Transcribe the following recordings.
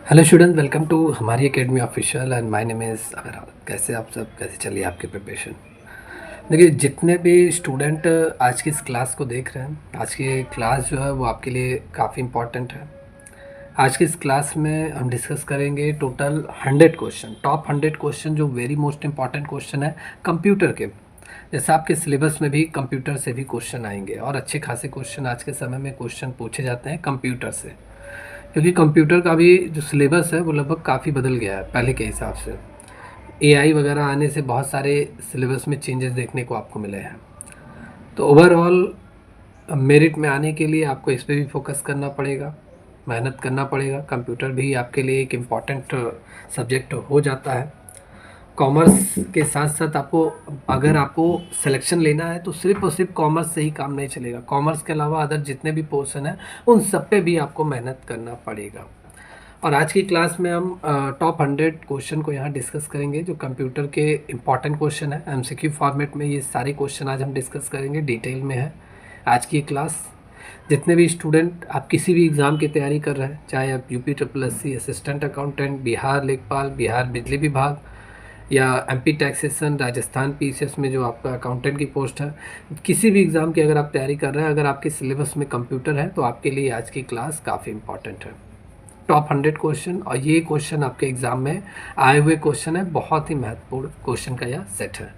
Hello student, welcome to हमारी academy official and my name is अगर कैसे आप सब कैसे चलिए आपकी प्रिपरेशन। देखिए, जितने भी स्टूडेंट आज की इस क्लास को देख रहे हैं, आज की क्लास जो है वो आपके लिए काफ़ी इम्पॉर्टेंट है। आज की इस क्लास में हम डिस्कस करेंगे टोटल 100 क्वेश्चन, टॉप 100 क्वेश्चन जो वेरी मोस्ट इम्पॉर्टेंट क्वेश्चन है कंप्यूटर के। जैसे आपके सिलेबस में भी कंप्यूटर से भी क्वेश्चन आएंगे और अच्छे खासे क्वेश्चन आज के समय में क्वेश्चन पूछे जाते हैं कंप्यूटर से, क्योंकि कंप्यूटर का भी जो सिलेबस है वो लगभग काफ़ी बदल गया है पहले के हिसाब से। एआई वगैरह आने से बहुत सारे सिलेबस में चेंजेस देखने को आपको मिले हैं। तो ओवरऑल मेरिट में आने के लिए आपको इस पे भी फोकस करना पड़ेगा, मेहनत करना पड़ेगा। कंप्यूटर भी आपके लिए एक इम्पॉर्टेंट सब्जेक्ट हो जाता है। कॉमर्स के साथ साथ आपको, अगर आपको सिलेक्शन लेना है तो सिर्फ और सिर्फ कॉमर्स से ही काम नहीं चलेगा। कॉमर्स के अलावा अदर जितने भी पोर्शन हैं उन सब पे भी आपको मेहनत करना पड़ेगा। और आज की क्लास में हम टॉप 100 क्वेश्चन को यहाँ डिस्कस करेंगे जो कंप्यूटर के इम्पॉर्टेंट क्वेश्चन है। एमसीक्यू फॉर्मेट में ये सारे क्वेश्चन आज हम डिस्कस करेंगे, डिटेल में है आज की क्लास। जितने भी स्टूडेंट आप किसी भी एग्ज़ाम की तैयारी कर रहे हैं, चाहे आप UP triple S C assistant accountant, Bihar लेखपाल, बिहार बिजली विभाग या एमपी टैक्सेशन, राजस्थान पीसीएस में जो आपका अकाउंटेंट की पोस्ट है, किसी भी एग्ज़ाम की अगर आप तैयारी कर रहे हैं, अगर आपके सिलेबस में कंप्यूटर है तो आपके लिए आज की क्लास काफ़ी इंपॉर्टेंट है। टॉप 100 क्वेश्चन, और ये क्वेश्चन आपके एग्ज़ाम में आए हुए क्वेश्चन है, बहुत ही महत्वपूर्ण क्वेश्चन का यह सेट है।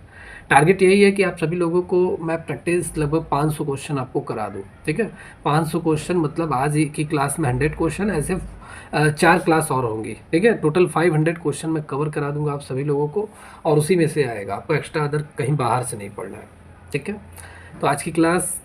टारगेट यही है कि आप सभी लोगों को मैं प्रैक्टिस लगभग 500 क्वेश्चन आपको करा दूँ, ठीक है। 500 क्वेश्चन मतलब आज की क्लास में 100 क्वेश्चन, ऐसे 4 क्लास और होंगी, ठीक है। टोटल 500 क्वेश्चन मैं कवर करा दूंगा आप सभी लोगों को, और उसी में से आएगा, आपको एक्स्ट्रा अदर कहीं बाहर से नहीं पढ़ना है, ठीक है। तो आज की क्लास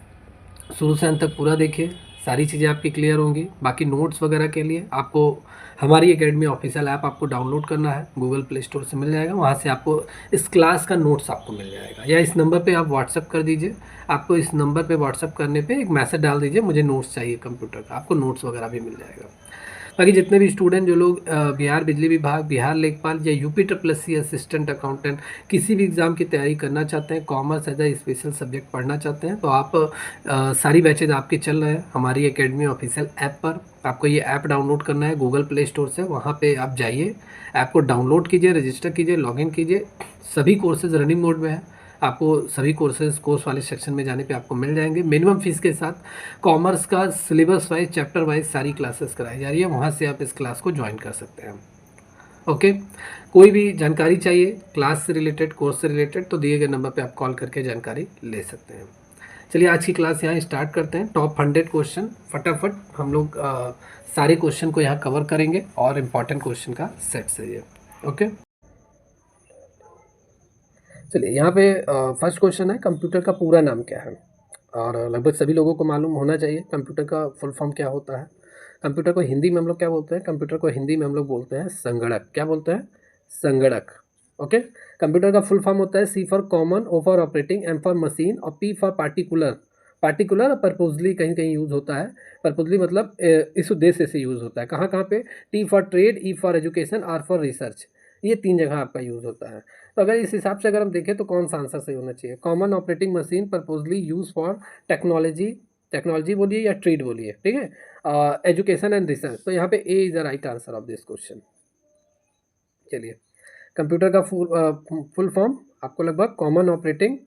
शुरू से अंत तक पूरा देखिए, सारी चीज़ें आपकी क्लियर होंगी। बाकी नोट्स वगैरह के लिए आपको हमारी एकेडमी ऑफिशियल ऐप आपको डाउनलोड करना है, गूगल प्ले स्टोर से मिल जाएगा। वहाँ से आपको इस क्लास का नोट्स आपको मिल जाएगा, या इस नंबर पे आप व्हाट्सअप कर दीजिए। आपको इस नंबर पे व्हाट्सअप करने पे एक मैसेज डाल दीजिए, मुझे नोट्स चाहिए कंप्यूटर का, आपको नोट्स वगैरह भी मिल जाएगा। बाकी जितने भी स्टूडेंट जो लोग बिहार बिजली विभाग, बिहार लेखपाल या UP triple S C assistant accountant किसी भी एग्ज़ाम की तैयारी करना चाहते हैं, commerce as a special subject पढ़ना चाहते हैं, तो आप सारी बैचेज आपके चल रहे हैं हमारी एकेडमी ऑफिशियल ऐप पर। आपको ये ऐप डाउनलोड करना है गूगल प्ले स्टोर से, वहाँ पे आप जाइए, ऐप को डाउनलोड कीजिए, रजिस्टर कीजिए, लॉगिन कीजिए। सभी कोर्सेज रनिंग मोड में है, आपको सभी कोर्सेज कोर्स वाले सेक्शन में जाने पे आपको मिल जाएंगे मिनिमम फीस के साथ। कॉमर्स का सिलेबस वाइज, चैप्टर वाइज सारी क्लासेस कराई जा रही है, वहाँ से आप इस क्लास को ज्वाइन कर सकते हैं। ओके, कोई भी जानकारी चाहिए क्लास से रिलेटेड, कोर्स से रिलेटेड, तो दिए गए नंबर पे आप कॉल करके जानकारी ले सकते हैं। चलिए आज की क्लास यहाँ स्टार्ट करते हैं। टॉप 100 क्वेश्चन फटाफट हम लोग सारे क्वेश्चन को यहाँ कवर करेंगे, और इम्पॉर्टेंट क्वेश्चन का सेट से ये। ओके, चलिए यहाँ पे फर्स्ट क्वेश्चन है, कंप्यूटर का पूरा नाम क्या है। और लगभग सभी लोगों को मालूम होना चाहिए कंप्यूटर का फुल फॉर्म क्या होता है। कंप्यूटर को हिंदी में हम लोग क्या बोलते हैं, कंप्यूटर को हिंदी में हम लोग बोलते हैं संगणक। क्या बोलते हैं? संगणक। ओके, कंप्यूटर का फुल फॉर्म होता है C for common, O for operating, M for machine, और P for particular. Particular purposely कहीं कहीं यूज़ होता है। परपोजली मतलब इस उद्देश्य से यूज़ होता है। कहाँ कहाँ पे? T for trade, E for education, R for research. ये 3 जगह आपका यूज़ होता है। तो अगर इस हिसाब से अगर हम देखें तो कौन सा आंसर सही होना चाहिए? Common operating machine purposely use for technology, technology बोलिए या ट्रेड बोलिए, ठीक है, एजुकेशन एंड रिसर्च। तो यहाँ पे A is the right answer of this question. चलिए, कंप्यूटर का फुल फॉर्म आपको लगभग common operating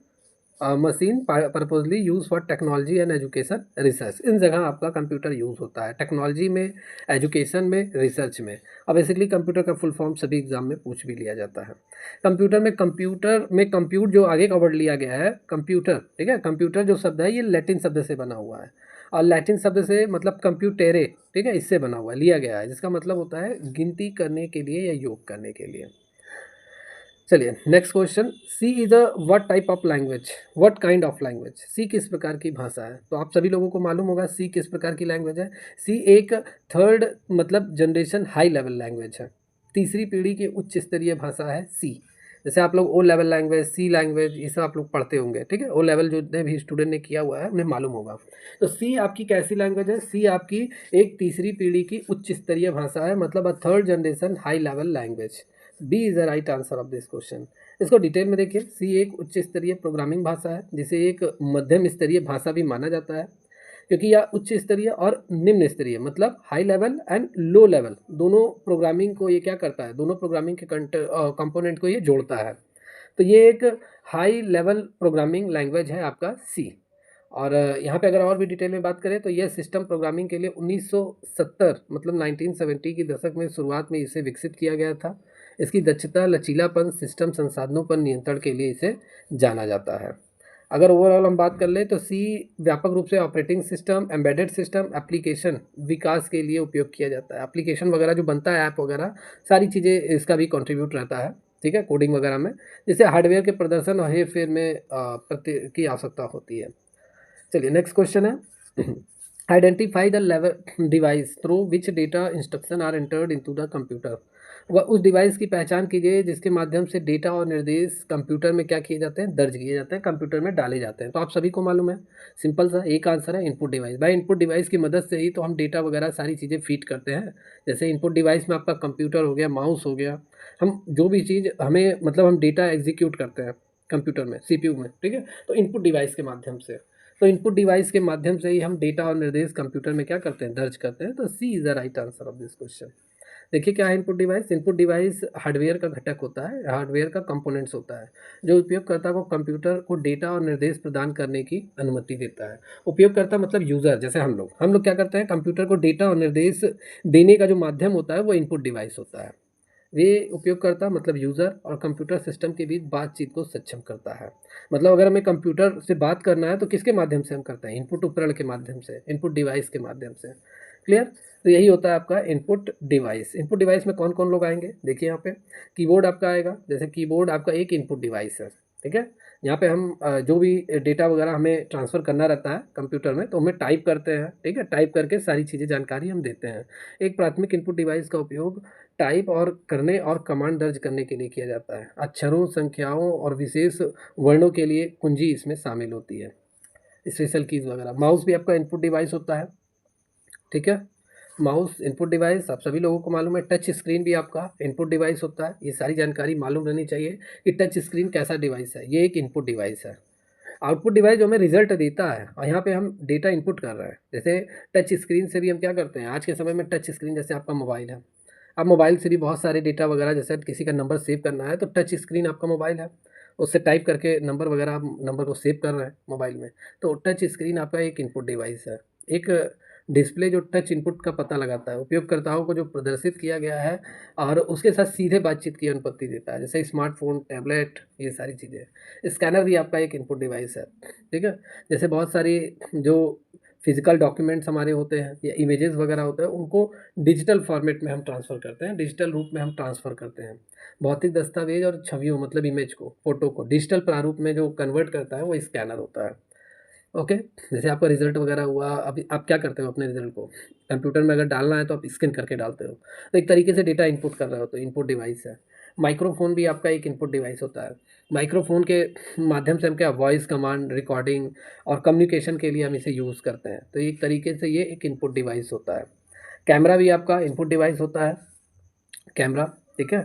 machine purposely use for technology and education research, इन जगह आपका कंप्यूटर यूज़ होता है, टेक्नोलॉजी में, एजुकेशन में, रिसर्च में। अब बेसिकली कंप्यूटर का फुल फॉर्म सभी एग्जाम में पूछ भी लिया जाता है। कंप्यूटर में कंप्यूट जो आगे का वर्ड लिया गया है कंप्यूटर, ठीक है। कंप्यूटर जो शब्द है ये लैटिन शब्द से बना हुआ है, और लैटिन शब्द से मतलब कंप्यूटेरे, ठीक है, इससे बना हुआ है, लिया गया है, जिसका मतलब होता है गिनती करने के लिए या योग करने के लिए। चलिए next question, C is a what type of language, what kind of language. C किस प्रकार की भाषा है? तो आप सभी लोगों को मालूम होगा सी किस प्रकार की लैंग्वेज है। सी एक थर्ड मतलब जनरेशन हाई लेवल लैंग्वेज है, तीसरी पीढ़ी की उच्च स्तरीय भाषा है सी। जैसे आप लोग ओ लेवल लैंग्वेज, सी लैंग्वेज, ये सब आप लोग पढ़ते होंगे, ठीक है। ओ लेवल जो भी स्टूडेंट ने किया हुआ है उन्हें मालूम होगा। तो सी आपकी कैसी लैंग्वेज है? सी आपकी एक तीसरी पीढ़ी की उच्च स्तरीय भाषा है, मतलब a third generation high level language. B is the right answer of this question. इसको डिटेल में देखिए, सी एक उच्च स्तरीय प्रोग्रामिंग भाषा है, जिसे एक मध्यम स्तरीय भाषा भी माना जाता है। क्योंकि यह उच्च स्तरीय और निम्न स्तरीय मतलब high level and low level दोनों प्रोग्रामिंग को ये क्या करता है, दोनों प्रोग्रामिंग के कंपोनेंट को ये जोड़ता है। तो ये एक हाई लेवल प्रोग्रामिंग लैंग्वेज है आपका सी। और यहाँ पे अगर और भी डिटेल में बात करें तो यह सिस्टम प्रोग्रामिंग के लिए 1970 मतलब 1970 की दशक में शुरुआत में इसे विकसित किया गया था। इसकी दक्षता, लचीलापन, सिस्टम संसाधनों पर नियंत्रण के लिए इसे जाना जाता है। अगर ओवरऑल हम बात कर लें तो सी व्यापक रूप से operating system, embedded system, application विकास के लिए उपयोग किया जाता है। एप्लीकेशन वगैरह जो बनता है, ऐप वगैरह, सारी चीज़ें इसका भी कंट्रीब्यूट रहता है, ठीक है, कोडिंग वगैरह में, जिससे हार्डवेयर के प्रदर्शन और हेर फेर में प्रति की आवश्यकता होती है। चलिए नेक्स्ट क्वेश्चन है identify the level device through which data instruction are entered into the computer. वह उस डिवाइस की पहचान कीजिए जिसके माध्यम से डेटा और निर्देश कंप्यूटर में क्या किए जाते हैं, दर्ज किए जाते हैं, कंप्यूटर में डाले जाते हैं। तो आप सभी को मालूम है, सिंपल सा एक आंसर है, इनपुट डिवाइस। भाई इनपुट डिवाइस की मदद से ही तो हम डेटा वगैरह सारी चीज़ें फीड करते हैं। जैसे इनपुट डिवाइस में आपका कंप्यूटर हो गया, माउस हो गया, हम जो भी चीज़ हमें मतलब हम डेटा एग्जीक्यूट करते हैं कंप्यूटर में, सीपीयू में, ठीक है, तो इनपुट डिवाइस के माध्यम से। तो इनपुट डिवाइस के माध्यम से ही हम डेटा और निर्देश कंप्यूटर में क्या करते हैं, दर्ज करते हैं। तो C is the right answer of this question. देखिए क्या है input device. Input device hardware का घटक होता है, हार्डवेयर का कंपोनेंट्स होता है, जो उपयोगकर्ता को कंप्यूटर को डेटा और निर्देश प्रदान करने की अनुमति देता है। उपयोगकर्ता मतलब यूज़र, जैसे हम लोग क्या करते हैं, कंप्यूटर को डेटा और निर्देश देने का जो माध्यम होता है वो इनपुट डिवाइस होता है। वे उपयोगकर्ता मतलब यूज़र और कंप्यूटर सिस्टम के बीच बातचीत को सक्षम करता है। मतलब अगर हमें कंप्यूटर से बात करना है तो किसके माध्यम से हम करते हैं, इनपुट उपकरण के माध्यम से, इनपुट डिवाइस के माध्यम से। क्लियर। तो यही होता है आपका इनपुट डिवाइस। इनपुट डिवाइस में कौन कौन लोग आएंगे, देखिए यहाँ पे कीबोर्ड आपका आएगा। जैसे कीबोर्ड आपका एक इनपुट डिवाइस है, ठीक है। यहाँ पे हम जो भी डेटा वगैरह हमें ट्रांसफ़र करना रहता है कंप्यूटर में, तो हमें टाइप करते हैं, ठीक है, टाइप करके सारी चीज़ें जानकारी हम देते हैं। एक प्राथमिक इनपुट डिवाइस का उपयोग टाइप और करने और कमांड दर्ज करने के लिए किया जाता है। अक्षरों, संख्याओं और विशेष वर्णों के लिए कुंजी इसमें शामिल होती है, स्पेशल कीज़ वगैरह। माउस भी आपका इनपुट डिवाइस होता है, ठीक है। माउस इनपुट डिवाइस आप सभी लोगों को मालूम है। टच स्क्रीन भी आपका इनपुट डिवाइस होता है। ये सारी जानकारी मालूम रहनी चाहिए कि टच स्क्रीन कैसा डिवाइस है, ये एक इनपुट डिवाइस है। आउटपुट डिवाइस जो हमें रिजल्ट देता है, और यहाँ पे हम डेटा इनपुट कर रहे हैं। जैसे टच स्क्रीन से भी हम क्या करते हैं, आज के समय में टच स्क्रीन, जैसे आपका मोबाइल है, अब मोबाइल से भी बहुत सारे डेटा वगैरह, जैसे किसी का नंबर सेव करना है तो टच स्क्रीन आपका मोबाइल है, उससे टाइप करके नंबर वगैरह आप नंबर को सेव कर रहे हैं मोबाइल में, तो टच स्क्रीन आपका एक इनपुट डिवाइस है। एक डिस्प्ले जो टच इनपुट का पता लगाता है, उपयोगकर्ताओं को जो प्रदर्शित किया गया है और उसके साथ सीधे बातचीत की अनुमति देता है, जैसे स्मार्टफोन, टैबलेट, ये सारी चीज़ें। स्कैनर भी आपका एक इनपुट डिवाइस है, ठीक है। जैसे बहुत सारी जो फिजिकल डॉक्यूमेंट्स हमारे होते हैं या इमेजेस वगैरह होते हैं, उनको डिजिटल फॉर्मेट में हम ट्रांसफ़र करते हैं, डिजिटल रूप में हम ट्रांसफ़र करते हैं। भौतिक दस्तावेज और छवियों मतलब इमेज को, फोटो को डिजिटल प्रारूप में जो कन्वर्ट करता है वो स्कैनर होता है। ओके। जैसे आपका रिजल्ट वगैरह हुआ, अभी आप क्या करते हो, अपने रिजल्ट को कंप्यूटर में अगर डालना है तो आप स्कैन करके डालते हो, तो एक तरीके से डेटा इनपुट कर रहे हो, तो इनपुट डिवाइस है। माइक्रोफोन भी आपका एक इनपुट डिवाइस होता है। माइक्रोफोन के माध्यम से हम क्या वॉइस कमांड, रिकॉर्डिंग और कम्युनिकेशन के लिए हम इसे यूज़ करते हैं, तो एक तरीके से ये एक इनपुट डिवाइस होता है। कैमरा भी आपका इनपुट डिवाइस होता है, कैमरा, ठीक है।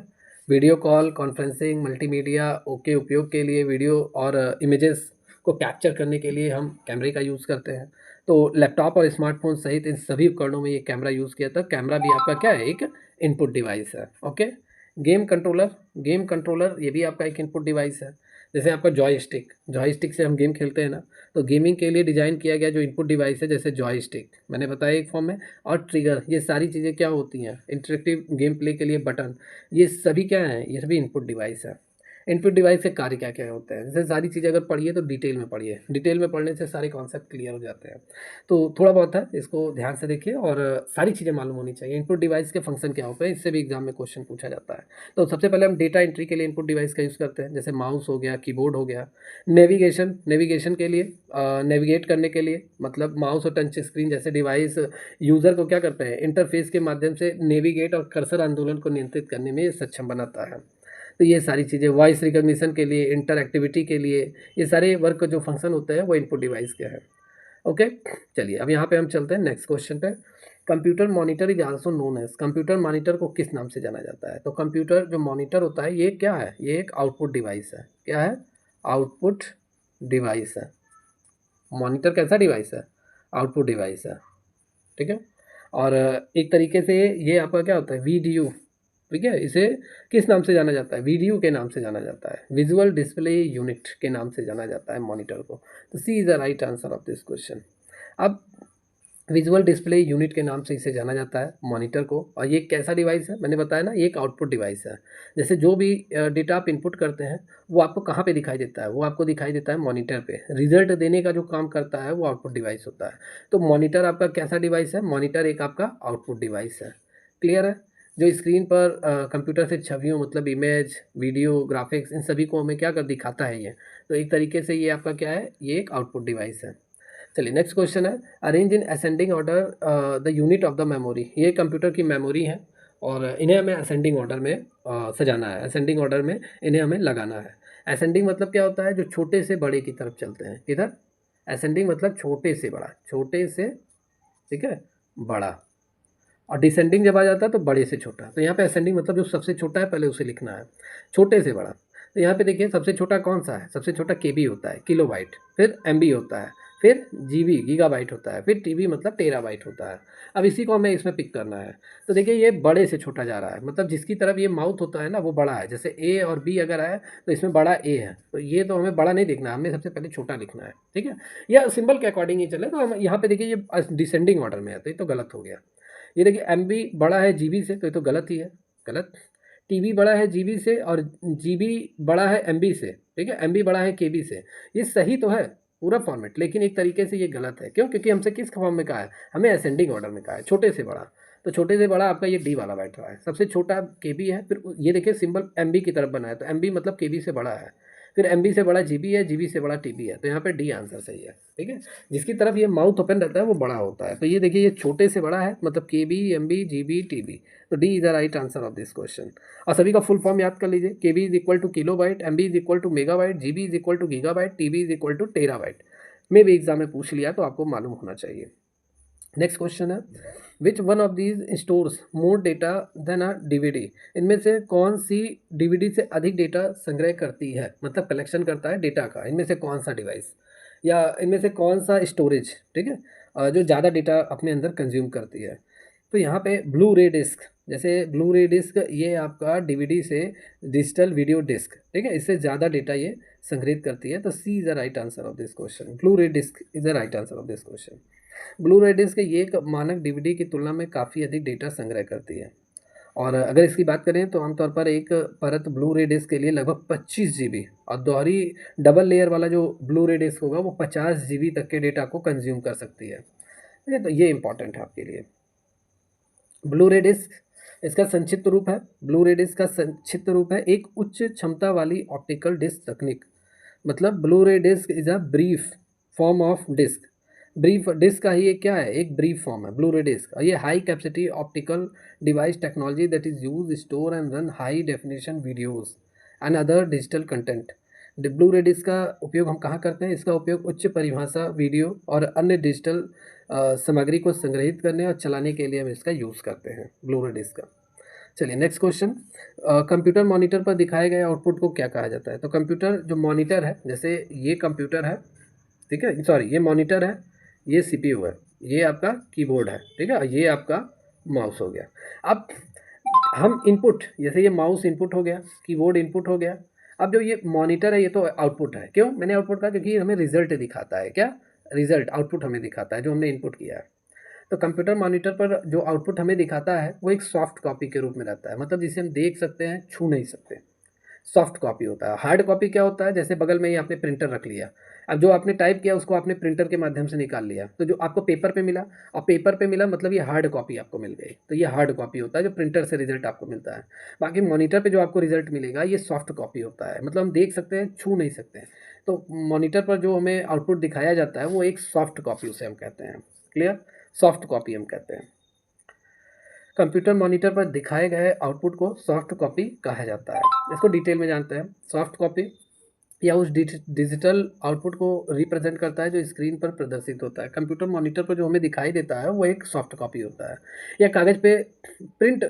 Video call, conferencing, multimedia okay उपयोग के लिए, वीडियो और इमेजेस को कैप्चर करने के लिए हम कैमरे का यूज़ करते हैं। तो लैपटॉप और स्मार्टफोन सहित इन सभी उपकरणों में ये कैमरा यूज़ किया था। कैमरा भी आपका क्या है, एक इनपुट डिवाइस है। Okay. Game controller, game controller ये भी आपका एक इनपुट डिवाइस है। जैसे आपका जॉयस्टिक, जॉयस्टिक से हम गेम खेलते हैं ना, तो गेमिंग के लिए डिज़ाइन किया गया जो इनपुट डिवाइस है, जैसे जॉयस्टिक मैंने बताया एक फॉर्म में, और ट्रिगर, ये सारी चीज़ें क्या होती हैं, इंटरेक्टिव गेम प्ले के लिए बटन, ये सभी क्या हैं, ये सभी इनपुट डिवाइस है। इनपुट डिवाइस के कार्य क्या क्या होते हैं, जैसे सारी चीज़ें अगर पढ़िए तो डिटेल में पढ़िए, डिटेल में पढ़ने से सारे कॉन्सेप्ट क्लियर हो जाते हैं। तो थोड़ा बहुत है, इसको ध्यान से देखिए और सारी चीज़ें मालूम होनी चाहिए। इनपुट डिवाइस के फंक्शन क्या होते हैं, इससे भी एग्जाम में क्वेश्चन पूछा जाता है। तो सबसे पहले हम डेटा एंट्री के लिए इनपुट डिवाइस का यूज़ करते हैं, जैसे माउस हो गया, कीबोर्ड हो गया। नेविगेशन, नेविगेशन के लिए, नेविगेट करने के लिए, मतलब माउस और टच स्क्रीन जैसे डिवाइस यूज़र को क्या करते हैं, इंटरफेस के माध्यम से नेविगेट और कर्सर आंदोलन को नियंत्रित करने में सक्षम बनाता है। तो ये सारी चीज़ें, वॉइस रिकॉग्निशन के लिए, इंटरएक्टिविटी के लिए, ये सारे वर्क जो फंक्शन होते हैं वो इनपुट डिवाइस के हैं। ओके। चलिए अब यहाँ पे हम चलते हैं नेक्स्ट क्वेश्चन पे। Computer monitor is also known as, computer monitor को किस नाम से जाना जाता है। तो कंप्यूटर जो मॉनिटर होता है ये क्या है, ये एक आउटपुट डिवाइस है। क्या है, आउटपुट डिवाइस है। मॉनिटर कैसा डिवाइस है, आउटपुट डिवाइस है, ठीक है। और एक तरीके से ये आपका क्या होता है, वीडीयू, ठीक है। इसे किस नाम से जाना जाता है, वीडीयू के नाम से जाना जाता है, विजुअल डिस्प्ले यूनिट के नाम से जाना जाता है मॉनिटर को। तो C is the right answer of this question. अब विजुअल डिस्प्ले यूनिट के नाम से इसे जाना जाता है मॉनिटर को। और ये कैसा डिवाइस है, मैंने बताया ना, ये एक आउटपुट डिवाइस है। जैसे जो भी डेटा आप इनपुट करते हैं वो आपको कहाँ पे दिखाई देता है, वो आपको दिखाई देता है मॉनिटर पे। रिजल्ट देने का जो काम करता है वो आउटपुट डिवाइस होता है। तो मॉनिटर आपका कैसा डिवाइस है, मॉनिटर एक आपका आउटपुट डिवाइस है। क्लियर है। जो स्क्रीन पर कंप्यूटर से छवियों मतलब इमेज, वीडियो, ग्राफिक्स, इन सभी को हमें क्या कर दिखाता है ये। तो एक तरीके से ये आपका क्या है, ये एक आउटपुट डिवाइस है। चलिए नेक्स्ट क्वेश्चन है, arrange in ascending order the unit of the memory. ये कंप्यूटर की मेमोरी है और इन्हें हमें असेंडिंग ऑर्डर में सजाना है, असेंडिंग ऑर्डर में इन्हें हमें लगाना है। असेंडिंग मतलब क्या होता है, जो छोटे से बड़े की तरफ चलते हैं। किधर, असेंडिंग मतलब छोटे से बड़ा, छोटे से, ठीक है, बड़ा। और डिसेंडिंग जब आ जाता है तो बड़े से छोटा। तो यहाँ पे असेंडिंग मतलब जो सबसे छोटा है पहले उसे लिखना है, छोटे से बड़ा। तो यहाँ पे देखिए सबसे छोटा कौन सा है, सबसे छोटा केबी होता है, किलोबाइट, फिर एमबी होता है, फिर जीबी गीगाबाइट होता है, फिर टीबी मतलब टेराबाइट होता है। अब इसी को हमें इसमें पिक करना है। तो देखिए ये बड़े से छोटा जा रहा है, मतलब जिसकी तरफ ये माउथ होता है ना वो बड़ा है। जैसे ए और बी अगर है तो इसमें बड़ा ए है, तो ये तो हमें बड़ा नहीं देखना है, हमें सबसे पहले छोटा लिखना है, ठीक है। या सिंबल के अकॉर्डिंग ही चले। तो हम यहाँ पे देखिए ये डिसेंडिंग ऑर्डर में है, तो ये तो गलत हो गया। ये देखिए एम बी बड़ा है जीबी से, तो ये तो गलत ही है, गलत। टीबी बड़ा है जीबी से और जीबी बड़ा है एमबी से, ठीक है। एमबी बड़ा है केबी से। ये सही तो है पूरा फॉर्मेट, लेकिन एक तरीके से ये गलत है। क्यों, क्योंकि हमसे किस फॉर्म में कहा है, हमें असेंडिंग ऑर्डर में कहा है, छोटे से बड़ा। तो छोटे से बड़ा आपका ये डी वाला बैठ रहा है, सबसे छोटा केबी है, फिर ये देखिए सिंबल एमबी की तरफ बना है, तो एमबी मतलब केबी से बड़ा है, फिर एमबी से बड़ा जीबी है, जीबी से बड़ा टीबी है। तो यहाँ पे डी आंसर सही है, ठीक है। जिसकी तरफ ये माउथ ओपन रहता है वो बड़ा होता है। तो ये देखिए ये छोटे से बड़ा है, मतलब K B, M B, G B, T B. तो D is the right answer of this question. और सभी का फुल फॉर्म याद कर लीजिए, K B is equal to kilobyte, M B is equal to megabyte, G B is equal to gigabyte, T B is equal to terabyte. में भी exam में पूछ लिया तो आपको मालूम होना चाहिए। नेक्स्ट क्वेश्चन है, which one of these stores more data than a DVD. इनमें से कौन सी डीवीडी से अधिक डेटा संग्रह करती है, मतलब कलेक्शन करता है डेटा का। इनमें से कौन सा डिवाइस या इनमें से कौन सा स्टोरेज, ठीक है, जो ज़्यादा डेटा अपने अंदर कंज्यूम करती है। तो यहाँ पे ब्लू रे डिस्क, जैसे ब्लू रे डिस्क ये आपका डीवीडी से डिजिटल वीडियो डिस्क, ठीक है, इससे ज़्यादा डेटा ये संग्रहित करती है। तो C is the right answer of this question, blu ray disc is the right answer of this question. Blu ray disc ये एक मानक डीवीडी की तुलना में काफ़ी अधिक डेटा संग्रह करती है। और अगर इसकी बात करें तो आमतौर पर एक परत ब्लू रे डिस्क के लिए लगभग 25 जीबी, और दोहरी डबल लेयर वाला जो ब्लू रे डिस्क होगा वो 50 जीबी तक के डेटा को कंज्यूम कर सकती है, ठीक है। तो ये इंपॉर्टेंट है आपके लिए। ब्लू रे डिस्क, इसका संक्षिप्त रूप है, ब्लू रे डिस्क का संक्षिप्त रूप है एक उच्च क्षमता वाली ऑप्टिकल डिस्क तकनीक। मतलब blue ray disc is a brief form of disc. Brief disc का ही एक क्या है, एक ब्रीफ फॉर्म है ब्लू रे डिस्क। और ये high capacity optical device technology that is use store and run high definition videos and other digital content. Blue ray disc का उपयोग हम कहाँ करते हैं, इसका उपयोग उच्च परिभाषा वीडियो और अन्य डिजिटल सामग्री को संग्रहित करने और चलाने के लिए हम इसका यूज़ करते हैं, ब्लू रे डिस्क का। चलिए नेक्स्ट क्वेश्चन, कंप्यूटर मॉनिटर पर दिखाए गए आउटपुट को क्या कहा जाता है। तो कंप्यूटर जो मॉनिटर है, जैसे ये कंप्यूटर है, ठीक है, सॉरी ये मॉनिटर है, ये सीपीयू है, ये आपका कीबोर्ड है, ठीक है, ये आपका माउस हो गया। अब हम इनपुट, जैसे ये माउस इनपुट हो गया, कीबोर्ड इनपुट हो गया। अब जो ये मॉनिटर है ये तो आउटपुट है। क्यों मैंने आउटपुट कहा, क्योंकि हमें रिजल्ट दिखाता है, क्या रिजल्ट, आउटपुट हमें दिखाता है जो हमने इनपुट किया है। तो कंप्यूटर मॉनिटर पर जो आउटपुट हमें दिखाता है वो एक सॉफ्ट कॉपी के रूप में रहता है, मतलब जिसे हम देख सकते हैं, छू नहीं सकते। सॉफ्ट कॉपी होता है। हार्ड कॉपी क्या होता है, जैसे बगल में ही आपने प्रिंटर रख लिया, अब जो आपने टाइप किया उसको आपने प्रिंटर के माध्यम से निकाल लिया, तो जो आपको पेपर पे मिला, और पेपर पे मिला मतलब ये हार्ड कॉपी आपको मिल गई। तो ये हार्ड कॉपी होता है जो प्रिंटर से रिजल्ट आपको मिलता है। बाकी मॉनिटर पे जो आपको रिजल्ट मिलेगा ये सॉफ्ट कॉपी होता है, मतलब हम देख सकते हैं, छू नहीं सकते हैं। तो मॉनिटर पर जो हमें आउटपुट दिखाया जाता है वो एक सॉफ्ट कॉपी उसे हम कहते हैं। क्लियर, सॉफ्ट कॉपी हम कहते हैं। कंप्यूटर मॉनिटर पर दिखाए गए आउटपुट को सॉफ्ट कॉपी कहा जाता है। इसको डिटेल में जानते हैं। सॉफ्ट कॉपी या उस डिजिटल आउटपुट को रिप्रेजेंट करता है जो स्क्रीन पर प्रदर्शित होता है। कंप्यूटर मॉनिटर पर जो हमें दिखाई देता है वो एक सॉफ्ट कॉपी होता है, या कागज़ पे प्रिंट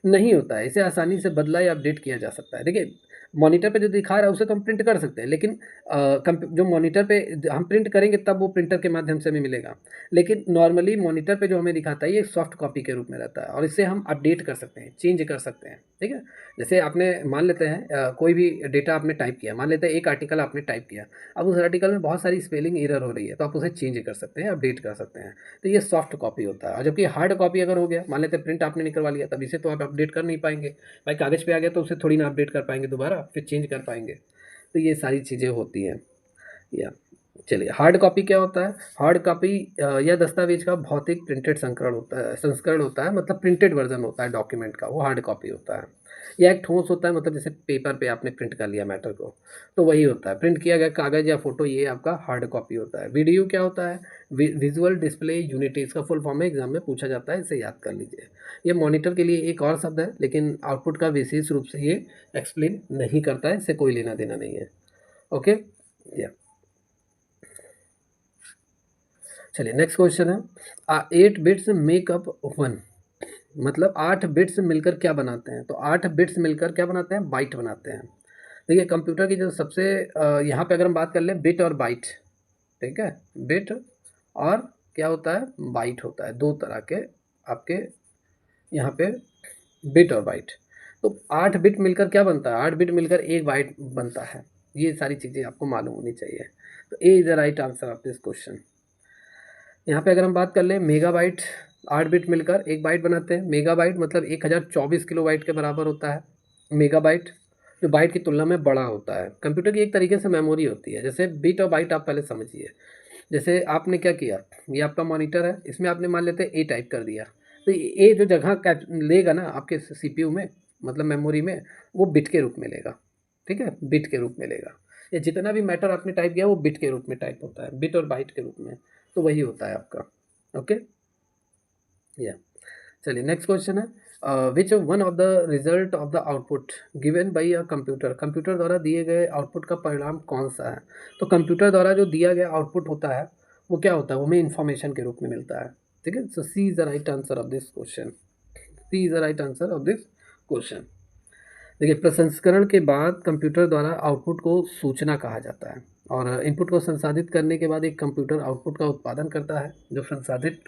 नहीं होता है, इसे आसानी से बदला या अपडेट किया जा सकता है। देखिए, मॉनिटर पे जो दिखा रहा है उसे तो हम प्रिंट कर सकते हैं, लेकिन जो मॉनिटर पे हम प्रिंट करेंगे तब वो प्रिंटर के माध्यम से हमें मिलेगा। लेकिन नॉर्मली मॉनिटर पे जो हमें दिखाता है ये सॉफ्ट कॉपी के रूप में रहता है और इसे हम अपडेट कर सकते हैं, चेंज कर सकते हैं, ठीक है। जैसे आपने मान लेते हैं कोई भी डेटा आपने टाइप किया, मान लेते हैं एक आर्टिकल आपने टाइप किया, अब उस आर्टिकल में बहुत सारी स्पेलिंग एरर हो रही है, तो आप उसे चेंज कर सकते हैं, अपडेट कर सकते हैं। तो ये सॉफ्ट कॉपी होता है। और जबकि हार्ड कॉपी अगर हो गया, मान लेते हैं प्रिंट आपने निकलवा लिया, तब इसे तो आप अपडेट कर नहीं पाएंगे। भाई कागज़ पे आ गया तो उसे थोड़ी ना अपडेट कर पाएंगे दोबारा, फिर चेंज कर पाएंगे। तो ये सारी चीज़ें होती हैं। या चलिए, हार्ड कॉपी क्या होता है? हार्ड कॉपी या दस्तावेज का भौतिक प्रिंटेड संस्करण होता है, मतलब प्रिंटेड वर्जन होता है डॉक्यूमेंट का, वो हार्ड कॉपी होता है। या एक ठोस होता है, मतलब जैसे पेपर पे आपने प्रिंट कर लिया मैटर को, तो वही होता है प्रिंट किया गया कागज़ या फोटो, ये आपका हार्ड कॉपी होता है। वीडियो क्या होता है? विजुअल डिस्प्ले यूनिट, इसका फुल फॉर्म है, एग्जाम में पूछा जाता है, इसे याद कर लीजिए। ये मॉनिटर के लिए एक और शब्द है, लेकिन आउटपुट का विशेष रूप से ये एक्सप्लेन नहीं करता है, इससे कोई लेना देना नहीं है। ओके, या चलिए नेक्स्ट क्वेश्चन है, 8 बिट्स मेकअप 1, मतलब 8 बिट्स मिलकर क्या बनाते हैं? तो 8 बिट्स मिलकर क्या बनाते हैं? बाइट बनाते हैं। देखिए, कंप्यूटर की जो सबसे यहाँ पे अगर हम बात कर लें बिट और बाइट, ठीक है, बिट और क्या होता है? बाइट होता है, दो तरह के आपके यहाँ पे बिट और बाइट। तो 8 बिट मिलकर क्या बनता है? 8 बिट मिलकर एक बाइट बनता है। ये सारी चीज़ें आपको मालूम होनी चाहिए। तो A is the right answer of this question. यहाँ पे अगर हम बात कर लें मेगाबाइट, 8 बिट मिलकर एक बाइट बनाते हैं। मेगाबाइट मतलब 1024 किलोबाइट के बराबर होता है मेगाबाइट, जो बाइट की तुलना में बड़ा होता है। कंप्यूटर की एक तरीके से मेमोरी होती है। जैसे बिट और बाइट आप पहले समझिए। जैसे आपने क्या किया, ये आपका मॉनिटर है, इसमें आपने मान लेते हैं ए टाइप कर दिया, तो ए जो जगह लेगा ना आपके सीपीयू में, मतलब मेमोरी में, वो बिट के रूप में लेगा, ठीक है, बिट के रूप में लेगा। ये जितना भी मैटर आपने टाइप किया वो बिट के रूप में टाइप होता है, बिट और बाइट के रूप में। तो वही होता है आपका। ओके, या चलिए नेक्स्ट क्वेश्चन है, which one of the result of the output given by a computer, computer द्वारा दिए गए आउटपुट का परिणाम कौन सा है? तो कंप्यूटर द्वारा जो दिया गया आउटपुट होता है वो क्या होता है? वो हमें इन्फॉर्मेशन के रूप में मिलता है, ठीक है। So C is the right answer of this question, C is the right answer of this question. देखिए, प्रसंस्करण के बाद कंप्यूटर द्वारा आउटपुट को सूचना कहा जाता है, और इनपुट को संसाधित करने के बाद एक कंप्यूटर आउटपुट का उत्पादन करता है, जो संसाधित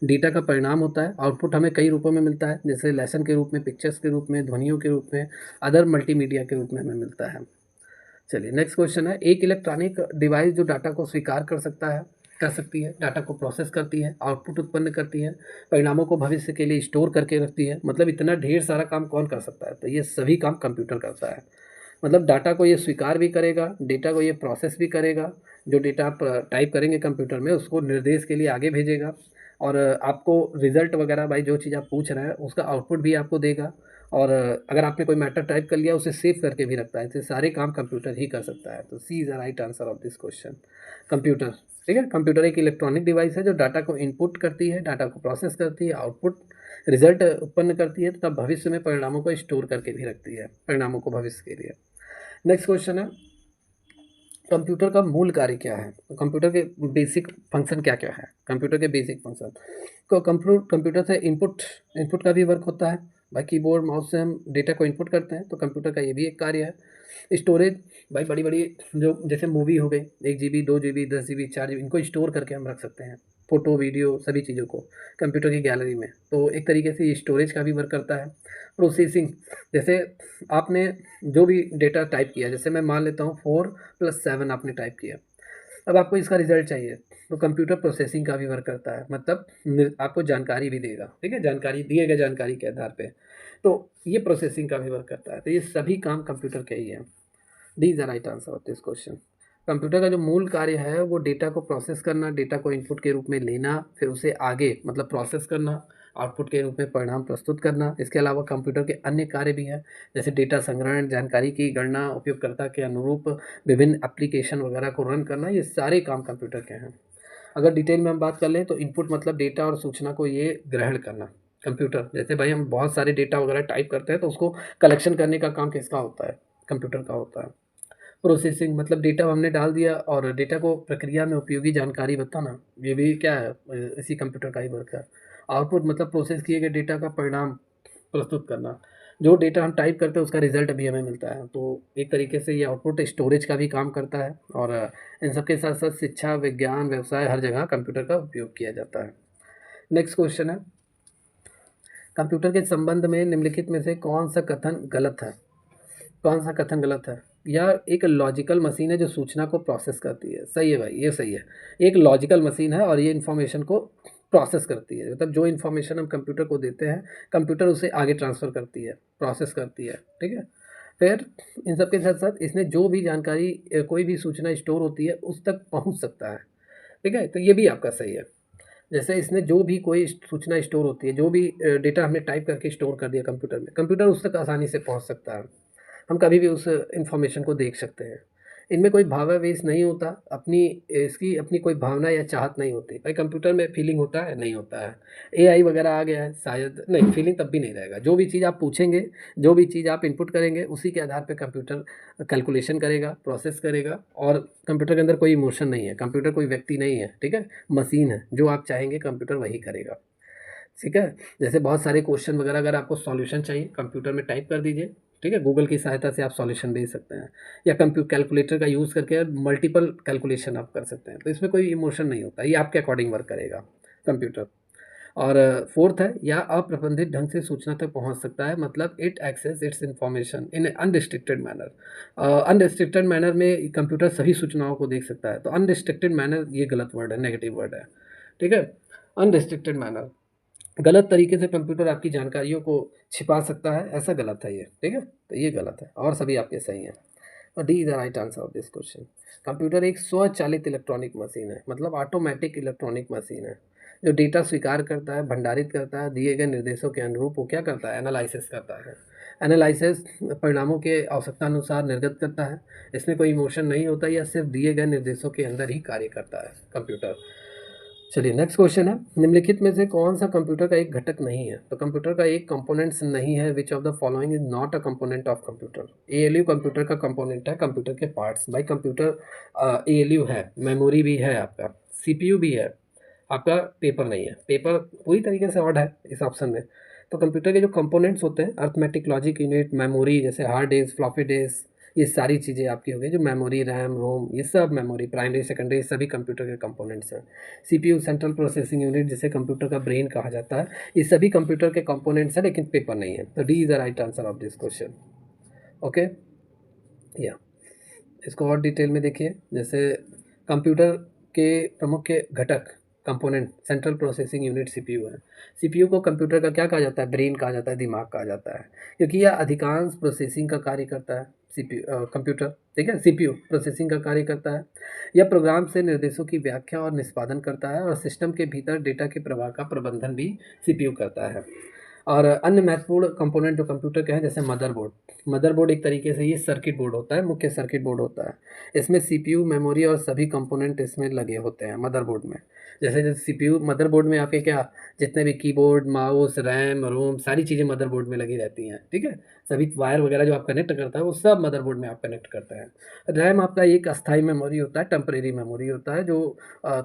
डेटा का परिणाम होता है। आउटपुट हमें कई रूपों में मिलता है, जैसे लेसन के रूप में, पिक्चर्स के रूप में, ध्वनियों के रूप में, अदर मल्टीमीडिया के रूप में हमें मिलता है। चलिए नेक्स्ट क्वेश्चन है, एक इलेक्ट्रॉनिक डिवाइस जो डाटा को स्वीकार कर सकती है, डाटा को प्रोसेस करती है, आउटपुट उत्पन्न करती है, परिणामों को भविष्य के लिए स्टोर करके रखती है, मतलब इतना ढेर सारा काम कौन कर सकता है? तो ये सभी काम कंप्यूटर करता है। मतलब डाटा को ये स्वीकार भी करेगा, डेटा को ये प्रोसेस भी करेगा, जो डेटा आप टाइप करेंगे कंप्यूटर में उसको निर्देश के लिए आगे भेजेगा, और आपको रिजल्ट वगैरह, भाई जो चीज़ आप पूछ रहे हैं उसका आउटपुट भी आपको देगा। और अगर आपने कोई मैटर टाइप कर लिया उसे सेव करके भी रखता है। तो सारे काम कंप्यूटर ही कर सकता है। तो C is the right answer of this question, computer. ठीक है, कंप्यूटर एक इलेक्ट्रॉनिक डिवाइस है जो डाटा को इनपुट करती है, डाटा को प्रोसेस करती है, आउटपुट रिजल्ट उत्पन्न करती है, तथा भविष्य में परिणामों को स्टोर करके भी रखती है, परिणामों को भविष्य के लिए। नेक्स्ट क्वेश्चन है, कंप्यूटर का मूल कार्य क्या है? तो कंप्यूटर के बेसिक फंक्शन क्या क्या है? कंप्यूटर के बेसिक फंक्शन, तो कंप्यूटर से इनपुट इनपुट का भी वर्क होता है। भाई कीबोर्ड माउस से हम डेटा को इनपुट करते हैं, तो कंप्यूटर का ये भी एक कार्य है। स्टोरेज, भाई बड़ी बड़ी जो जैसे मूवी हो गई, 1 GB 2 GB 10 GB 4 GB, इनको स्टोर करके हम रख सकते हैं, फ़ोटो वीडियो सभी चीज़ों को कंप्यूटर की गैलरी में। तो एक तरीके से ये स्टोरेज का भी वर्क करता है। प्रोसेसिंग, जैसे आपने जो भी डेटा टाइप किया, जैसे मैं मान लेता हूँ 4+7 आपने टाइप किया, अब आपको इसका रिजल्ट चाहिए, तो कंप्यूटर प्रोसेसिंग का भी वर्क करता है, मतलब आपको जानकारी भी देगा, ठीक है, जानकारी दिए गए जानकारी के आधार पे, तो ये प्रोसेसिंग का भी वर्क करता है। तो ये सभी काम कंप्यूटर के ही हैं। D is the right answer of this question. Computer का जो मूल कार्य है वो डेटा को प्रोसेस करना, डेटा को इनपुट के रूप में लेना, फिर उसे आगे मतलब प्रोसेस करना, आउटपुट के रूप में परिणाम प्रस्तुत करना। इसके अलावा कंप्यूटर के अन्य कार्य भी हैं, जैसे डेटा संग्रहण, जानकारी की गणना, उपयोगकर्ता के अनुरूप विभिन्न एप्लीकेशन वगैरह को रन करना, ये सारे काम कंप्यूटर के हैं। अगर डिटेल में हम बात कर लें तो इनपुट मतलब डेटा और सूचना को ये ग्रहण करना। कंप्यूटर, जैसे भाई हम बहुत सारे डेटा वगैरह टाइप करते हैं तो उसको कलेक्शन करने का काम किसका होता है? कंप्यूटर का होता है। प्रोसेसिंग मतलब डेटा हमने डाल दिया और डेटा को प्रक्रिया में उपयोगी जानकारी बताना, ये भी क्या है? इसी कंप्यूटर का ही वर्क है। आउटपुट मतलब प्रोसेस किए गए डेटा का परिणाम प्रस्तुत करना। जो डेटा हम टाइप करते हैं उसका रिज़ल्ट अभी हमें मिलता है। तो एक तरीके से ये आउटपुट स्टोरेज का भी काम करता है और इन सब के साथ-साथ शिक्षा, विज्ञान, व्यवसाय हर जगह कंप्यूटर का उपयोग किया जाता है। नेक्स्ट क्वेश्चन है, कंप्यूटर के संबंध में निम्नलिखित में से कौन-सा कथन गलत है? कौन-सा कथन गलत है? यह एक लॉजिकल मशीन है जो सूचना को प्रोसेस करती है। सही है भाई, ये सही है। एक लॉजिकल मशीन है और ये इन्फॉर्मेशन को प्रोसेस करती है। मतलब जो इन्फॉर्मेशन हम कंप्यूटर को देते हैं, कंप्यूटर उसे आगे ट्रांसफ़र करती है, प्रोसेस करती है, ठीक है? फिर इन सब के साथ-साथ इसने जो भी जानकारी कोई भी सूचना स्टोर होती है, उस तक पहुँच सकता है, ठीक है? तो ये भी आपका सही है। जैसे इसने जो भी कोई सूचना स्टोर होती है, जो भी डेटा हमने टाइप करके स्टोर कर दिया कंप्यूटर में, कंप्यूटर उस तक आसानी से पहुँच सकता है। हम कभी भी उस इन्फॉर्मेशन को देख सकते हैं। इनमें कोई भावावेश नहीं होता, इसकी अपनी कोई भावना या चाहत नहीं होती। भाई कंप्यूटर में फीलिंग होता है? नहीं होता है। एआई वगैरह आ गया है शायद नहीं, फीलिंग तब भी नहीं रहेगा। जो भी चीज़ आप पूछेंगे, जो भी चीज़ आप इनपुट करेंगे, उसी के आधार पे कंप्यूटर कैलकुलेशन करेगा, प्रोसेस करेगा और कंप्यूटर के अंदर कोई इमोशन नहीं है। कंप्यूटर कोई व्यक्ति नहीं है, ठीक है? मशीन है, जो आप चाहेंगे कंप्यूटर वही करेगा। ठीक है? जैसे बहुत सारे क्वेश्चन वगैरह अगर आपको सॉल्यूशन चाहिए, कंप्यूटर में टाइप कर दीजिए, ठीक है? गूगल की सहायता से आप सॉल्यूशन दे सकते हैं या कैलकुलेटर का यूज़ करके मल्टीपल कैलकुलेशन आप कर सकते हैं। तो इसमें कोई इमोशन नहीं होता, ये आपके अकॉर्डिंग वर्क करेगा कंप्यूटर। और फोर्थ है, या अप्रबंधित ढंग से सूचना तक पहुंच सकता है, मतलब it access its information in unrestricted manner. Unrestricted manner में कंप्यूटर सभी सूचनाओं को देख सकता है। तो अनरिस्ट्रिक्टेड मैनर ये गलत वर्ड है, नेगेटिव वर्ड है, ठीक है? अनरिस्ट्रिक्टेड मैनर, गलत तरीके से कंप्यूटर आपकी जानकारियों को छिपा सकता है, ऐसा गलत है ये, ठीक है? तो ये गलत है और सभी आपके सही हैं। और D is the right answer of this question. Computer एक स्वचालित इलेक्ट्रॉनिक मशीन है, मतलब ऑटोमेटिक इलेक्ट्रॉनिक मशीन है, जो डेटा स्वीकार करता है, भंडारित करता है, दिए गए निर्देशों के अनुरूप वो क्या करता है? एनालिसिस करता है। एनालिसिस परिणामों के आवश्यकता अनुसार निर्गत करता है। इसमें कोई इमोशन नहीं होता, या सिर्फ दिए गए निर्देशों के अंदर ही कार्य करता है कंप्यूटर। चलिए नेक्स्ट क्वेश्चन है, निम्नलिखित में से कौन सा कंप्यूटर का एक घटक नहीं है? तो कंप्यूटर का एक कंपोनेंट्स नहीं है, विच of the following is not a component of computer? ALU computer का कंपोनेंट है, कंप्यूटर के पार्ट्स। भाई कंप्यूटर एएलयू है, मेमोरी भी है आपका, सीपीयू भी है आपका, पेपर नहीं है। पेपर पूरी तरीके से ऑड है इस ऑप्शन में। तो कंप्यूटर के जो कंपोनेंट्स होते हैं, अर्थमेटिक लॉजिक यूनिट, मेमोरी, जैसे हार्ड डिस्क, फ्लॉपी डिस्क, ये सारी चीज़ें आपकी हो गई, जो मेमोरी, रैम, रोम, ये सब मेमोरी, प्राइमरी, सेकेंडरी, सभी कंप्यूटर के कंपोनेंट्स हैं। सीपीयू, सेंट्रल प्रोसेसिंग यूनिट, जिसे कंप्यूटर का ब्रेन कहा जाता है, ये सभी कंप्यूटर के कंपोनेंट्स हैं, लेकिन पेपर नहीं है। तो D is the right answer of this question. Okay, या इसको और डिटेल में देखिए। जैसे कंप्यूटर के प्रमुख घटक, component, central processing unit CPU है। सीपीयू को कंप्यूटर का क्या कहा जाता है? ब्रेन कहा जाता है, दिमाग कहा जाता है, क्योंकि यह अधिकांश प्रोसेसिंग का कार्य करता है। कंप्यूटर, ठीक है, सीपीयू प्रोसेसिंग का कार्य करता है। यह प्रोग्राम से निर्देशों की व्याख्या और निष्पादन करता है, और सिस्टम के भीतर डेटा के प्रवाह का प्रबंधन भी सीपीयू करता है। और अन्य महत्वपूर्ण कंपोनेंट जो कंप्यूटर के हैं, जैसे मदरबोर्ड। मदरबोर्ड एक तरीके से ये सर्किट बोर्ड होता है, मुख्य सर्किट बोर्ड होता है। इसमें सीपीयू, मेमोरी और सभी कंपोनेंट इसमें लगे होते हैं मदरबोर्ड में। जैसे जैसे सीपीयू, मदरबोर्ड में आपके क्या, जितने भी कीबोर्ड, माउस, रैम, रोम, सारी चीज़ें मदरबोर्ड में लगी रहती हैं, ठीक है? सभी वायर वगैरह जो आप कनेक्ट करता है, वो सब मदरबोर्ड में आप कनेक्ट करते हैं। रैम आपका एक अस्थायी मेमोरी होता है, टेम्परेरी मेमोरी होता है, जो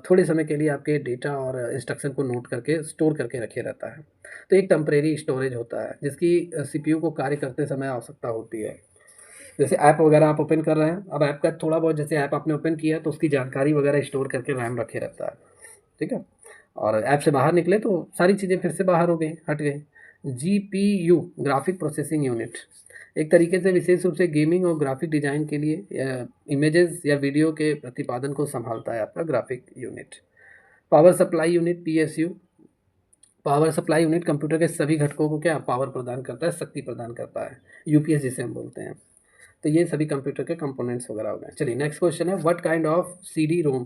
थोड़े समय के लिए आपके डेटा और इंस्ट्रक्शन को नोट करके स्टोर करके रखे रहता है। तो एक टेम्परेरी स्टोरेज होता है, जिसकी सीपीयू को कार्य करते समय आवश्यकता होती है। जैसे ऐप वगैरह आप ओपन कर रहे हैं, अब ऐप का थोड़ा बहुत, जैसे ऐप आपने ओपन किया तो उसकी जानकारी वगैरह स्टोर करके रैम रखे रहता है, ठीक है? और ऐप से बाहर निकले तो सारी चीज़ें फिर से बाहर हो गई, हट गई। जीपीयू, ग्राफिक प्रोसेसिंग यूनिट, एक तरीके से विशेष रूप से गेमिंग और ग्राफिक डिज़ाइन के लिए इमेजेस या वीडियो के प्रतिपादन को संभालता है आपका graphic unit. Power supply unit, PSU, power supply unit computer के सभी घटकों को क्या पावर प्रदान करता है, शक्ति प्रदान करता है, यूपीएस जिसे हम बोलते हैं। तो ये सभी कंप्यूटर के कंपोनेंट्स वगैरह हो गए। चलिए नेक्स्ट क्वेश्चन है, what kind of CD ROM?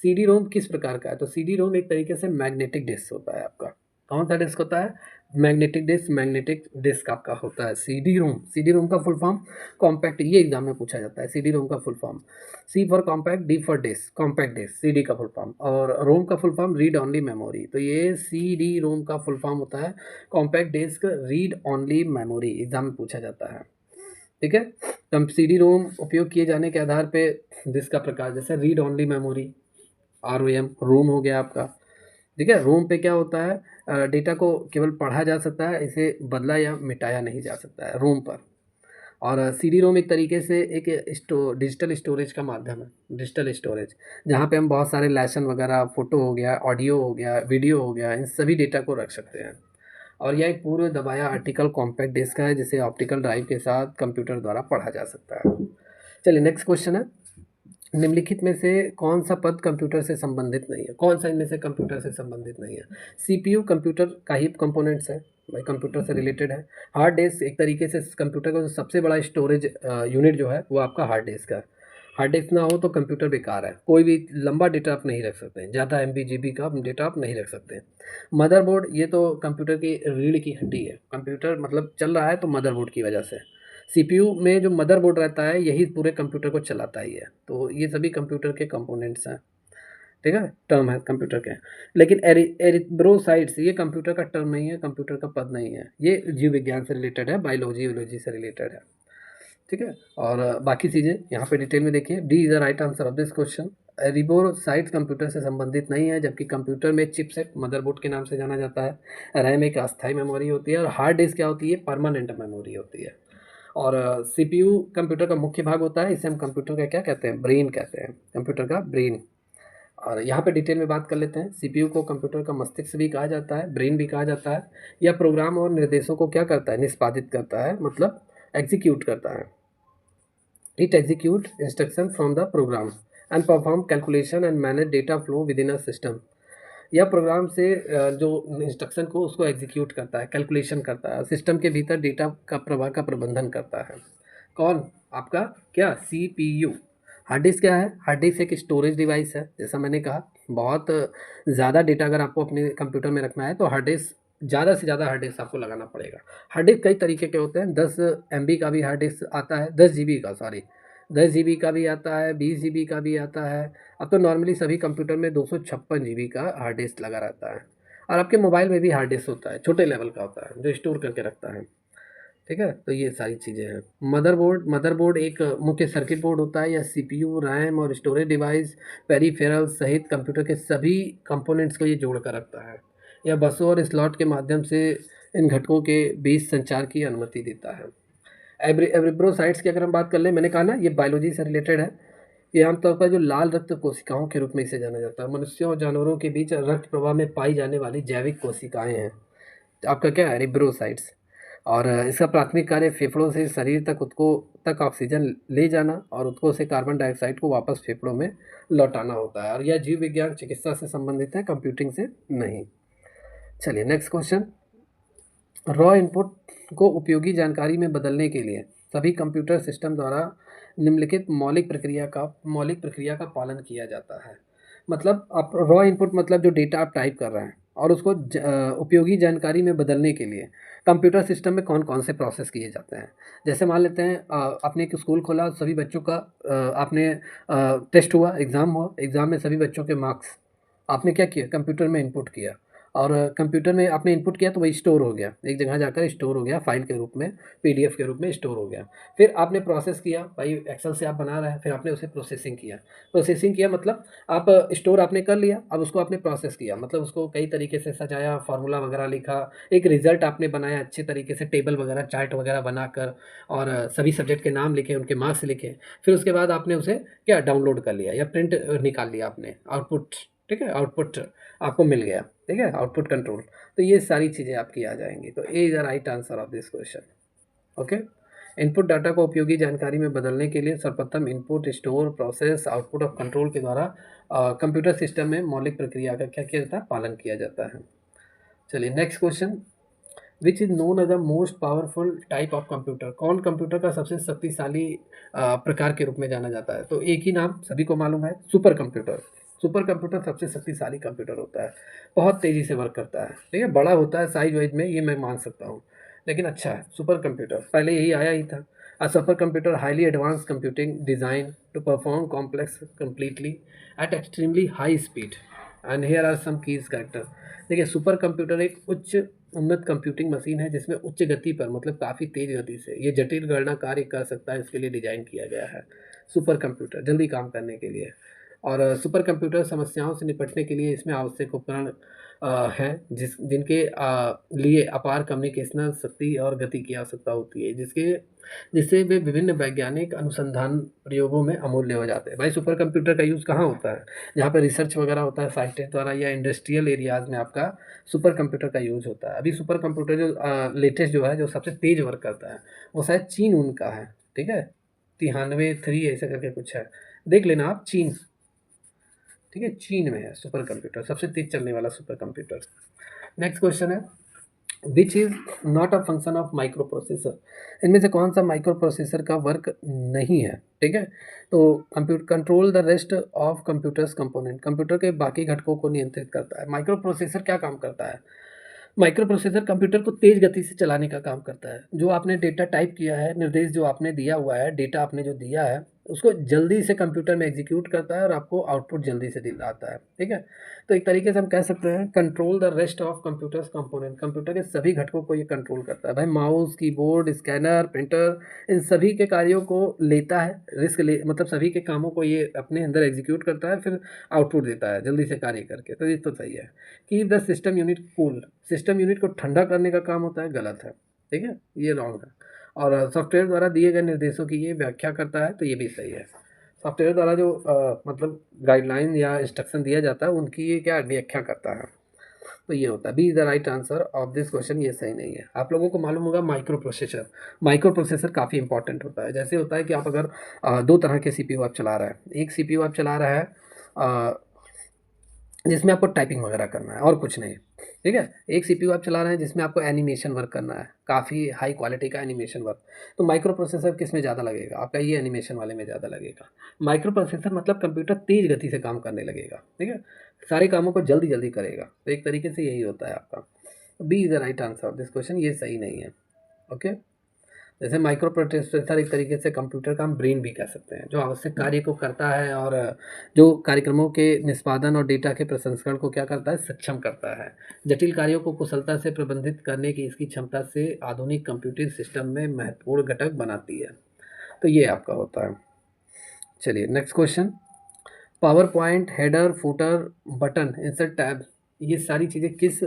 CD रोम किस प्रकार का है? तो सीडी रोम एक तरीके से मैग्नेटिक डिस्क होता है आपका। कौन सा डिस्क होता है? Magnetic disk. मैग्नेटिक डिस्क आपका होता है सीडी रोम। सीडी रोम का फुल फॉर्म कॉम्पैक्ट, ये एग्जाम में पूछा जाता है। सीडी रोम का full form, C for compact, D for disc, compact disc, CD का फुल फॉर्म, और रोम का full form read only memory. तो ये सीडी रोम का फुल फॉर्म होता है compact disc read only memory, exam में पूछा जाता है, ठीक है? तो सीडी रोम उपयोग किए जाने के आधार पे डिस्क का प्रकार, जैसे read only memory, R O M, ROM हो गया आपका, ठीक है। रोम पे क्या होता है, डेटा को केवल पढ़ा जा सकता है, इसे बदला या मिटाया नहीं जा सकता है रोम पर। और सीडी रोम एक तरीके से एक डिजिटल स्टोरेज का माध्यम है, डिजिटल स्टोरेज, जहाँ पे हम बहुत सारे लेसन वगैरह, फ़ोटो हो गया, ऑडियो हो गया, वीडियो हो गया, इन सभी डेटा को रख सकते हैं। और यह एक पूर्ण दबाया आर्टिकल कॉम्पैक्ट डिस्क है, जिसे ऑप्टिकल ड्राइव के साथ कंप्यूटर द्वारा पढ़ा जा सकता है। चलिए नेक्स्ट क्वेश्चन है, निम्नलिखित में से कौन सा पद कंप्यूटर से संबंधित नहीं है? कौन सा इनमें से कंप्यूटर से संबंधित नहीं है? सीपीयू कंप्यूटर का ही कंपोनेंट्स है, भाई कंप्यूटर से रिलेटेड है। हार्ड डिस्क एक तरीके से कंप्यूटर का जो सबसे बड़ा स्टोरेज यूनिट जो है वो आपका हार्ड डिस्क है। हार्ड डिस्क ना हो तो कंप्यूटर बेकार है, कोई भी लंबा डेटा आप नहीं रख सकते हैं, ज़्यादा एमबी जीबी का डेटा आप नहीं रख सकते हैं। मदरबोर्ड ये तो कंप्यूटर की रीढ़ की हड्डी है, कंप्यूटर मतलब चल रहा है तो मदरबोर्ड की वजह से। सीपीयू में जो मदरबोर्ड रहता है यही पूरे कंप्यूटर को चलाता ही है, तो ये सभी कंप्यूटर के कंपोनेंट्स हैं। ठीक है, टर्म है कंप्यूटर के। लेकिन एरिथ्रोसाइट्स ये कंप्यूटर का टर्म नहीं है, कंप्यूटर का पद नहीं है, ये जीव विज्ञान से रिलेटेड है, बायोलॉजी यूलॉजी से रिलेटेड है। ठीक है। और बाकी चीज़ें यहाँ पे डिटेल में देखिए। D is the right answer of this question. रिबोसाइट्स कंप्यूटर से संबंधित नहीं है, जबकि कंप्यूटर में चिपसेट मदरबोर्ड के नाम से जाना जाता है। रैम एक अस्थायी मेमोरी होती है और हार्ड डिस्क क्या होती है, परमानेंट मेमोरी होती है। और सीपीयू कंप्यूटर का मुख्य भाग होता है, इसे हम कंप्यूटर का क्या कहते हैं, ब्रेन कहते हैं, कंप्यूटर का ब्रेन। और यहाँ पे डिटेल में बात कर लेते हैं। सीपीयू को कंप्यूटर का मस्तिष्क भी कहा जाता है, ब्रेन भी कहा जाता है। यह प्रोग्राम और निर्देशों को क्या करता है, निष्पादित करता है, मतलब एग्जीक्यूट करता है। It execute instruction from the program and perform calculation and manage data flow with in a system. यह प्रोग्राम से जो इंस्ट्रक्शन को उसको एग्जीक्यूट करता है, कैलकुलेशन करता है, सिस्टम के भीतर डेटा का प्रवाह का प्रबंधन करता है। कौन? आपका क्या, सीपीयू। हार्ड डिस्क क्या है? हार्ड डिस्क एक स्टोरेज डिवाइस है, जैसा मैंने कहा। बहुत ज़्यादा डेटा अगर आपको अपने कंप्यूटर में रखना है तो हार्ड डिस्क, ज़्यादा से ज़्यादा हार्ड डिस्क आपको लगाना पड़ेगा। हार्ड डिस्क कई तरीके के होते हैं, 10 MB का भी हार्ड डिस्क आता है, 10 GB का, सॉरी, 10 GB का भी आता है, 20 GB का भी आता है। अब तो नॉर्मली सभी कंप्यूटर में 256 GB का हार्ड डिस्क लगा रहता है। और आपके मोबाइल में भी हार्ड डिस्क होता है, छोटे लेवल का होता है, जो स्टोर करके रखता है। ठीक है, तो ये सारी चीज़ें हैं। मदरबोर्ड एक मुख्य सर्किट बोर्ड होता है, या सीपीयू, रैम और स्टोरेज डिवाइस, पेरिफेरल सहित कंप्यूटर के सभी कंपोनेंट्स को ये जोड़ कर रखता है। यह बसों और स्लॉट के माध्यम से इन घटकों के बीच संचार की अनुमति देता है। एरिथ्रोसाइट्स की अगर हम बात कर लें, मैंने कहा ना ये बायोलॉजी से रिलेटेड है। ये आमतौर पर जो लाल रक्त कोशिकाओं के रूप में इसे जाना जाता है, मनुष्यों और जानवरों के बीच रक्त प्रवाह में पाई जाने वाली जैविक कोशिकाएं हैं। तो आपका क्या है, एरिथ्रोसाइट्स। और इसका प्राथमिक कार्य फेफड़ों से शरीर तक उसको तक ऑक्सीजन ले जाना और उसको से कार्बन डाइऑक्साइड को वापस फेफड़ों में लौटाना होता है। और यह जीव विज्ञान चिकित्सा से संबंधित है, कंप्यूटिंग से नहीं। चलिए नेक्स्ट क्वेश्चन। रॉ इनपुट को उपयोगी जानकारी में बदलने के लिए सभी कंप्यूटर सिस्टम द्वारा निम्नलिखित मौलिक प्रक्रिया का पालन किया जाता है। मतलब आप रॉ इनपुट मतलब जो डेटा आप टाइप कर रहे हैं और उसको उपयोगी जानकारी में बदलने के लिए कंप्यूटर सिस्टम में कौन कौन से प्रोसेस किए जाते हैं। जैसे मान लेते हैं आपने एक स्कूल खोला, सभी बच्चों का आपने टेस्ट हुआ, एग्ज़ाम हुआ, एग्ज़ाम में सभी बच्चों के मार्क्स आपने क्या किया, कंप्यूटर में इनपुट किया। और कंप्यूटर में आपने इनपुट किया तो वही स्टोर हो गया, एक जगह जाकर स्टोर हो गया, फाइल के रूप में, पीडीएफ के रूप में स्टोर हो गया। फिर आपने प्रोसेस किया, भाई एक्सेल से आप बना रहे हैं, फिर आपने उसे प्रोसेसिंग किया मतलब आप स्टोर आपने कर लिया, अब उसको आपने प्रोसेस किया, मतलब उसको कई तरीके से सजाया, फार्मूला वगैरह लिखा, एक रिजल्ट आपने बनाया अच्छे तरीके से, टेबल वगैरह, चार्ट वगैरह बनाकर, और सभी सब्जेक्ट के नाम लिखे, उनके मार्क्स लिखे। फिर उसके बाद आपने उसे क्या, डाउनलोड कर लिया या प्रिंट निकाल लिया आपने, आउटपुट। ठीक है, आउटपुट आपको मिल गया। ठीक है, आउटपुट कंट्रोल। तो ये सारी चीज़ें आपकी आ जाएंगी, तो A is the right answer of this question. Okay. Input data को उपयोगी जानकारी में बदलने के लिए सर्वप्रथम input, store, process, output of control के द्वारा कंप्यूटर सिस्टम में मौलिक प्रक्रिया का क्या किया जाता है, पालन किया जाता है। चलिए next question. Which is known as the most powerful type of computer? कौन कंप्यूटर का सबसे शक्तिशाली प्रकार के रूप में जाना जाता है? तो एक ही नाम सभी को मालूम है, सुपर कंप्यूटर। सुपर कंप्यूटर सबसे शक्तिशाली कंप्यूटर होता है, बहुत तेज़ी से वर्क करता है। ठीक है, बड़ा होता है साइज वाइज में, ये मैं मान सकता हूँ, लेकिन अच्छा है सुपर कंप्यूटर, पहले यही आया ही था। A super computer highly advance computing design to perform complex completely at extremely high speed and here are some keys character. देखिए, सुपर कंप्यूटर एक उच्च उन्नत कंप्यूटिंग मशीन है जिसमें उच्च गति पर, मतलब काफ़ी तेज़ गति से ये जटिल गणना कार्य कर सकता है, इसके लिए डिज़ाइन किया गया है सुपर कंप्यूटर, जल्दी काम करने के लिए। और सुपर कंप्यूटर समस्याओं से निपटने के लिए इसमें आवश्यक उपकरण हैं जिनके लिए अपार कम्युनिकेशनल शक्ति और गति की आवश्यकता होती है, जिससे वे विभिन्न वैज्ञानिक अनुसंधान प्रयोगों में अमूल्य हो जाते हैं। भाई सुपर कंप्यूटर का यूज़ कहाँ होता है? जहाँ पे रिसर्च वगैरह होता है साइंटिस्ट द्वारा, या इंडस्ट्रियल एरियाज़ में आपका सुपर कंप्यूटर का यूज़ होता है। अभी सुपर कंप्यूटर जो लेटेस्ट जो है, जो सबसे तेज़ वर्क करता है, वो शायद चीन उनका है, ठीक है? 93 ऐसे करके कुछ है, देख लेना आप, चीन, ठीक है? चीन में है सुपर कंप्यूटर, सबसे तेज़ चलने वाला सुपर कंप्यूटर। नेक्स्ट क्वेश्चन है, which is not a function of micro processor. इनमें से कौन सा माइक्रो प्रोसेसर का वर्क नहीं है, ठीक है? तो computer control the rest of computers component, computer के बाकी घटकों को नियंत्रित करता है। माइक्रो प्रोसेसर क्या काम करता है? माइक्रो प्रोसेसर कंप्यूटर को तेज़ गति से चलाने का काम करता है। जो आपने डेटा टाइप किया है, निर्देश जो आपने दिया हुआ है, डेटा आपने जो दिया है, उसको जल्दी से कंप्यूटर में एग्जीक्यूट करता है और आपको आउटपुट जल्दी से दिलाता है, ठीक है? तो एक तरीके से हम कह सकते हैं control the rest of computers component, computer के सभी घटकों को ये कंट्रोल करता है। भाई माउस, कीबोर्ड, स्कैनर, प्रिंटर, इन सभी के कार्यों को लेता है, रिस्क ले मतलब सभी के कामों को ये अपने अंदर एग्जीक्यूट करता है, फिर आउटपुट देता है जल्दी से कार्य करके। तो ये तो सही है। Keep the system unit cool, system unit को ठंडा करने का काम होता है, गलत है, ठीक है? ये रॉन्ग है। और सॉफ्टवेयर द्वारा दिए गए निर्देशों की ये व्याख्या करता है, तो ये भी सही है। सॉफ्टवेयर द्वारा जो मतलब गाइडलाइन या इंस्ट्रक्शन दिया जाता है, उनकी ये क्या व्याख्या करता है, तो ये होता है। B is the right answer of this question, ये सही नहीं है। आप लोगों को मालूम होगा माइक्रो प्रोसेसर, माइक्रो प्रोसेसर काफ़ी इंपॉर्टेंट होता है। जैसे होता है कि आप अगर दो तरह के सीपीयू आप चला रहे हैं, एक सीपीयू आप चला रहा है जिसमें आपको टाइपिंग वगैरह करना है और कुछ नहीं, ठीक है? एक सीपीयू आप चला रहे हैं जिसमें आपको एनिमेशन वर्क करना है, काफ़ी हाई क्वालिटी का एनिमेशन वर्क। तो माइक्रो प्रोसेसर किस में ज़्यादा लगेगा? आपका ये एनिमेशन वाले में ज़्यादा लगेगा। माइक्रो प्रोसेसर मतलब कंप्यूटर तेज़ गति से काम करने लगेगा, ठीक है? सारे कामों को जल्दी जल्दी करेगा। तो एक तरीके से यही होता है आपका। B is the right answer of this question, ये सही नहीं है। ओके, जैसे माइक्रो प्रोसेसर एक तरीके से कंप्यूटर का हम ब्रेन भी कह सकते हैं, जो आवश्यक कार्य को करता है और जो कार्यक्रमों के निष्पादन और डेटा के प्रसंस्करण को क्या करता है, सक्षम करता है। जटिल कार्यों को कुशलता से प्रबंधित करने की इसकी क्षमता से आधुनिक कंप्यूटिंग सिस्टम में महत्वपूर्ण घटक बनाती है। तो ये आपका होता है। चलिए next question, power point, header, footer, button, insert tab, ये सारी चीज़ें किस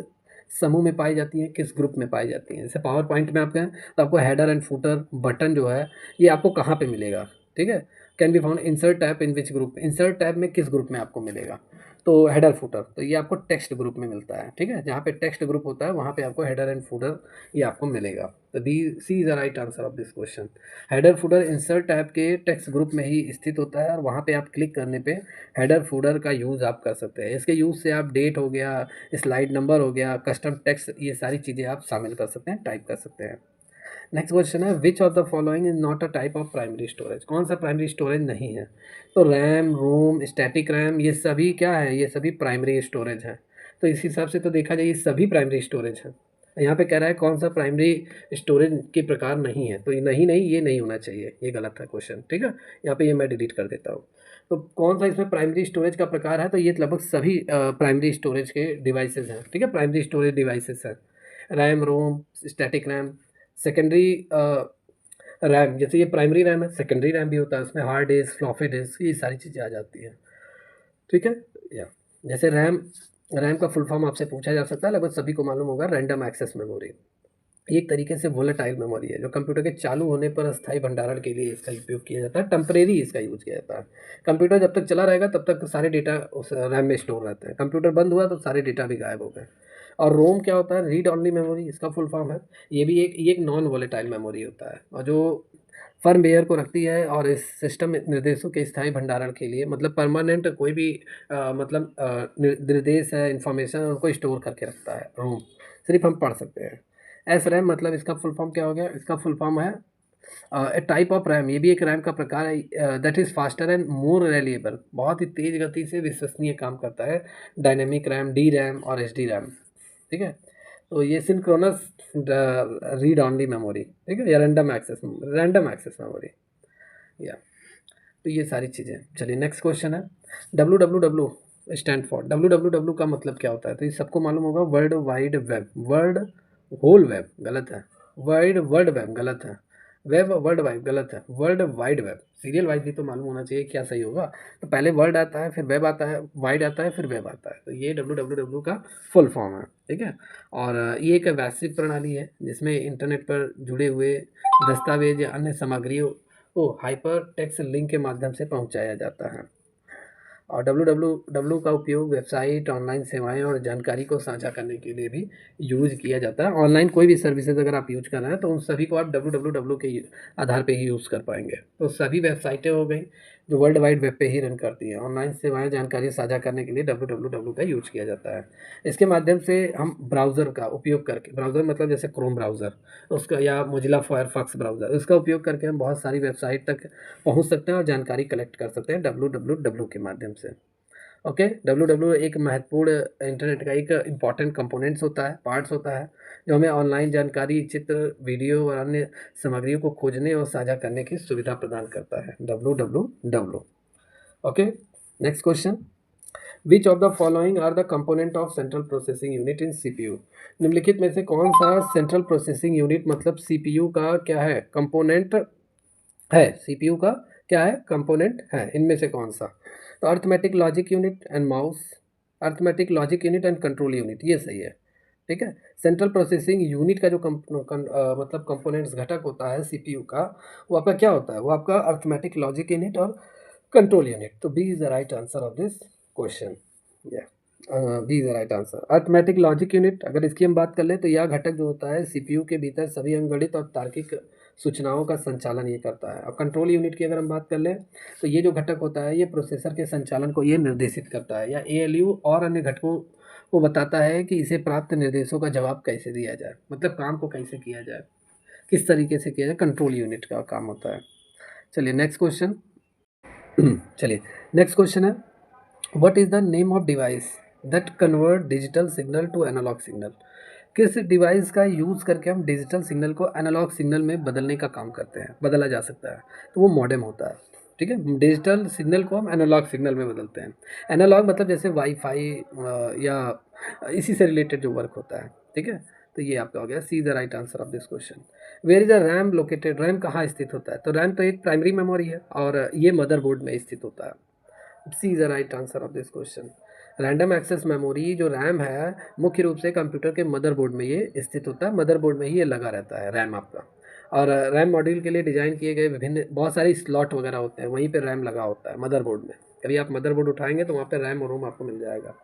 समूह में पाई जाती हैं, किस ग्रुप में पाई जाती हैं? जैसे पावर पॉइंट में आप कहें तो आपको हेडर एंड फुटर, बटन जो है, ये आपको कहाँ पे मिलेगा, ठीक है? Can be found insert tab in which group, insert tab में किस ग्रुप में आपको मिलेगा? तो हेडर फुटर, तो ये आपको टेक्स्ट ग्रुप में मिलता है, ठीक है? जहाँ पे टेक्स्ट ग्रुप होता है वहाँ पे आपको हेडर एंड फुटर ये आपको मिलेगा। तो B C is the right answer of this question. Header footer insert tab के टेक्स्ट ग्रुप में ही स्थित होता है और वहाँ पे आप क्लिक करने पे हेडर फुटर का यूज़ आप कर सकते हैं। इसके यूज़ से आप डेट हो गया, स्लाइड नंबर हो गया, कस्टम टेक्स्ट, ये सारी चीज़ें आप शामिल कर सकते हैं, टाइप कर सकते हैं। नेक्स्ट क्वेश्चन है, विच of the following is not a type of primary storage, कौन सा प्राइमरी स्टोरेज नहीं है? तो रैम, रोम, स्टैटिक रैम, ये सभी क्या है, ये सभी प्राइमरी स्टोरेज है। तो इस हिसाब से तो देखा जाए ये सभी प्राइमरी स्टोरेज है। यहाँ पे कह रहा है कौन सा प्राइमरी स्टोरेज के प्रकार नहीं है, तो ये नहीं नहीं, ये नहीं होना चाहिए, ये गलत है क्वेश्चन, ठीक है? यहाँ पे ये मैं डिलीट कर देता हूँ। तो कौन सा इसमें प्राइमरी स्टोरेज का प्रकार है, तो ये लगभग सभी प्राइमरी स्टोरेज के डिवाइसेस हैं, ठीक है? प्राइमरी स्टोरेज डिवाइसेस हैं, रैम, रोम, स्टैटिक रैम। सेकेंडरी रैम, जैसे ये प्राइमरी रैम है, सेकेंडरी रैम भी होता है, उसमें हार्ड डिस्क, फ्लॉपी डिस्क, ये सारी चीज़ें आ जाती हैं, ठीक है? या जैसे रैम, रैम का फुल फॉर्म आपसे पूछा जा सकता है, लगभग सभी को मालूम होगा, रैंडम एक्सेस मेमोरी। ये एक तरीके से वोलेटाइल मेमोरी है जो कंप्यूटर के चालू होने पर अस्थायी भंडारण के लिए इसका उपयोग किया जाता है, टेम्परेरी इसका यूज़ किया जाता है। कंप्यूटर जब तक चला रहेगा तब तक सारे डेटा उस रैम में स्टोर रहते हैं, कंप्यूटर बंद हुआ तो सारे डेटा भी गायब हो गए। और रोम क्या होता है, रीड ऑनली मेमोरी, इसका फुल फॉर्म है। ये एक नॉन वोलेटाइल मेमोरी होता है और जो फर्मवेयर को रखती है और इस सिस्टम निर्देशों के स्थायी भंडारण के लिए, मतलब परमानेंट कोई भी निर्देश है, इंफॉर्मेशन, उनको स्टोर करके रखता है रोम, सिर्फ हम पढ़ सकते हैं। एस रैम मतलब इसका फुल फॉर्म क्या हो गया, इसका फुल फॉर्म है ए टाइप ऑफ रैम, ये भी एक रैम का प्रकार है, that is faster and more reliable, बहुत ही तेज़ गति से विश्वसनीय काम करता है। डायनेमिक रैम, डी रैम और एच डी रैम, ठीक है? तो ये सिंक्रोनस रीड ऑनली मेमोरी, ठीक है, या रैंडम एक्सेस मेमोरी, या तो ये सारी चीज़ें। चलिए नेक्स्ट क्वेश्चन है, W W W stand for, W W W का मतलब क्या होता है? तो ये सबको मालूम होगा, world wide web, world whole web गलत है, वर्ल्ड वेब गलत है, वेब वर्ल्ड वाइड गलत है, world wide web. Serial wise भी तो मालूम होना चाहिए क्या सही होगा। तो पहले वर्ल्ड आता है, फिर वेब आता है, वाइड आता है, फिर वेब आता है। तो ये www का फुल फॉर्म है, ठीक है। और ये एक वैश्विक प्रणाली है जिसमें इंटरनेट पर जुड़े हुए दस्तावेज या अन्य सामग्रियों को हाइपर टेक्स्ट लिंक के माध्यम से पहुंचाया जाता है। और www का उपयोग वेबसाइट, ऑनलाइन सेवाएं और जानकारी को साझा करने के लिए भी यूज़ किया जाता है। ऑनलाइन कोई भी सर्विसेज अगर आप यूज कर रहे हैं तो उन सभी को आप www के आधार पे ही यूज़ कर पाएंगे। तो सभी वेबसाइटें हो गई जो वर्ल्ड वाइड वेब पे ही रन करती हैं। ऑनलाइन सेवाएं, जानकारी साझा करने के लिए www का यूज किया जाता है। इसके माध्यम से हम ब्राउज़र का उपयोग करके, ब्राउज़र मतलब जैसे क्रोम ब्राउज़र उसका, या मोजिला फायरफॉक्स ब्राउज़र, उसका उपयोग करके हम बहुत सारी वेबसाइट तक पहुंच सकते हैं और जानकारी कलेक्ट कर सकते हैं www के माध्यम से। ओके, www एक महत्वपूर्ण इंटरनेट का एक इम्पॉर्टेंट कंपोनेंट्स होता है, पार्ट्स होता है, जो हमें ऑनलाइन जानकारी, चित्र, वीडियो और अन्य सामग्रियों को खोजने और साझा करने की सुविधा प्रदान करता है www। Okay, next question. Which of the following are the component of central processing unit in CPU? निम्नलिखित में से कौन सा सेंट्रल प्रोसेसिंग यूनिट मतलब सीपीयू का क्या है, कंपोनेंट है? सीपीयू का क्या है, कंपोनेंट है? इनमें से कौन सा? तो arithmetic logic unit and mouse, arithmetic logic unit and control unit, ये सही है, ठीक है। सेंट्रल प्रोसेसिंग यूनिट का जो मतलब कंपोनेंट्स घटक होता है सीपीयू का, वो आपका क्या होता है? वो आपका अर्थमेटिक लॉजिक यूनिट और कंट्रोल यूनिट। तो B is the right answer of this question. या B is the right answer. Arithmetic logic unit, अगर इसकी हम बात कर लें तो यह घटक जो होता है सीपीयू के भीतर सभी अंकगणित और तार्किक सूचनाओं का संचालन ये करता है। और कंट्रोल यूनिट की अगर हम बात कर लें तो ये जो घटक होता है ये प्रोसेसर के संचालन को ये निर्देशित करता है, या एएलयू और अन्य घटकों को बताता है कि इसे प्राप्त निर्देशों का जवाब कैसे दिया जाए, मतलब काम को कैसे किया जाए, किस तरीके से किया जाए, कंट्रोल यूनिट का काम होता है। चलिए नेक्स्ट क्वेश्चन। चलिए नेक्स्ट क्वेश्चन है, what is the name of device that convert digital signal to analog signal? किस डिवाइस का यूज़ करके हम डिजिटल सिग्नल को एनालॉग सिग्नल में बदलने का काम करते हैं, बदला जा सकता है? तो वो मॉडेम होता है, ठीक है। डिजिटल सिग्नल को हम एनालॉग सिग्नल में बदलते हैं। एनालॉग मतलब जैसे वाईफाई या इसी से रिलेटेड जो वर्क होता है, ठीक है। तो ये आपका हो गया C the right answer of this question. Where is the RAM located? RAM कहाँ स्थित होता है? तो रैम तो एक प्राइमरी मेमोरी है और ये मदरबोर्ड में स्थित होता है। C is the right answer of this question. Random access memory जो रैम है मुख्य रूप से कंप्यूटर के मदरबोर्ड में ये स्थित होता है, मदरबोर्ड में ही ये लगा रहता है रैम आपका। और रैम मॉड्यूल के लिए डिज़ाइन किए गए विभिन्न बहुत सारे स्लॉट वगैरह होते हैं, वहीं पे रैम लगा होता है मदरबोर्ड में। कभी आप मदरबोर्ड उठाएंगे तो वहाँ पे रैम और रोम आपको मिल जाएगा।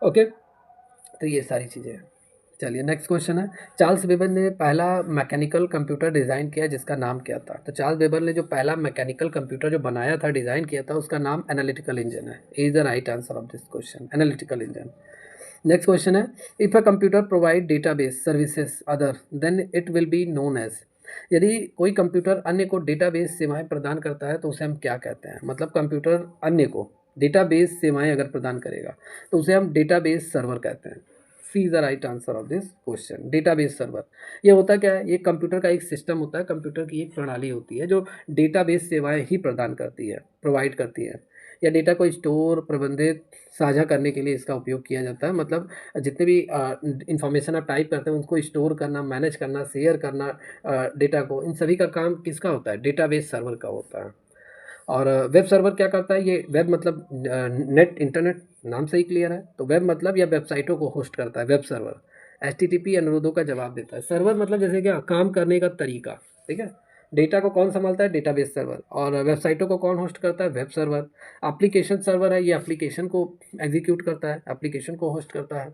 ओके, तो ये सारी चीज़ें हैं। चलिए नेक्स्ट क्वेश्चन है, चार्ल्स वेबर ने पहला मैकेनिकल कंप्यूटर डिज़ाइन किया जिसका नाम क्या था? तो चार्ल्स वेबर ने जो पहला मैकेनिकल कंप्यूटर जो बनाया था, डिज़ाइन किया था, उसका नाम एनालिटिकल इंजन है। Is the right answer of this question, analytical engine. Next question है, if a computer provide database services other than it will be known as? यदि कोई कंप्यूटर अन्य को डेटाबेस सेवाएं प्रदान करता है तो उसे हम क्या कहते हैं? मतलब कंप्यूटर अन्य को डेटाबेस सेवाएं अगर प्रदान करेगा तो उसे हम डेटाबेस सर्वर कहते हैं। C is the right answer of this question, database server. ये होता क्या है? ये कंप्यूटर का एक सिस्टम होता है, कंप्यूटर की एक प्रणाली होती है जो डेटाबेस सेवाएं ही प्रदान करती है, प्रोवाइड करती है, या डेटा को स्टोर, प्रबंधित, साझा करने के लिए इसका उपयोग किया जाता है। मतलब जितने भी इंफॉर्मेशन आप टाइप करते हैं उनको स्टोर करना, मैनेज करना, शेयर करना डेटा को, इन सभी का काम किसका होता है? डेटाबेस सर्वर का होता है। और वेब सर्वर क्या करता है? ये वेब मतलब नेट, इंटरनेट, नाम से ही क्लियर है। तो वेब मतलब या वेबसाइटों को होस्ट करता है वेब सर्वर। एचटीटीपी अनुरोधों का जवाब देता है। सर्वर मतलब जैसे क्या, काम करने का तरीका, ठीक है। डेटा को कौन संभालता है? Database server. और वेबसाइटों को कौन होस्ट करता है? Web server. एप्लीकेशन सर्वर है, ये एप्लीकेशन को एग्जीक्यूट करता है, एप्लीकेशन को होस्ट करता है।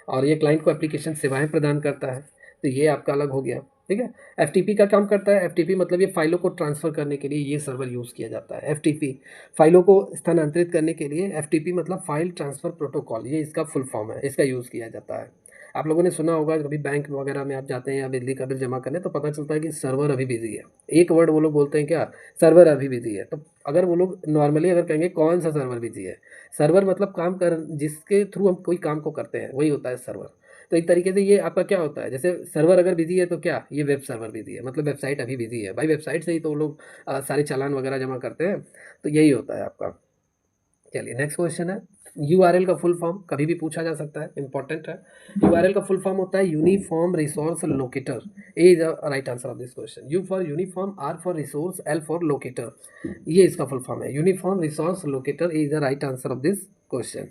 और ये क्लाइंट को एप्लीकेशन सेवाएं प्रदान करता है। तो ये आपका अलग हो गया, ठीक है। एफटीपी का काम करता है। एफटीपी मतलब ये फाइलों को ट्रांसफ़र करने के लिए ये सर्वर यूज़ किया जाता है। एफटीपी फाइलों को स्थानांतरित करने के लिए, एफटीपी मतलब फाइल ट्रांसफ़र प्रोटोकॉल, ये इसका फुल फॉर्म है, इसका यूज़ किया जाता है। आप लोगों ने सुना होगा, कभी बैंक वगैरह में आप जाते हैं या बिजली का बिल जमा करने तो पता चलता है कि सर्वर अभी बिजी है। एक वर्ड वो लोग बोलते हैं क्या? सर्वर अभी बिजी है। तो अगर वो लोग नॉर्मली अगर कहेंगे कौन सा सर्वर बिजी है, सर्वर मतलब काम कर, जिसके थ्रू हम कोई काम को करते हैं वही होता है सर्वर। तो एक तरीके से ये आपका क्या होता है, जैसे सर्वर अगर बिजी है तो क्या, ये वेब सर्वर बिजी है, मतलब वेबसाइट अभी बिजी है। भाई वेबसाइट से ही तो लोग सारे चालान वगैरह जमा करते हैं। तो यही होता है आपका। चलिए नेक्स्ट क्वेश्चन है, यूआरएल का फुल फॉर्म कभी भी पूछा जा सकता है, इंपॉर्टेंट है। यूआरएल का फुल फॉर्म होता है uniform resource locator. A is the right answer of this question. U for uniform, R for resource, L for locator, ये इसका फुल फॉर्म है, uniform resource locator is the right answer of this question.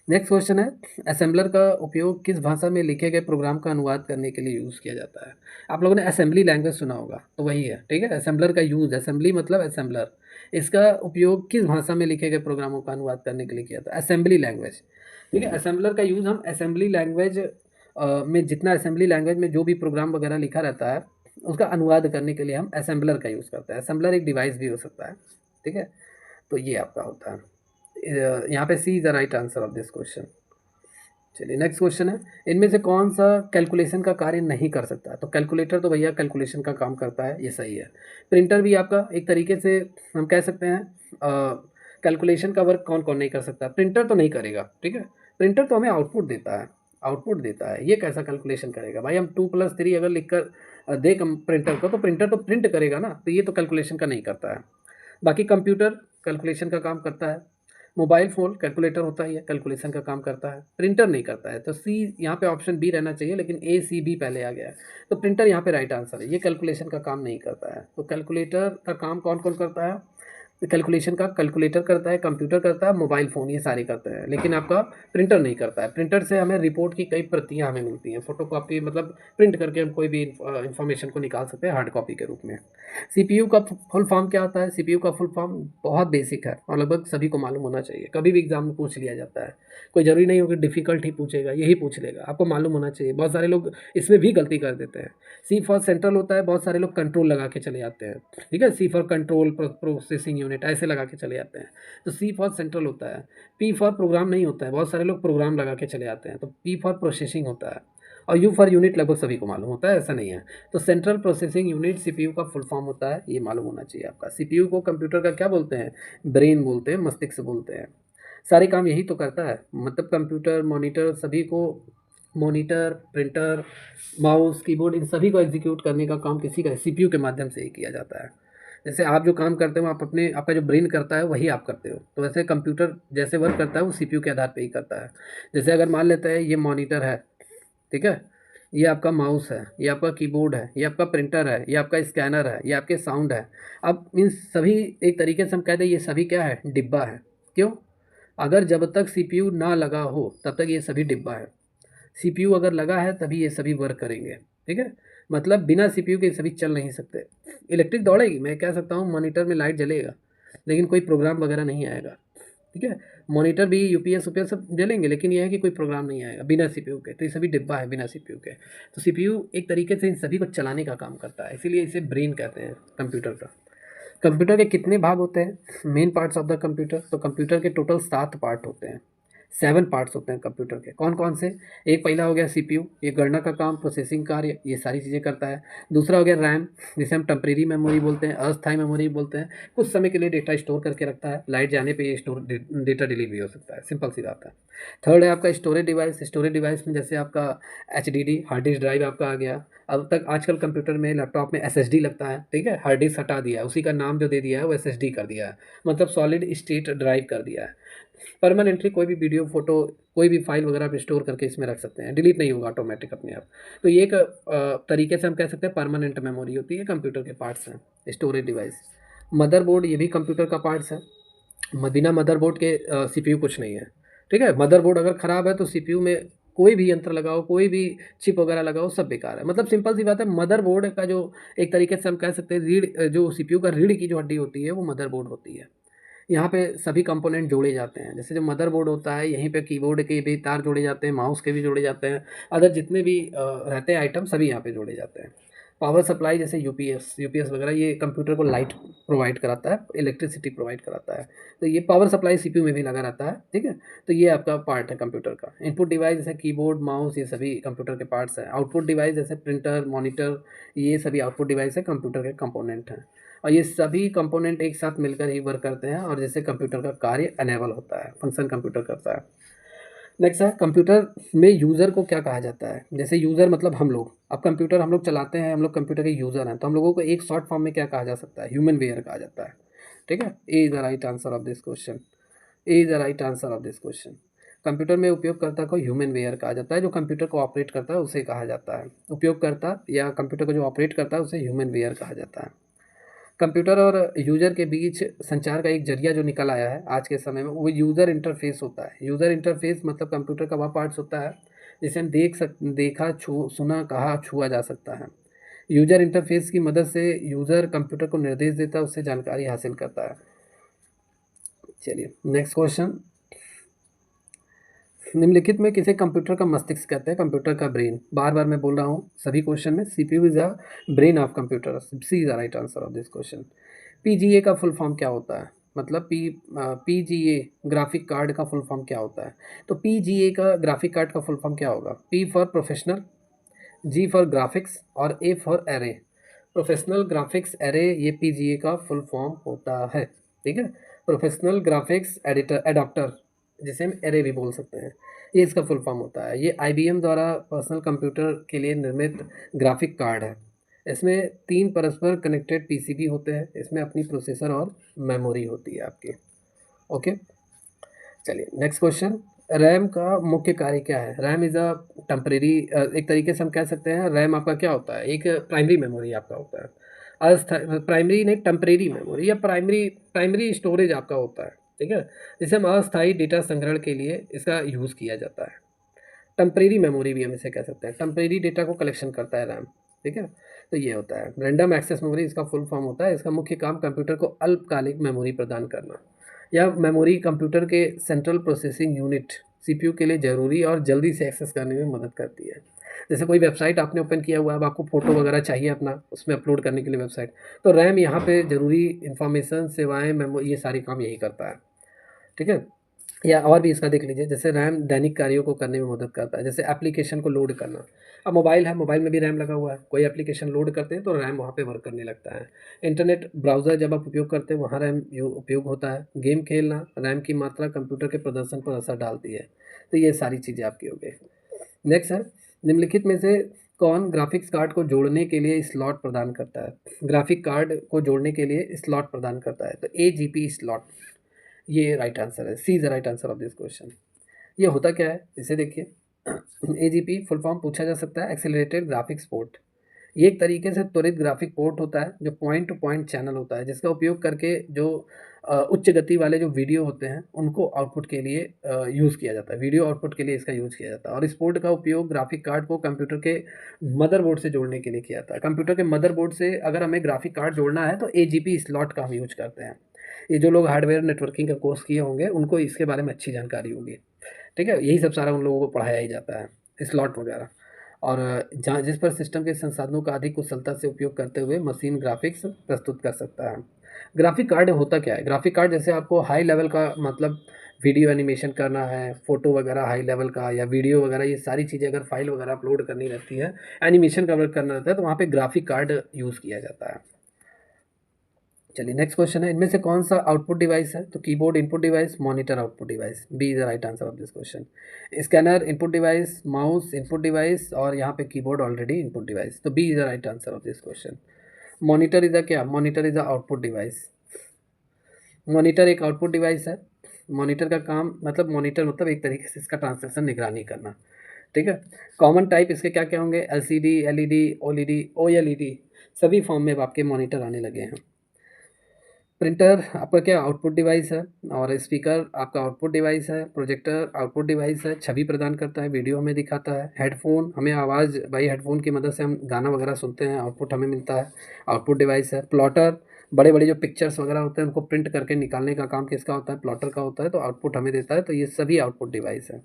Next question है, assembler का उपयोग किस भाषा में लिखे गए प्रोग्राम का अनुवाद करने के लिए यूज़ किया जाता है। आप लोगों ने असेंबली लैंग्वेज सुना होगा, तो वही है, ठीक है। असेंबलर का यूज़, असेंबली मतलब असेंबलर, इसका उपयोग किस भाषा में लिखे गए प्रोग्रामों का अनुवाद करने के लिए किया जाता है, असेंबली लैंग्वेज, ठीक है। असेंबलर का यूज़ हम असेंबली लैंग्वेज में, जितना असेंबली लैंग्वेज में जो भी प्रोग्राम वगैरह लिखा रहता है उसका अनुवाद करने के लिए हम असेंबलर का यूज़ करते हैं। असेंबलर एक डिवाइस भी हो सकता है, ठीक है। तो ये आपका होता है, यहाँ पे C is the right answer of this question. चलिए नेक्स्ट क्वेश्चन है, इनमें से कौन सा कैलकुलेशन का कार्य नहीं कर सकता। तो कैलकुलेटर तो भैया कैलकुलेशन का काम करता है, ये सही है। प्रिंटर भी आपका एक तरीके से हम कह सकते हैं कैलकुलेशन का वर्क कौन कौन नहीं कर सकता, प्रिंटर तो नहीं करेगा, ठीक है। प्रिंटर तो हमें आउटपुट देता है, आउटपुट देता है, ये कैसा कैलकुलेशन करेगा भाई। हम 2+3 अगर लिख कर दे प्रिंटर को, तो प्रिंटर तो प्रिंट करेगा ना, तो ये तो कैलकुलेशन का नहीं करता है। बाकी कंप्यूटर कैलकुलेशन का काम करता है, मोबाइल फ़ोन कैलकुलेटर होता ही है, कैलकुलेशन का काम करता है, प्रिंटर नहीं करता है। तो सी यहाँ पे ऑप्शन बी रहना चाहिए, लेकिन ए सी बी पहले आ गया है, तो प्रिंटर यहाँ पे राइट आंसर है। ये कैलकुलेशन का काम नहीं करता है। तो कैलकुलेटर का काम कौन कौन करता है, कैलकुलेशन का कैलकुलेटर करता है, कंप्यूटर करता है, मोबाइल फ़ोन, ये सारे करते हैं, लेकिन आपका प्रिंटर नहीं करता है। प्रिंटर से हमें रिपोर्ट की कई प्रतियां हमें मिलती हैं, फोटोकॉपी, मतलब प्रिंट करके हम कोई भी इंफॉर्मेशन को निकाल सकते हैं हार्ड कॉपी के रूप में। सीपीयू का फुल फॉर्म क्या होता है, सीपीयू का फुल फॉर्म बहुत बेसिक है और लगभग सभी को मालूम होना चाहिए, कभी भी एग्जाम में पूछ लिया जाता है। कोई ज़रूरी नहीं हो कि डिफ़िकल्ट ही पूछेगा, यही पूछ लेगा, आपको मालूम होना चाहिए। बहुत सारे लोग इसमें भी गलती कर देते हैं। सी फॉर सेंट्रल होता है, बहुत सारे लोग कंट्रोल लगा के चले जाते हैं, ठीक है। C for control processing unit ऐसे लगा के चले जाते हैं, तो सी फॉर सेंट्रल होता है। पी फॉर प्रोग्राम नहीं होता है, बहुत सारे लोग प्रोग्राम लगा के चले जाते हैं, तो पी फॉर प्रोसेसिंग होता है। और यू फॉर यूनिट लगभग सभी को मालूम होता है, ऐसा नहीं है। तो सेंट्रल प्रोसेसिंग यूनिट सीपीयू का फुल फॉर्म होता है, ये मालूम होना चाहिए आपका। सीपीयू को कंप्यूटर का क्या बोलते हैं, ब्रेन बोलते हैं, मस्तिष्क बोलते हैं। सारे काम यही तो करता है, मतलब कंप्यूटर, मॉनिटर, सभी को, मॉनिटर, प्रिंटर, माउस, कीबोर्ड, इन सभी को एग्जीक्यूट करने का काम किसी का सीपीयू के माध्यम से ही किया जाता है। जैसे आप जो काम करते हो, आप अपने, आपका जो ब्रेन करता है वही आप करते हो, तो वैसे कंप्यूटर जैसे वर्क करता है वो सीपीयू के आधार पे ही करता है। जैसे अगर मान लेते हैं ये मॉनिटर है, ठीक है, ये आपका माउस है, ये आपका कीबोर्ड है, ये आपका प्रिंटर है, ये आपका स्कैनर है, ये आपके साउंड है। अब इन सभी, एक तरीके से हम कह दें ये सभी क्या है, डिब्बा है। क्यों? अगर जब तक सीपीयू ना लगा हो तब तक ये सभी डिब्बा है। सीपीयू अगर लगा है तभी ये सभी वर्क करेंगे, ठीक है। मतलब बिना सीपीयू के ये सभी चल नहीं सकते। इलेक्ट्रिक दौड़ेगी, मैं कह सकता हूँ मॉनिटर में लाइट जलेगा, लेकिन कोई प्रोग्राम वगैरह नहीं आएगा, ठीक है। मॉनिटर भी यूपीएस उपीएस सब जलेंगे, लेकिन यह है कि कोई प्रोग्राम नहीं आएगा बिना सीपीयू के, तो ये सभी डिब्बा है बिना सीपीयू के। तो सीपीयू एक तरीके से इन सभी को चलाने का काम करता है, इसीलिए इसे ब्रेन कहते हैं कंप्यूटर का। कंप्यूटर के कितने भाग होते हैं, main parts of the computer. तो कंप्यूटर के टोटल 7 पार्ट होते हैं, 7 पार्ट्स होते हैं कंप्यूटर के। कौन कौन से, एक पहला हो गया सीपीयू, ये गणना का काम, प्रोसेसिंग कार्य, ये सारी चीज़ें करता है। दूसरा हो गया रैम, जिसे हम टेम्परेरी मेमोरी बोलते हैं, अस्थायी मेमोरी बोलते हैं, कुछ समय के लिए डेटा स्टोर करके रखता है, लाइट जाने पे ये स्टोर डेटा डिलीट भी हो सकता है, सिंपल सी बात है। थर्ड है आपका स्टोरेज डिवाइस। स्टोरेज डिवाइस में जैसे आपका एचडीडी, हार्ड डिस्क ड्राइव आपका आ गया। अब तक आजकल कंप्यूटर में, लैपटॉप में एसएसडी लगता है, ठीक है, हार्ड डिस्क हटा दिया है, उसी का नाम जो दे दिया है वो एसएसडी कर दिया है, मतलब सॉलिड स्टेट ड्राइव कर दिया है। परमानेंटली कोई भी वीडियो, फोटो, कोई भी फाइल वगैरह आप स्टोर करके इसमें रख सकते हैं, डिलीट नहीं होगा ऑटोमेटिक अपने आप। तो ये एक तरीके से हम कह सकते हैं परमानेंट मेमोरी होती है, कंप्यूटर के पार्ट्स हैं स्टोरेज डिवाइस। मदरबोर्ड, ये भी कंप्यूटर का पार्ट्स है। बिना मदरबोर्ड के सीपीयू कुछ नहीं है, ठीक है। मदरबोर्ड अगर ख़राब है तो सीपीयू में कोई भी यंत्र लगाओ, कोई भी चिप वगैरह लगाओ, सब बेकार है। मतलब सिंपल सी बात है, मदरबोर्ड का जो एक तरीके से हम कह सकते हैं रीढ़, जो सीपीयू का रीढ़ की जो हड्डी होती है वो मदरबोर्ड होती है। यहाँ पे सभी कंपोनेंट जोड़े जाते हैं, जैसे जो मदरबोर्ड होता है यहीं पे कीबोर्ड के भी तार जोड़े जाते हैं, माउस के भी जोड़े जाते हैं, अदर जितने भी रहते हैं आइटम सभी यहाँ पे जोड़े जाते हैं। पावर सप्लाई जैसे यूपीएस वगैरह, ये कंप्यूटर को लाइट प्रोवाइड कराता है, इलेक्ट्रिसिटी प्रोवाइड कराता है, तो ये पावर सप्लाई सीपीयू में भी लगा रहता है, ठीक है। तो ये आपका पार्ट है कंप्यूटर का। इनपुट डिवाइस जैसे कीबोर्ड, माउस, ये सभी कंप्यूटर के पार्ट्स हैं। आउटपुट डिवाइस जैसे प्रिंटर, मॉनिटर, ये सभी आउटपुट डिवाइस है, कंप्यूटर के कंपोनेंट हैं। और ये सभी कंपोनेंट एक साथ मिलकर ही वर्क करते हैं और जिससे कंप्यूटर का कार्य एनेबल होता है, फंक्शन कंप्यूटर करता है। नेक्स्ट है, कंप्यूटर में यूज़र को क्या कहा जाता है। जैसे यूज़र मतलब हम लोग, अब कंप्यूटर हम लोग चलाते हैं, हम लोग कंप्यूटर के यूज़र हैं, तो हम लोगों को एक शॉर्ट फॉर्म में क्या कहा जा सकता है, ह्यूमन वेयर कहा जाता है, ठीक है। ए is the right answer of this question. A is the right answer of this question. Computer में उपयोगकर्ता को ह्यूमन वेयर कहा जाता है, जो कंप्यूटर को ऑपरेट करता है उसे कहा जाता है। उपयोगकर्ता या कंप्यूटर को जो ऑपरेट करता है उसे ह्यूमन वेयर कहा जाता है। कंप्यूटर और यूज़र के बीच संचार का एक जरिया जो निकल आया है आज के समय में, वो यूज़र इंटरफेस होता है। यूज़र इंटरफेस मतलब कंप्यूटर का वह पार्ट्स होता है जिसे हम देखा, सुना, कहा, छुआ जा सकता है। यूज़र इंटरफेस की मदद से यूज़र कंप्यूटर को निर्देश देता है, उससे जानकारी हासिल करता है। चलिए नेक्स्ट क्वेश्चन। निम्नलिखित में किसे कंप्यूटर का मस्तिष्क कहते हैं? कंप्यूटर का ब्रेन। बार बार मैं बोल रहा हूँ सभी क्वेश्चन में, CPU is the brain of computer. C is the right answer of this question. PGA का फुल फॉर्म क्या होता है? मतलब पीजीए ग्राफिक कार्ड का फुल फॉर्म क्या होता है? तो पीजीए का ग्राफिक कार्ड का फुल फॉर्म क्या होगा? P for professional, G for graphics और A for array. Professional graphics array, ये पीजीए का फुल फॉर्म होता है। ठीक है, प्रोफेशनल ग्राफिक्स एडिटर एडाप्टर, जिसे हम एरे भी बोल सकते हैं, ये इसका फुल फॉर्म होता है। ये आईबीएम द्वारा पर्सनल कंप्यूटर के लिए निर्मित ग्राफिक कार्ड है। इसमें 3 परस्पर कनेक्टेड पीसीबी होते हैं। इसमें अपनी प्रोसेसर और मेमोरी होती है आपकी। ओके, चलिए नेक्स्ट क्वेश्चन। रैम का मुख्य कार्य क्या है? रैम इज़ अ टेम्परेरी, एक तरीके से हम कह सकते हैं रैम आपका क्या होता है? एक प्राइमरी मेमोरी आपका होता है। प्राइमरी नहीं, टेम्परेरी मेमोरी या प्राइमरी प्राइमरी स्टोरेज आपका होता है। ठीक है, जिसे हम अस्थायी डेटा संग्रहण के लिए इसका यूज़ किया जाता है। टेम्परेरी मेमोरी भी हम इसे कह सकते हैं। टेम्परेरी डेटा को कलेक्शन करता है रैम। ठीक है, तो ये होता है रैंडम एक्सेस मेमोरी, इसका फुल फॉर्म होता है। इसका मुख्य काम कंप्यूटर को अल्पकालिक मेमोरी प्रदान करना। या मेमोरी कंप्यूटर के सेंट्रल प्रोसेसिंग यूनिट सीपीयू के लिए ज़रूरी और जल्दी से एक्सेस करने में मदद करती है। जैसे कोई वेबसाइट आपने ओपन किया हुआ है, अब आपको फ़ोटो वगैरह चाहिए अपना उसमें अपलोड करने के लिए वेबसाइट, तो रैम यहाँ पे ज़रूरी इन्फॉर्मेशन, सेवाएँ, मेमो ये सारी काम यही करता है। ठीक है, या और भी इसका देख लीजिए, जैसे रैम दैनिक कार्यों को करने में मदद करता है, जैसे एप्लीकेशन को लोड करना। अब मोबाइल है, मोबाइल में भी रैम लगा हुआ है, कोई एप्लीकेशन लोड करते हैं तो रैम वहाँ पे वर्क करने लगता है। इंटरनेट ब्राउज़र जब आप उपयोग करते हैं वहाँ रैम उपयोग होता है। गेम खेलना, रैम की मात्रा कंप्यूटर के प्रदर्शन पर असर डालती है। तो ये सारी चीज़ें आपकी हो गई। नेक्स्ट है, निम्नलिखित में से कौन ग्राफिक्स कार्ड को जोड़ने के लिए स्लॉट प्रदान करता है? ग्राफिक कार्ड को जोड़ने के लिए स्लॉट प्रदान करता है, तो एजीपी स्लॉट, ये राइट आंसर है। C is the right answer of this question. ये होता क्या है इसे देखिए। एजीपी फुल फॉर्म पूछा जा सकता है एक्सेलरेटेड ग्राफिक्स पोर्ट। ये एक तरीके से त्वरित ग्राफिक पोर्ट होता है जो पॉइंट टू पॉइंट चैनल होता है, जिसका उपयोग करके जो उच्च गति वाले जो वीडियो होते हैं उनको आउटपुट के लिए यूज़ किया जाता है। वीडियो आउटपुट के लिए इसका यूज़ किया जाता है। और इस पोर्ट का उपयोग ग्राफिक कार्ड को कंप्यूटर के मदरबोर्ड से जोड़ने के लिए किया जाता है। कंप्यूटर के मदरबोर्ड से अगर हमें ग्राफिक कार्ड जोड़ना है तो एजीपी स्लॉट का हम यूज करते हैं। ये जो लोग हार्डवेयर नेटवर्किंग का कोर्स किए होंगे उनको इसके बारे में अच्छी जानकारी होगी। ठीक है, यही सब सारा उन लोगों को पढ़ाया ही जाता है, स्लॉट वगैरह। और जहाँ जिस पर सिस्टम के संसाधनों का अधिक कुशलता से उपयोग करते हुए मशीन ग्राफिक्स प्रस्तुत कर सकता है। ग्राफिक कार्ड होता क्या है? ग्राफिक कार्ड जैसे आपको हाई लेवल का मतलब वीडियो एनिमेशन करना है, फ़ोटो वगैरह हाई लेवल का या वीडियो वगैरह, ये सारी चीज़ें अगर फाइल वगैरह अपलोड करनी रहती है, एनिमेशन का वर्क करना रहता है, तो वहाँ पे ग्राफिक कार्ड यूज़ किया जाता है। चलिए नेक्स्ट क्वेश्चन है, इनमें से कौन सा आउटपुट डिवाइस है? तो keyboard input device, monitor output device. B is the right answer of this question. Scanner input device, mouse input device और यहाँ पे कीबोर्ड ऑलरेडी इनपुट डिवाइस, तो B is the right answer of this question. Monitor is the क्या? Monitor is the output device. Monitor एक output device है। Monitor का काम मतलब मॉनिटर मतलब एक तरीके से इसका ट्रांसलेशन निगरानी करना। ठीक है, कॉमन टाइप इसके क्या क्या होंगे? एलसीडी, एलईडी, ओएलईडी, ओएलईडी, सभी फॉर्म में अब आपके मॉनिटर आने लगे हैं। प्रिंटर आपका क्या? आउटपुट डिवाइस है। और स्पीकर आपका आउटपुट डिवाइस है। प्रोजेक्टर आउटपुट डिवाइस है, छवि प्रदान करता है, वीडियो हमें दिखाता है। हेडफोन हमें आवाज़, भाई हेडफोन की मदद से हम गाना वगैरह सुनते हैं, आउटपुट हमें मिलता है, आउटपुट डिवाइस है। प्लॉटर बड़े बड़े जो पिक्चर्स वगैरह होते हैं उनको प्रिंट करके निकालने का काम किसका होता है? प्लॉटर का होता है, तो आउटपुट हमें देता है, तो ये सभी आउटपुट डिवाइस है।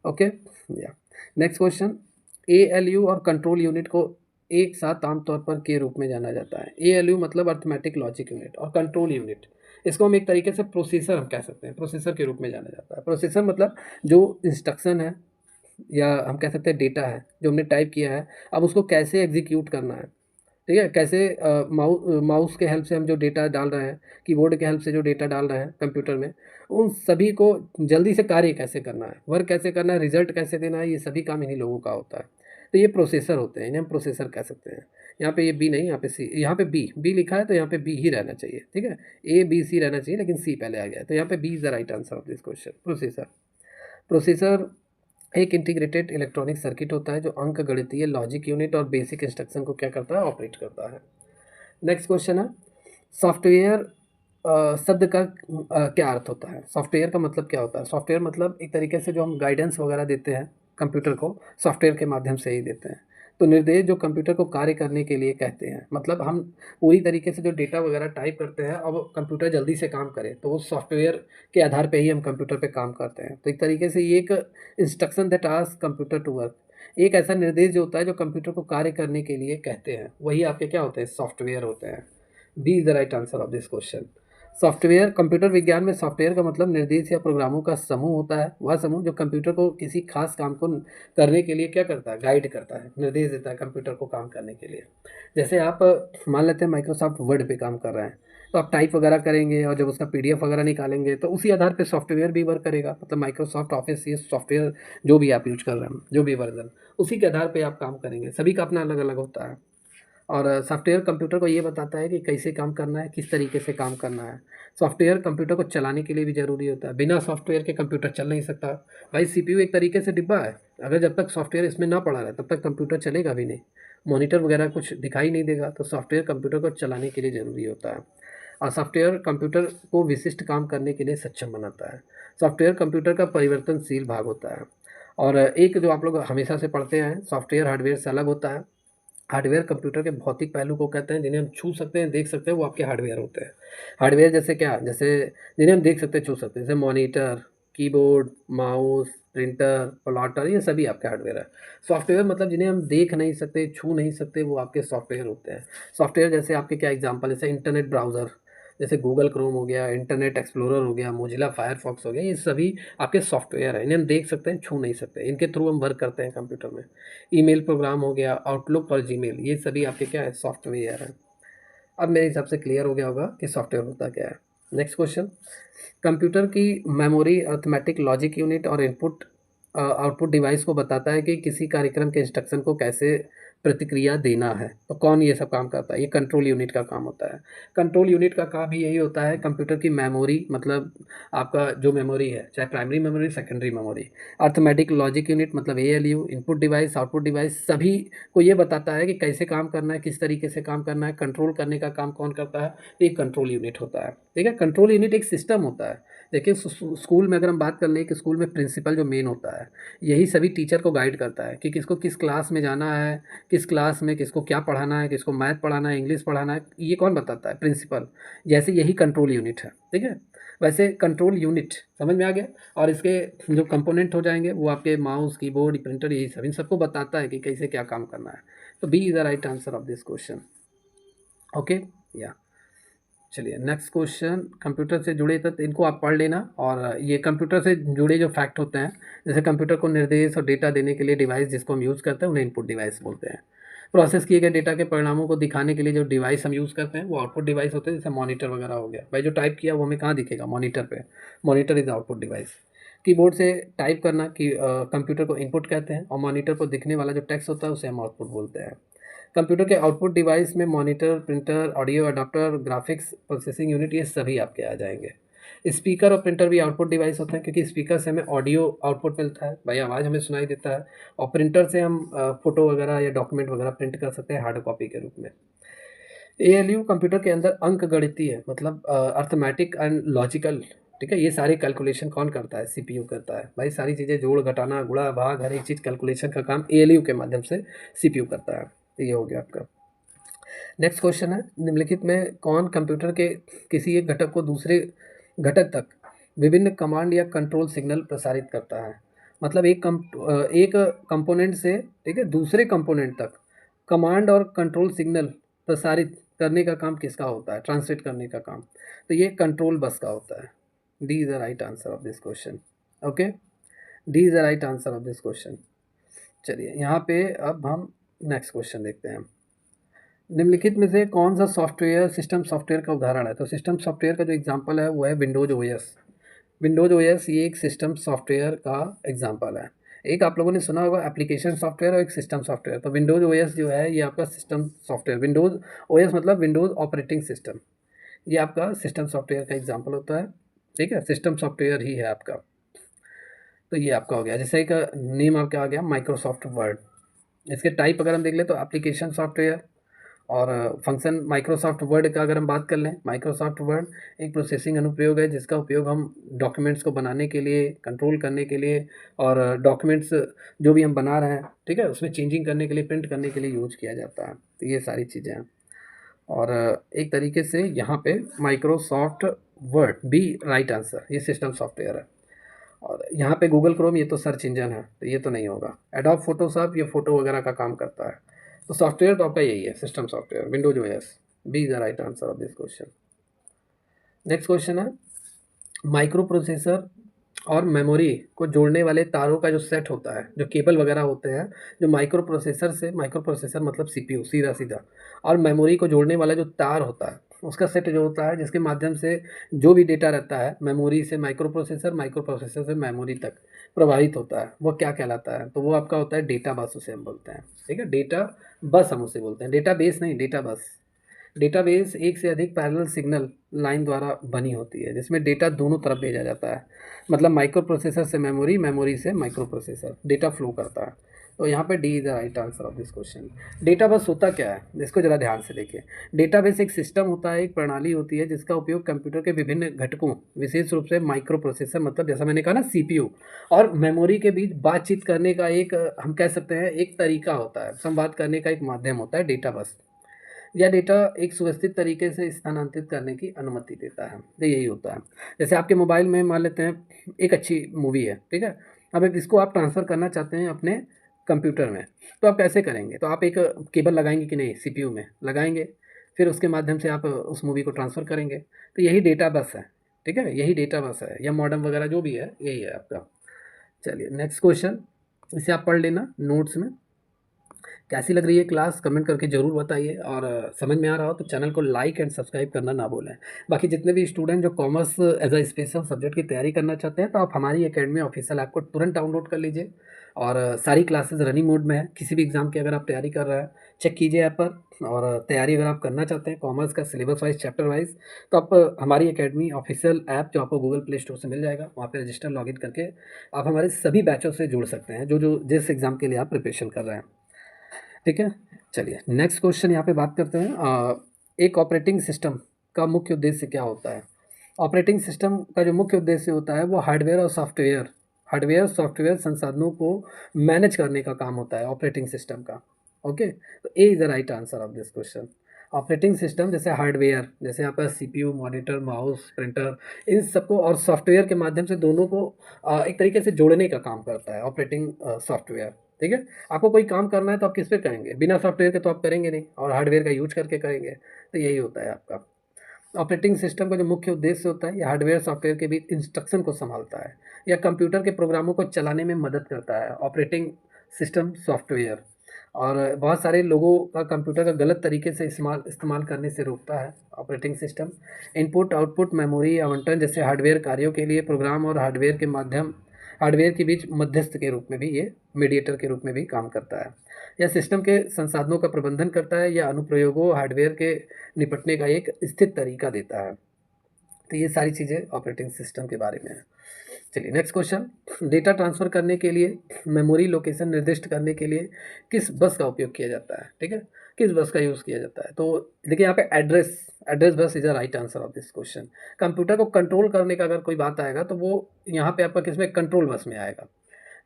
ओके, या नेक्स्ट क्वेश्चन। एएलयू और कंट्रोल यूनिट को एक साथ आमतौर पर के रूप में जाना जाता है। एएलयू मतलब अर्थमेटिक लॉजिक यूनिट, और कंट्रोल यूनिट इसको हम एक तरीके से प्रोसेसर हम कह सकते हैं, प्रोसेसर के रूप में जाना जाता है। प्रोसेसर मतलब जो इंस्ट्रक्शन है या हम कह सकते हैं डेटा है जो हमने टाइप किया है, अब उसको कैसे एग्जीक्यूट करना है। ठीक है, कैसे माउस के हेल्प से हम जो डेटा डाल रहे हैं, कीबोर्ड के हेल्प से जो डेटा डाल रहे हैं कंप्यूटर में, उन सभी को जल्दी से कार्य कैसे करना है, वर्क कैसे करना है, रिजल्ट कैसे देना है, ये सभी काम इन्हीं लोगों का होता है। तो ये प्रोसेसर होते हैं, इन्हें हम प्रोसेसर कह सकते हैं। यहाँ पे ये बी नहीं, यहाँ पे सी, यहाँ पे बी लिखा है तो यहाँ पे बी ही रहना चाहिए, ठीक है। ए बी सी रहना चाहिए लेकिन सी पहले आ गया है, तो यहाँ पे B is the right answer of this question. Processor, processor एक इंटीग्रेटेड इलेक्ट्रॉनिक सर्किट होता है जो अंक गणितीय लॉजिक यूनिट और बेसिक इंस्ट्रक्शन को क्या करता है, ऑपरेट करता है। नेक्स्ट क्वेश्चन है सॉफ्टवेयर शब्द का क्या अर्थ होता है। सॉफ्टवेयर का मतलब क्या होता है। सॉफ्टवेयर मतलब एक तरीके से जो हम गाइडेंस वगैरह देते हैं कंप्यूटर को, सॉफ्टवेयर के माध्यम से ही देते हैं। तो निर्देश जो कंप्यूटर को कार्य करने के लिए कहते हैं, मतलब हम पूरी तरीके से जो डेटा वगैरह टाइप करते हैं अब कंप्यूटर जल्दी से काम करे, तो वो सॉफ्टवेयर के आधार पे ही हम कंप्यूटर पे काम करते हैं। तो एक तरीके से ये एक instruction that ask computer to work, एक ऐसा निर्देश जो होता है जो कंप्यूटर को कार्य करने के लिए कहते हैं, वही आपके क्या होते हैं, सॉफ्टवेयर होते हैं। B is the right answer of this question. Software, computer विज्ञान में सॉफ्टवेयर का मतलब निर्देश या प्रोग्रामों का समूह होता है, वह समूह जो कंप्यूटर को किसी खास काम को करने के लिए क्या करता है, गाइड करता है, निर्देश देता है कंप्यूटर को काम करने के लिए। जैसे आप मान लेते हैं माइक्रोसॉफ्ट वर्ड पे काम कर रहे हैं, तो आप टाइप वगैरह करेंगे और जब उसका पीडीएफ वगैरह निकालेंगे तो उसी आधार पे सॉफ्टवेयर भी वर्क करेगा। मतलब माइक्रोसॉफ्ट ऑफिस, ये सॉफ्टवेयर जो भी आप यूज कर रहे हैं, जो भी वर्जन, उसी के आधार पे आप काम करेंगे। सभी का अपना अलग अलग होता है। और सॉफ्टवेयर कंप्यूटर को ये बताता है कि कैसे काम करना है, किस तरीके से काम करना है। सॉफ्टवेयर कंप्यूटर को चलाने के लिए भी ज़रूरी होता है, बिना सॉफ्टवेयर के कंप्यूटर चल नहीं सकता। भाई सीपीयू एक तरीके से डिब्बा है, अगर जब तक सॉफ्टवेयर इसमें ना पड़ा रहे तब तक कंप्यूटर चलेगा भी नहीं, मॉनिटर वगैरह कुछ दिखाई नहीं देगा। तो सॉफ्टवेयर कंप्यूटर को चलाने के लिए ज़रूरी होता है। और सॉफ्टवेयर कंप्यूटर को विशिष्ट काम करने के लिए सक्षम बनाता है। सॉफ्टवेयर कंप्यूटर का परिवर्तनशील भाग होता है। और एक जो आप लोग हमेशा से पढ़ते हैं, सॉफ्टवेयर हार्डवेयर से अलग होता है। हार्डवेयर कंप्यूटर के भौतिक पहलू को कहते हैं, जिन्हें हम छू सकते हैं, देख सकते हैं, वो आपके हार्डवेयर होते हैं। हार्डवेयर जैसे क्या, जैसे जिन्हें हम देख सकते हैं, छू सकते हैं, जैसे monitor, keyboard, mouse, printer, plotter, ये सभी आपके हार्डवेयर है। सॉफ्टवेयर मतलब जिन्हें हम देख नहीं सकते, छू नहीं सकते, वो आपके सॉफ्टवेयर होते हैं। सॉफ्टवेयर जैसे आपके क्या एग्जांपल, जैसे इंटरनेट ब्राउज़र, जैसे गूगल क्रोम हो गया, इंटरनेट एक्सप्लोरर हो गया, मोजिला फायरफॉक्स हो गया, ये सभी आपके सॉफ्टवेयर हैं। इन्हें हम देख सकते हैं, छू नहीं सकते, इनके थ्रू हम वर्क करते हैं कंप्यूटर में। ईमेल प्रोग्राम हो गया, आउटलुक और जीमेल, ये सभी आपके क्या है, सॉफ्टवेयर हैं। अब मेरे हिसाब से क्लियर हो गया होगा कि सॉफ्टवेयर होता क्या है। नेक्स्ट क्वेश्चन, कंप्यूटर की मेमोरी, अर्थमेटिक, लॉजिक यूनिट और इनपुट आउटपुट डिवाइस को बताता है कि किसी कार्यक्रम के इंस्ट्रक्शन को कैसे प्रतिक्रिया देना है। तो कौन ये सब काम करता है, ये कंट्रोल यूनिट का काम होता है। कंट्रोल यूनिट का काम ही यही होता है, कंप्यूटर की मेमोरी, मतलब आपका जो मेमोरी है, चाहे primary memory, secondary memory, arithmetic, logic unit मतलब ALU, input device, output device, सभी को ये बताता है कि कैसे काम करना है, किस तरीके से काम करना है, कंट्रोल करने का काम कौन करता है, ये कंट्रोल यूनिट होता है। ठीक है, कंट्रोल यूनिट एक सिस्टम होता है। देखिए स्कूल में अगर हम बात कर लें कि स्कूल में प्रिंसिपल जो मेन होता है, यही सभी टीचर को गाइड करता है कि किसको किस क्लास में जाना है, किस क्लास में किसको क्या पढ़ाना है, किसको मैथ पढ़ाना है, इंग्लिश पढ़ाना है, ये कौन बताता है, प्रिंसिपल। जैसे यही कंट्रोल यूनिट है, ठीक है। वैसे कंट्रोल यूनिट समझ में आ गया। और इसके जो कंपोनेंट हो जाएंगे वो आपके माउस, कीबोर्ड, प्रिंटर, यही सब, इन सबको बताता है कि कैसे क्या काम करना है। तो B is the right answer of this question. Okay, या चलिए नेक्स्ट क्वेश्चन, कंप्यूटर से जुड़े तथ्य इनको आप पढ़ लेना। और ये कंप्यूटर से जुड़े जो फैक्ट होते हैं, जैसे कंप्यूटर को निर्देश और डेटा देने के लिए डिवाइस जिसको हम यूज़ करते हैं उन्हें इनपुट डिवाइस बोलते हैं। प्रोसेस किए गए डेटा के परिणामों को दिखाने के लिए जो डिवाइस हम यूज़ करते हैं वो आउटपुट डिवाइस होते हैं, जैसे मॉनिटर वगैरह हो गया। भाई जो टाइप किया वो हमें कहाँ दिखेगा, मॉनिटर पे, monitor is output device. Keyboard से टाइप करना कि कंप्यूटर को इनपुट कहते हैं, और मॉनिटर पर दिखने वाला जो टेक्स्ट होता है उसे हम आउटपुट बोलते हैं। कंप्यूटर के आउटपुट डिवाइस में monitor, printer, audio adapter, graphics processing unit, ये सभी आपके आ जाएंगे। स्पीकर और प्रिंटर भी आउटपुट डिवाइस होते हैं, क्योंकि स्पीकर से हमें ऑडियो आउटपुट मिलता है, भाई आवाज़ हमें सुनाई देता है। और प्रिंटर से हम फोटो वगैरह या डॉक्यूमेंट वगैरह प्रिंट कर सकते हैं हार्ड कॉपी के रूप में। एएलयू कंप्यूटर के अंदर अंक गणितीय मतलब अर्थमेटिक एंड लॉजिकल, ठीक है, ये सारी कैलकुलेशन कौन करता है, सीपीयू करता है। भाई सारी चीज़ें जोड़ घटाना, गुणा भाग, हर एक चीज़ कैलकुलेशन का काम एएलयू के माध्यम से सीपीयू करता है। तो ये हो गया आपका। नेक्स्ट क्वेश्चन है, निम्नलिखित में कौन कंप्यूटर के किसी एक घटक को दूसरे घटक तक विभिन्न कमांड या कंट्रोल सिग्नल प्रसारित करता है। मतलब एक कंपोनेंट से, ठीक है, दूसरे कंपोनेंट तक कमांड और कंट्रोल सिग्नल प्रसारित करने का काम किसका होता है, ट्रांसलेट करने का काम। तो ये कंट्रोल बस का होता है। D is the right answer of this question. Okay, D is the right answer of this question. चलिए यहाँ पे अब हम नेक्स्ट क्वेश्चन देखते हैं। निम्नलिखित में से कौन सा सॉफ्टवेयर सिस्टम सॉफ्टवेयर का उदाहरण है। तो सिस्टम सॉफ्टवेयर का जो एग्जांपल है वो है विंडोज ओएस। विंडोज ओएस ये एक सिस्टम सॉफ्टवेयर का एग्जांपल है। एक आप लोगों ने सुना होगा एप्लीकेशन सॉफ्टवेयर और एक सिस्टम सॉफ्टवेयर। तो विंडोज़ ओएस जो है ये आपका सिस्टम सॉफ्टवेयर, विंडोज़ ओएस मतलब विंडोज़ ऑपरेटिंग सिस्टम, ये आपका सिस्टम सॉफ्टवेयर का एग्जांपल होता है। ठीक है, सिस्टम सॉफ्टवेयर ही है आपका। तो ये आपका हो गया, जैसे एक नेम आपका आ गया माइक्रोसॉफ्ट वर्ड। इसके टाइप अगर हम देख लें तो एप्लीकेशन सॉफ्टवेयर, और फंक्शन माइक्रोसॉफ्ट वर्ड का अगर हम बात कर लें, माइक्रोसॉफ्ट वर्ड एक प्रोसेसिंग अनुप्रयोग है जिसका उपयोग हम डॉक्यूमेंट्स को बनाने के लिए, कंट्रोल करने के लिए, और डॉक्यूमेंट्स जो भी हम बना रहे हैं, ठीक है, उसमें चेंजिंग करने के लिए, प्रिंट करने के लिए यूज किया जाता है। तो ये सारी चीज़ें हैं। और एक तरीके से यहाँ पे माइक्रोसॉफ्ट वर्ड भी राइट आंसर, ये सिस्टम सॉफ्टवेयर है। और यहाँ पे गूगल क्रोम, ये तो सर्च इंजन है, तो ये तो नहीं होगा। एडोब फोटोशॉप, ये फोटो वगैरह का काम करता है। तो सॉफ्टवेयर तो आपका यही है, system software, windows OS. B is the right answer of this question. Next question है, माइक्रो प्रोसेसर और मेमोरी को जोड़ने वाले तारों का जो सेट होता है, जो केबल वगैरह होते हैं, जो माइक्रो प्रोसेसर से, माइक्रो प्रोसेसर मतलब सीपीयू सीधा सीधा, और मेमोरी को जोड़ने वाला जो तार होता है, उसका सेट जो होता है, जिसके माध्यम से जो भी डेटा रहता है मेमोरी से माइक्रो प्रोसेसर से मेमोरी तक प्रवाहित होता है, वो क्या कहलाता है? तो वो आपका होता है डेटा बस, उसे हम बोलते हैं। ठीक है, डेटा बस हम उसे बोलते हैं, डेटा बेस नहीं, डेटा बस। डेटाबेस एक से अधिक पैरेलल सिग्नल लाइन द्वारा बनी होती है, जिसमें डेटा दोनों तरफ भेजा जाता है। मतलब माइक्रो प्रोसेसर से मेमोरी, मेमोरी से माइक्रो प्रोसेसर, डेटा फ्लो करता है। तो यहाँ पे D is the right answer of this question. Data bus होता क्या है, इसको जरा ध्यान से देखिए। डेटाबेस एक सिस्टम होता है, एक प्रणाली होती है जिसका उपयोग कंप्यूटर के विभिन्न घटकों, विशेष रूप से माइक्रो प्रोसेसर मतलब जैसा मैंने कहा ना सीपीयू, और मेमोरी के बीच बातचीत करने का एक, हम कह सकते हैं एक तरीका होता है, संवाद करने का एक माध्यम होता है डेटा बस। यह डेटा एक सुव्यवस्थित तरीके से स्थानांतरित करने की अनुमति देता है। तो यही होता है। जैसे आपके मोबाइल में मान लेते हैं एक अच्छी मूवी है, ठीक है, अब इसको आप ट्रांसफ़र करना चाहते हैं अपने कंप्यूटर में, तो आप कैसे करेंगे? तो आप एक केबल लगाएंगे कि नहीं, सीपीयू में लगाएंगे, फिर उसके माध्यम से आप उस मूवी को ट्रांसफ़र करेंगे। तो यही डेटा बस है। ठीक है, यही डेटा बस है, या मॉडेम वगैरह जो भी है, यही है आपका। चलिए नेक्स्ट क्वेश्चन, इसे आप पढ़ लेना नोट्स में। कैसी लग रही है क्लास, कमेंट करके ज़रूर बताइए, और समझ में आ रहा हो तो चैनल को लाइक एंड सब्सक्राइब करना ना भूलें। बाकी जितने भी स्टूडेंट जो commerce as a special subject की तैयारी करना चाहते हैं, तो आप हमारी एकेडमी ऑफिशियल ऐप को तुरंत डाउनलोड कर लीजिए। और सारी क्लासेस रनिंग मोड में है, किसी भी एग्ज़ाम की अगर आप तैयारी कर रहे हैं, चेक कीजिए ऐप पर। और तैयारी अगर आप करना चाहते हैं कॉमर्स का सिलेबस वाइज, चैप्टर वाइज, तो आप हमारी एकेडमी ऑफिशियल ऐप जो आपको गूगल प्ले स्टोर से मिल जाएगा, वहाँ पे रजिस्टर लॉगिन करके आप हमारे सभी बैचों से जुड़ सकते हैं, जो जो जिस एग्ज़ाम के लिए आप प्रिपरेशन कर रहे हैं। ठीक है, चलिए नेक्स्ट क्वेश्चन यहाँ पे बात करते हैं। एक ऑपरेटिंग सिस्टम का मुख्य उद्देश्य क्या होता है? ऑपरेटिंग सिस्टम का जो मुख्य उद्देश्य होता है वो हार्डवेयर सॉफ्टवेयर संसाधनों को मैनेज करने का काम होता है ऑपरेटिंग सिस्टम का। ओके, तो A is the right answer of this question. Operating system जैसे हार्डवेयर, जैसे आपका सीपीयू, मॉनिटर, माउस, प्रिंटर, इन सबको, और सॉफ्टवेयर के माध्यम से दोनों को एक तरीके से जोड़ने का काम करता है ऑपरेटिंग सॉफ्टवेयर। ठीक है, आपको कोई काम करना है तो आप किस पे करेंगे? बिना सॉफ्टवेयर के तो आप करेंगे नहीं, और हार्डवेयर का यूज करके करेंगे। तो यही होता है आपका ऑपरेटिंग सिस्टम का जो मुख्य उद्देश्य होता है, ये हार्डवेयर सॉफ्टवेयर के बीच इंस्ट्रक्शन को संभालता है, या कंप्यूटर के प्रोग्रामों को चलाने में मदद करता है ऑपरेटिंग सिस्टम सॉफ्टवेयर। और बहुत सारे लोगों का कंप्यूटर का गलत तरीके से इस्तेमाल करने से रोकता है operating system. Input output memory आवंटन जैसे हार्डवेयर कार्यों के लिए प्रोग्राम और हार्डवेयर के बीच मध्यस्थ के रूप में भी, ये मीडिएटर के रूप में भी काम करता है। यह सिस्टम के संसाधनों का प्रबंधन करता है, या अनुप्रयोगों हार्डवेयर के निपटने का एक स्थिर तरीका देता है। तो ये सारी चीज़ें ऑपरेटिंग सिस्टम के बारे में है। चलिए नेक्स्ट क्वेश्चन, डेटा ट्रांसफ़र करने के लिए, मेमोरी लोकेशन निर्दिष्ट करने के लिए किस बस का उपयोग किया जाता है? ठीक है, किस बस का यूज़ किया जाता है? तो देखिए यहाँ पे address bus is the right answer of this question. Computer को कंट्रोल करने का अगर कोई बात आएगा तो वो यहाँ पे आपका किस में, कंट्रोल बस में आएगा।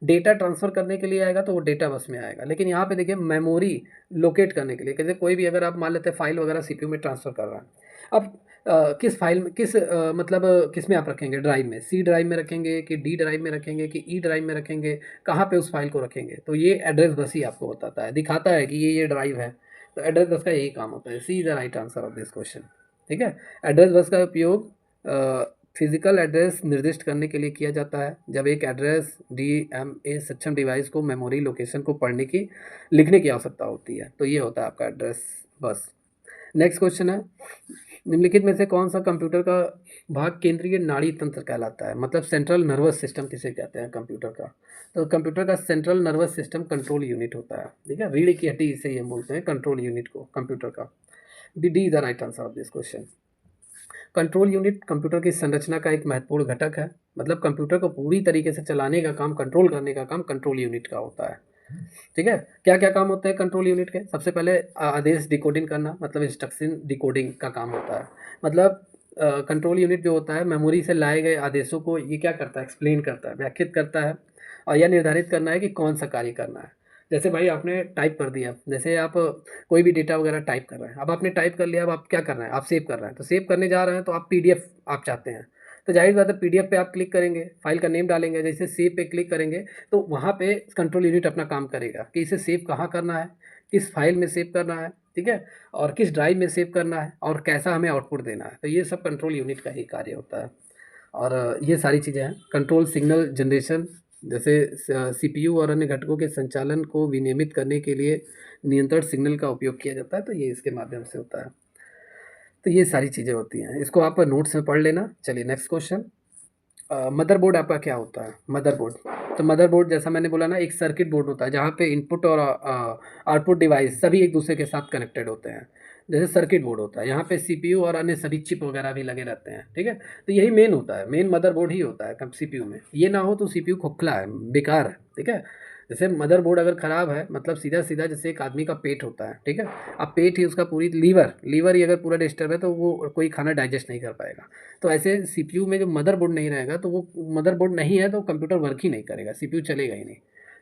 डेटा ट्रांसफ़र करने के लिए आएगा तो वो डेटा बस में आएगा। लेकिन यहाँ पे देखिए मेमोरी लोकेट करने के लिए, जैसे कोई भी अगर आप मान लेते हैं फाइल वगैरह सीपीयू में ट्रांसफ़र कर रहा है, अब किस फाइल में, मतलब किस में आप रखेंगे? ड्राइव में, सी ड्राइव में रखेंगे कि डी ड्राइव में रखेंगे कि ई ड्राइव में रखेंगे, कहाँ पे उस फाइल को रखेंगे? तो ये एड्रेस बस ही आपको बताता है, दिखाता है कि ये ड्राइव है। तो एड्रेस बस का यही काम होता है। C is the right answer of this question. ठीक है, एड्रेस बस का उपयोग फिजिकल एड्रेस निर्दिष्ट करने के लिए किया जाता है, जब एक एड्रेस डीएमए सक्षम डिवाइस को मेमोरी लोकेशन को पढ़ने की, लिखने की आवश्यकता होती है। तो ये होता है आपका एड्रेस बस। नेक्स्ट क्वेश्चन है, निम्नलिखित में से कौन सा कंप्यूटर का भाग केंद्रीय नाड़ी तंत्र कहलाता है, मतलब सेंट्रल नर्वस सिस्टम किसे कहते हैं कंप्यूटर का? तो कंप्यूटर का central nervous system control unit होता है, ठीक है, रीढ़ की हड्डी इसे ये बोलते हैं कंट्रोल यूनिट को कंप्यूटर का। D is the right answer of this question. Control unit computer की संरचना का एक महत्वपूर्ण घटक है, मतलब कंप्यूटर को पूरी तरीके से चलाने का काम, कंट्रोल करने का काम कंट्रोल यूनिट का होता है, ठीक है। क्या क्या काम होते हैं कंट्रोल यूनिट के? सबसे पहले आदेश डिकोडिंग करना, मतलब इंस्ट्रक्शन डिकोडिंग का काम होता है। मतलब कंट्रोल यूनिट जो होता है मेमोरी से लाए गए आदेशों को ये क्या करता है, एक्सप्लेन करता है, व्याख्यात करता है, और यह निर्धारित करना है कि कौन सा कार्य करना है। जैसे भाई आपने टाइप कर दिया, जैसे आप कोई भी डेटा वगैरह टाइप कर रहे हैं, अब आपने टाइप कर लिया, अब आप क्या कर रहे हैं, आप सेव कर रहे हैं, तो सेव करने जा रहे हैं तो आप पीडीएफ आप चाहते हैं, तो जाहिर बात है पीडीएफ पे आप क्लिक करेंगे, फाइल का नेम डालेंगे, जैसे सेव पे क्लिक करेंगे तो वहाँ पे कंट्रोल यूनिट अपना काम करेगा कि इसे सेव कहाँ करना है, किस फाइल में सेव करना है, ठीक है, और किस ड्राइव में सेव करना है, और कैसा हमें आउटपुट देना है। तो ये सब कंट्रोल यूनिट का ही कार्य होता है। और ये सारी चीज़ें हैं। कंट्रोल सिग्नल जनरेशन, जैसे सीपीयू और अन्य घटकों के संचालन को विनियमित करने के लिए नियंत्रण सिग्नल का उपयोग किया जाता है, तो ये इसके माध्यम से होता है। तो ये सारी चीज़ें होती हैं, इसको आप नोट्स में पढ़ लेना। चलिए नेक्स्ट क्वेश्चन। मदरबोर्ड आपका क्या होता है? मदरबोर्ड, तो मदरबोर्ड जैसा मैंने बोला ना, एक सर्किट बोर्ड होता है जहाँ पे इनपुट और आउटपुट डिवाइस सभी एक दूसरे के साथ कनेक्टेड होते हैं। जैसे सर्किट बोर्ड होता है, यहाँ पे सीपीयू और अन्य सभी चिप वगैरह भी लगे रहते हैं, ठीक है। तो यही मेन होता है, मेन मदरबोर्ड ही होता है सीपीयू में। ये ना हो तो सीपीयू खोखला है, बेकार है, ठीक है। जैसे मदरबोर्ड अगर ख़राब है, मतलब सीधा सीधा जैसे एक आदमी का पेट होता है, ठीक है। अब पेट ही उसका पूरी लीवर लीवर ही अगर पूरा डिस्टर्ब है तो वो कोई खाना डाइजेस्ट नहीं कर पाएगा। तो ऐसे सीपीयू में जो मदरबोर्ड नहीं रहेगा तो वो मदरबोर्ड नहीं है तो कंप्यूटर वर्क ही नहीं करेगा, सीपीयू चलेगा ही नहीं।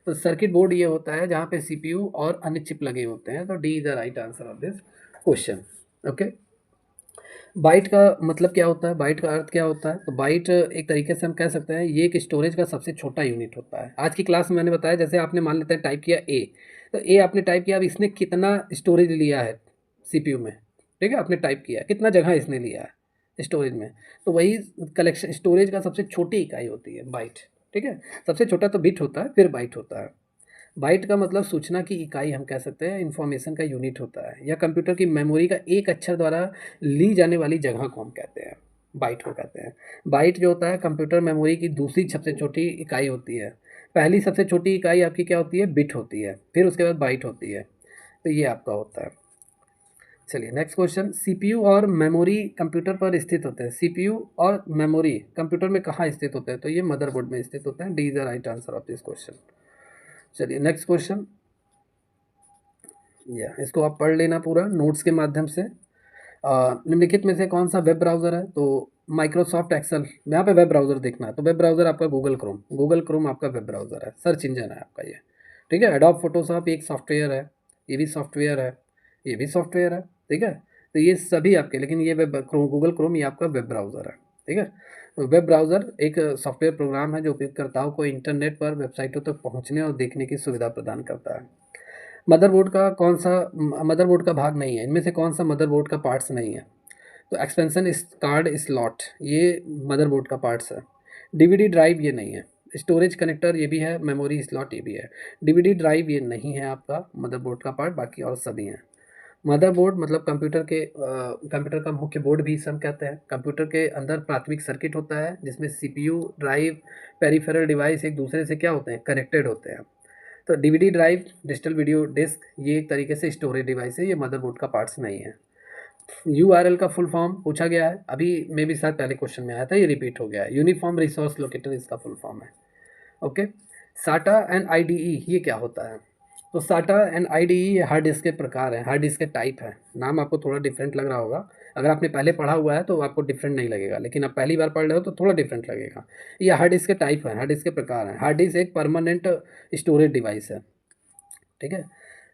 तो सर्किट बोर्ड ये होता है जहाँ पे सीपीयू और अन्य चिप लगे होते हैं। तो D is the right answer of this question. Okay. Byte का मतलब क्या होता है, बाइट का अर्थ क्या होता है? तो बाइट एक तरीके से हम कह सकते हैं ये एक स्टोरेज का सबसे छोटा यूनिट होता है। आज की क्लास में मैंने बताया, जैसे आपने मान लेते हैं टाइप किया ए, तो ए आपने टाइप किया, अब इसने कितना स्टोरेज लिया है सीपीयू में, ठीक है, आपने टाइप किया कितना जगह इसने लिया है स्टोरेज में, तो वही कलेक्शन स्टोरेज का सबसे छोटी इकाई होती है बाइट, ठीक है। सबसे छोटा तो बिट होता है, फिर बाइट होता है। बाइट का मतलब सूचना की इकाई हम कह सकते हैं, इन्फॉर्मेशन का यूनिट होता है, या कंप्यूटर की मेमोरी का एक अक्षर द्वारा ली जाने वाली जगह को हम कहते हैं, बाइट को कहते हैं। बाइट जो होता है कंप्यूटर मेमोरी की दूसरी सबसे छोटी इकाई होती है। पहली सबसे छोटी इकाई आपकी क्या होती है? बिट होती है, फिर उसके बाद बाइट होती है। तो ये आपका होता है। चलिए नेक्स्ट क्वेश्चन। सीपीयू और मेमोरी कंप्यूटर पर स्थित होते हैं, सीपीयू और मेमोरी कंप्यूटर में कहाँ स्थित होते हैं? तो ये मदरबोर्ड में स्थित होते हैं। D is the right answer of this question. चलिए नेक्स्ट क्वेश्चन, या इसको आप पढ़ लेना पूरा नोट्स के माध्यम से। निम्नलिखित में से कौन सा वेब ब्राउज़र है? तो माइक्रोसॉफ्ट एक्सेल, यहाँ पे वेब ब्राउज़र देखना है, तो वेब ब्राउज़र आपका गूगल क्रोम, गूगल क्रोम आपका वेब ब्राउज़र है, सर्च इंजन है आपका ये, ठीक है। एडोब फोटोशॉप एक सॉफ्टवेयर है, ये भी सॉफ्टवेयर है, ये भी सॉफ्टवेयर है, ठीक है। तो ये सभी आपके, लेकिन ये वेब क्रोम, गूगल क्रोम, ये आपका वेब ब्राउज़र है, ठीक है। तो वेब ब्राउज़र एक सॉफ्टवेयर प्रोग्राम है जो उपयोगकर्ताओं को इंटरनेट पर वेबसाइटों तक पहुँचने और देखने की सुविधा प्रदान करता है। मदरबोर्ड का कौन सा मदरबोर्ड का भाग नहीं है, इनमें से कौन सा मदरबोर्ड का पार्ट्स नहीं है? तो एक्सपेंशन इस कार्ड स्लॉट, ये मदरबोर्ड का पार्ट्स है। डीवीडी ड्राइव ये नहीं है। स्टोरेज कनेक्टर ये भी है, मेमोरी स्लॉट ये भी है। डीवीडी ड्राइव ये नहीं है आपका मदरबोर्ड का पार्ट, बाकी और सभी हैं। मदरबोर्ड मतलब कंप्यूटर का मुख्य बोर्ड भी इसे हम कहते हैं। कंप्यूटर के अंदर प्राथमिक सर्किट होता है जिसमें सीपीयू, ड्राइव, पेरिफेरल डिवाइस एक दूसरे से क्या होते हैं, कनेक्टेड होते हैं। तो DVD drive, digital video disc, ये एक तरीके से स्टोरेज डिवाइस है, ये मदरबोर्ड का पार्ट्स नहीं है। यूआरएल का फुल फॉर्म पूछा गया है, अभी मे भी शायद पहले क्वेश्चन में आया था, ये रिपीट हो गया है। यूनिफॉर्म रिसोर्स लोकेटर इसका फुल फॉर्म है। ओके। साटा एंड आईडीई ये क्या होता है? तो साटा एंड आईडीई हार्ड डिस्क के प्रकार हैं, हार्ड डिस्क के टाइप हैं। नाम आपको थोड़ा डिफरेंट लग रहा होगा, अगर आपने पहले पढ़ा हुआ है तो आपको डिफरेंट नहीं लगेगा, लेकिन आप पहली बार पढ़ रहे हो तो थोड़ा डिफरेंट लगेगा। ये हार्ड डिस्क के टाइप हैं, हार्ड डिस्क के प्रकार हैं। हार्ड डिस्क एक परमानेंट स्टोरेज डिवाइस है, ठीक है।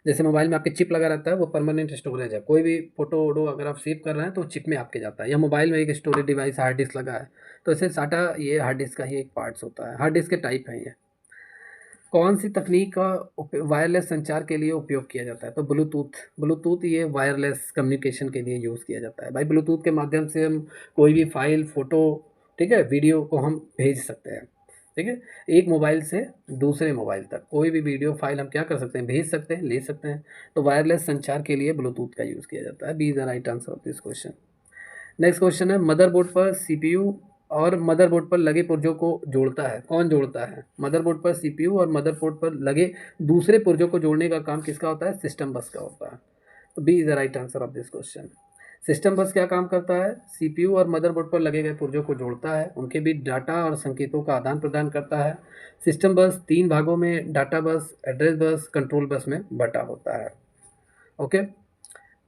जैसे मोबाइल में आपके चिप लगा रहता है, वो परमानेंट स्टोरेज है। कोई भी फोटो वोटो अगर आप सेव कर रहे हैं तो चिप में आपके जाता है, या मोबाइल में एक स्टोरेज डिवाइस हार्ड डिस्क लगा है, तो इसे साटा ये हार्ड डिस्क का ही एक पार्ट्स होता है। हार्ड डिस्क के टाइप है ये। कौन सी तकनीक का वायरलेस संचार के लिए उपयोग किया जाता है? तो ब्लूटूथ, ब्लूटूथ ये वायरलेस कम्युनिकेशन के लिए यूज़ किया जाता है। भाई ब्लूटूथ के माध्यम से हम कोई भी फाइल, फ़ोटो, ठीक है, वीडियो को हम भेज सकते हैं, ठीक है। एक मोबाइल से दूसरे मोबाइल तक कोई भी वीडियो फाइल हम क्या कर सकते हैं, भेज सकते हैं, ले सकते हैं। तो वायरलेस संचार के लिए ब्लूटूथ का यूज़ किया जाता है। B is the right answer of this question. Next question है, मदरबोर्ड पर सीपीयू और मदरबोर्ड पर लगे पुर्जों को जोड़ता है, कौन जोड़ता है? मदरबोर्ड पर सीपीयू और मदरबोर्ड पर लगे दूसरे पुर्जों को जोड़ने का काम किसका होता है? सिस्टम बस का होता है। तो B is the right answer of this question. System bus क्या काम करता है? सीपीयू और मदरबोर्ड पर लगे गए पुर्जों को जोड़ता है, उनके बीच डाटा और संकेतों का आदान प्रदान करता है। सिस्टम बस 3 भागों में डाटा बस, एड्रेस बस, कंट्रोल बस में बटा होता है। ओके।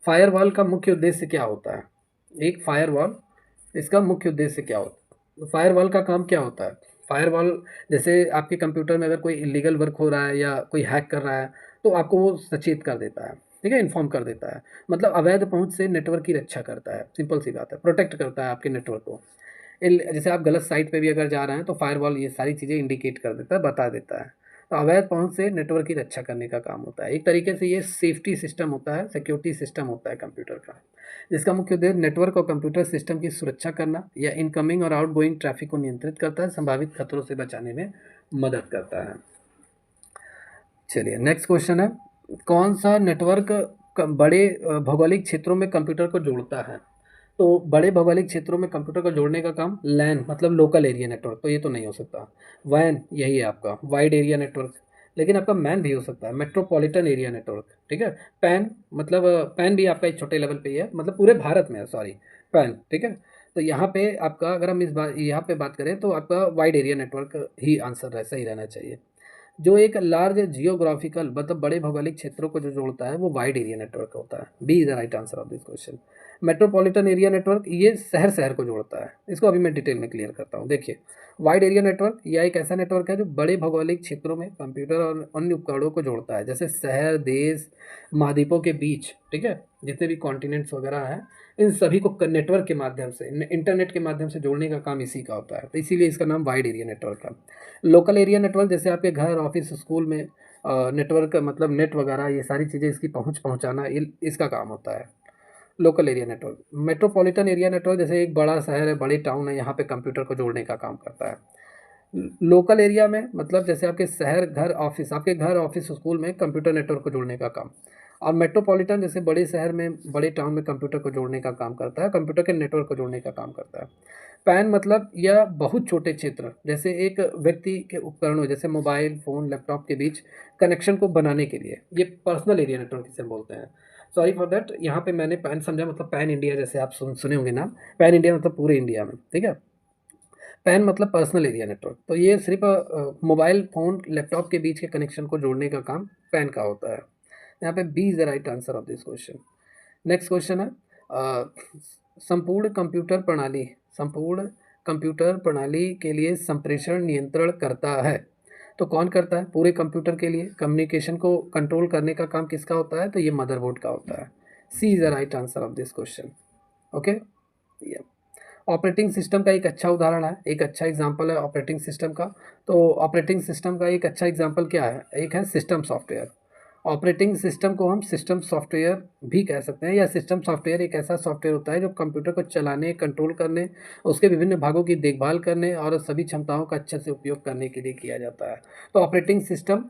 फायरवॉल का मुख्य उद्देश्य क्या होता है? एक फायरवॉल, इसका मुख्य उद्देश्य क्या होता है? तो फायरवॉल का काम क्या होता है? फायरवॉल, जैसे आपके कंप्यूटर में अगर कोई इलीगल वर्क हो रहा है या कोई हैक कर रहा है तो आपको वो सचेत कर देता है, ठीक है, इन्फॉर्म कर देता है। मतलब अवैध पहुंच से नेटवर्क की रक्षा करता है, सिंपल सी बात है, प्रोटेक्ट करता है आपके नेटवर्क को। जैसे आप गलत साइट पे भी अगर जा रहे हैं तो फायरवॉल ये सारी चीज़ें इंडिकेट कर देता है, बता देता है। तो अवैध पहुंच से नेटवर्क की रक्षा करने का काम होता है। एक तरीके से ये सेफ्टी सिस्टम होता है, सिक्योरिटी सिस्टम होता है कंप्यूटर का, जिसका मुख्य उद्देश्य नेटवर्क और कंप्यूटर सिस्टम की सुरक्षा करना या इनकमिंग और आउटगोइंग ट्रैफिक को नियंत्रित करता है, संभावित खतरों से बचाने में मदद करता है। चलिए नेक्स्ट क्वेश्चन है, कौन सा नेटवर्क बड़े भौगोलिक क्षेत्रों में कंप्यूटर को जोड़ता है? तो बड़े भौगोलिक क्षेत्रों में कंप्यूटर को जोड़ने का काम लैन मतलब लोकल एरिया नेटवर्क, तो ये तो नहीं हो सकता। वैन यही है आपका वाइड एरिया नेटवर्क, लेकिन आपका मैन भी हो सकता है, मेट्रोपॉलिटन एरिया नेटवर्क, ठीक है। पैन मतलब पैन भी आपका एक छोटे लेवल पे ही है, मतलब पूरे भारत में है, सॉरी पैन, ठीक है। तो यहाँ पे आपका अगर हम इस बात यहाँ पे बात करें तो आपका वाइड एरिया नेटवर्क ही आंसर है, सही रहना चाहिए। जो एक लार्ज जियोग्राफिकल मतलब बड़े भौगोलिक क्षेत्रों को जो जोड़ता है वो वाइड एरिया नेटवर्क होता है। B is the right answer of this question. Metropolitan area network ये शहर शहर को जोड़ता है, इसको अभी मैं डिटेल में क्लियर करता हूँ। देखिए, वाइड एरिया नेटवर्क यह एक ऐसा नेटवर्क है जो बड़े भौगोलिक क्षेत्रों में कंप्यूटर और अन्य उपकरणों को जोड़ता है, जैसे शहर, देश, महाद्वीपों के बीच, ठीक है, जितने भी कॉन्टिनेंट्स वगैरह हैं इन सभी को नेटवर्क के माध्यम से, इंटरनेट के माध्यम से जोड़ने का काम इसी का होता है, तो इसीलिए इसका नाम वाइड एरिया नेटवर्क है। लोकल एरिया नेटवर्क जैसे आपके घर, ऑफिस, स्कूल में नेटवर्क मतलब नेट वगैरह ये सारी चीज़ें इसकी पहुंचाना इसका काम होता है, local area network. Metropolitan area network जैसे एक बड़ा शहर है, बड़ी टाउन है, यहाँ पे कंप्यूटर को जोड़ने का काम करता है। लोकल एरिया में मतलब जैसे आपके शहर, घर, ऑफिस, आपके घर, ऑफिस, स्कूल में कंप्यूटर नेटवर्क को जोड़ने का काम। और मेट्रोपॉलिटन जैसे बड़े शहर में, बड़े टाउन में कंप्यूटर को जोड़ने का काम करता है, कंप्यूटर के नेटवर्क को जोड़ने का काम करता है। पैन मतलब यह बहुत छोटे क्षेत्र, जैसे एक व्यक्ति के उपकरणों जैसे मोबाइल फ़ोन, लैपटॉप के बीच कनेक्शन को बनाने के लिए, ये पर्सनल एरिया नेटवर्क इसे बोलते हैं। सॉरी फॉर दैट, यहाँ पे मैंने पैन समझा मतलब पैन इंडिया, जैसे आप सुने होंगे नाम, पैन इंडिया मतलब पूरे इंडिया में, ठीक है। पैन मतलब पर्सनल एरिया नेटवर्क, तो ये सिर्फ मोबाइल फ़ोन, लैपटॉप के बीच के कनेक्शन को जोड़ने का काम पैन का होता है। यहाँ पे B is the right answer of this question. Next question है, संपूर्ण कंप्यूटर प्रणाली, संपूर्ण कंप्यूटर प्रणाली के लिए संप्रेषण नियंत्रण करता है, तो कौन करता है? पूरे कंप्यूटर के लिए कम्युनिकेशन को कंट्रोल करने का काम किसका होता है? तो ये मदरबोर्ड का होता है। C is the right answer of this question. Okay, operating system का एक अच्छा उदाहरण है, एक अच्छा एग्जांपल है ऑपरेटिंग सिस्टम का। तो ऑपरेटिंग सिस्टम का एक अच्छा एग्जांपल क्या है? एक है सिस्टम सॉफ्टवेयर। ऑपरेटिंग सिस्टम को हम सिस्टम सॉफ्टवेयर भी कह सकते हैं, या सिस्टम सॉफ्टवेयर एक ऐसा सॉफ्टवेयर होता है जो कंप्यूटर को चलाने, कंट्रोल करने, उसके विभिन्न भागों की देखभाल करने और सभी क्षमताओं का अच्छे से उपयोग करने के लिए किया जाता है। तो ऑपरेटिंग सिस्टम,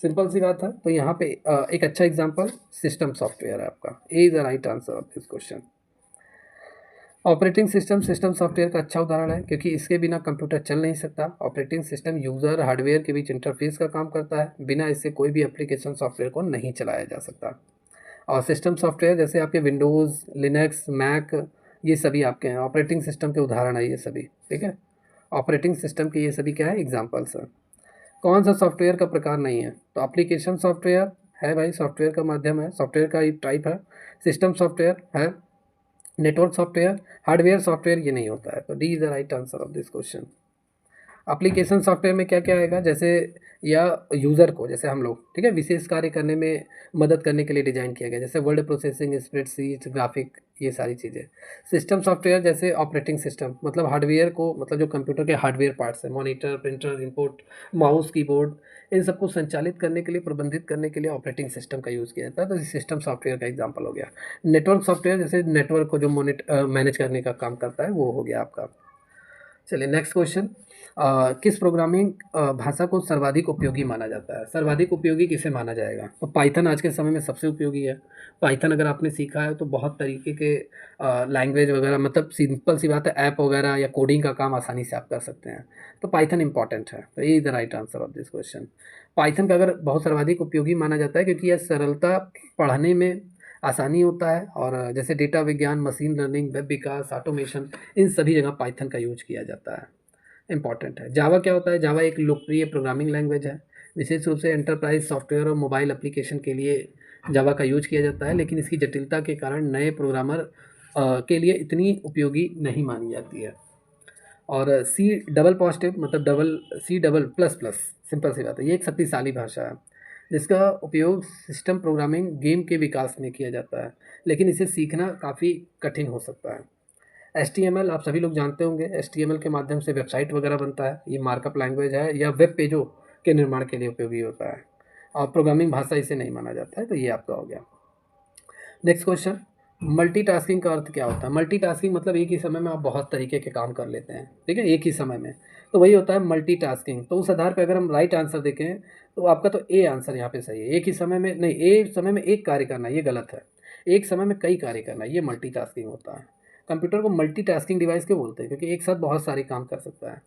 सिंपल सी बात है, तो यहाँ पे एक अच्छा एग्जाम्पल सिस्टम सॉफ्टवेयर है आपका। A is the right answer of this question. Operating system system software का अच्छा उदाहरण है, क्योंकि इसके बिना कंप्यूटर चल नहीं सकता। ऑपरेटिंग सिस्टम यूज़र हार्डवेयर के बीच इंटरफेस का काम करता है, बिना इससे कोई भी एप्लीकेशन सॉफ्टवेयर को नहीं चलाया जा सकता। और सिस्टम सॉफ्टवेयर जैसे आपके विंडोज़, लिनक्स, मैक, ये सभी आपके हैं ऑपरेटिंग सिस्टम के उदाहरण है ये सभी, ठीक है। ऑपरेटिंग सिस्टम के ये सभी क्या है? एग्जाम्पल्स हैं। कौन सा सॉफ्टवेयर का प्रकार नहीं है? तो एप्लीकेशन सॉफ्टवेयर है भाई, सॉफ्टवेयर का माध्यम है, सॉफ्टवेयर का एक टाइप है। सिस्टम सॉफ्टवेयर है, नेटवर्क सॉफ्टवेयर, हार्डवेयर सॉफ्टवेयर ये नहीं होता है। तो D is the right answer of this question. Application software में क्या क्या आएगा? जैसे या यूज़र को, जैसे हम लोग, ठीक है, विशेष कार्य करने में मदद करने के लिए डिज़ाइन किया गया, जैसे वर्ड प्रोसेसिंग, स्प्रेडशीट, ग्राफिक, ये सारी चीज़ें। सिस्टम सॉफ्टवेयर जैसे ऑपरेटिंग सिस्टम मतलब हार्डवेयर को, मतलब जो कंप्यूटर के हार्डवेयर पार्ट्स हैं, monitor, printer, input, mouse, keyboard, इन सबको संचालित करने के लिए, प्रबंधित करने के लिए ऑपरेटिंग सिस्टम का यूज़ किया जाता है। तो सिस्टम सॉफ्टवेयर का एग्जाम्पल हो गया। नेटवर्क सॉफ्टवेयर जैसे नेटवर्क को जो मैनेज करने का काम करता है वो हो गया आपका। चलिए नेक्स्ट क्वेश्चन। किस प्रोग्रामिंग भाषा को सर्वाधिक उपयोगी माना जाता है? सर्वाधिक उपयोगी किसे माना जाएगा? तो पाइथन आज के समय में सबसे उपयोगी है। पाइथन अगर आपने सीखा है तो बहुत तरीके के लैंग्वेज वगैरह, मतलब सिंपल सी बात है, ऐप वगैरह या कोडिंग का काम आसानी से आप कर सकते हैं। तो पाइथन इंपॉर्टेंट है, तो ये the right answer of this question. Python का अगर बहुत सर्वाधिक उपयोगी माना जाता है क्योंकि यह सरलता, पढ़ने में आसानी होता है, और जैसे डेटा विज्ञान, मशीन लर्निंग, वेब विकास, ऑटोमेशन, इन सभी जगह पाइथन का यूज किया जाता है। इंपॉर्टेंट है। जावा क्या होता है? जावा एक लोकप्रिय प्रोग्रामिंग लैंग्वेज है। विशेष रूप से एंटरप्राइज सॉफ्टवेयर और मोबाइल एप्लीकेशन के लिए जावा का यूज किया जाता है, लेकिन इसकी जटिलता के कारण नए प्रोग्रामर के लिए इतनी उपयोगी नहीं मानी जाती है। और सी डबल पॉजिटिव मतलब double, C double plus plus, simple सी बात है, ये एक शक्तिशाली भाषा है जिसका उपयोग सिस्टम प्रोग्रामिंग, गेम के विकास में किया जाता है, लेकिन इसे सीखना काफ़ी कठिन हो सकता है। HTML आप सभी लोग जानते होंगे, HTML के माध्यम से वेबसाइट वगैरह बनता है। ये मार्कअप लैंग्वेज है या वेब पेजों के निर्माण के लिए उपयोगी होता है, और प्रोग्रामिंग भाषा इसे नहीं माना जाता है। तो ये आपका हो गया। Next question. मल्टीटास्किंग का अर्थ क्या होता है? मल्टीटास्किंग मतलब एक ही समय में आप बहुत तरीके के काम कर लेते हैं, ठीक है, एक ही समय में, तो वही होता है मल्टीटास्किंग। तो उस आधार पर अगर हम राइट आंसर देखें तो आपका तो ए आंसर यहाँ पे सही है। एक ही समय में नहीं, एक समय में एक कार्य करना, ये गलत है। एक समय में कई कार्य करना, ये मल्टीटास्किंग होता है। कंप्यूटर को मल्टीटास्किंग डिवाइस क्यों बोलते हैं? क्योंकि एक साथ बहुत सारे काम कर सकता है।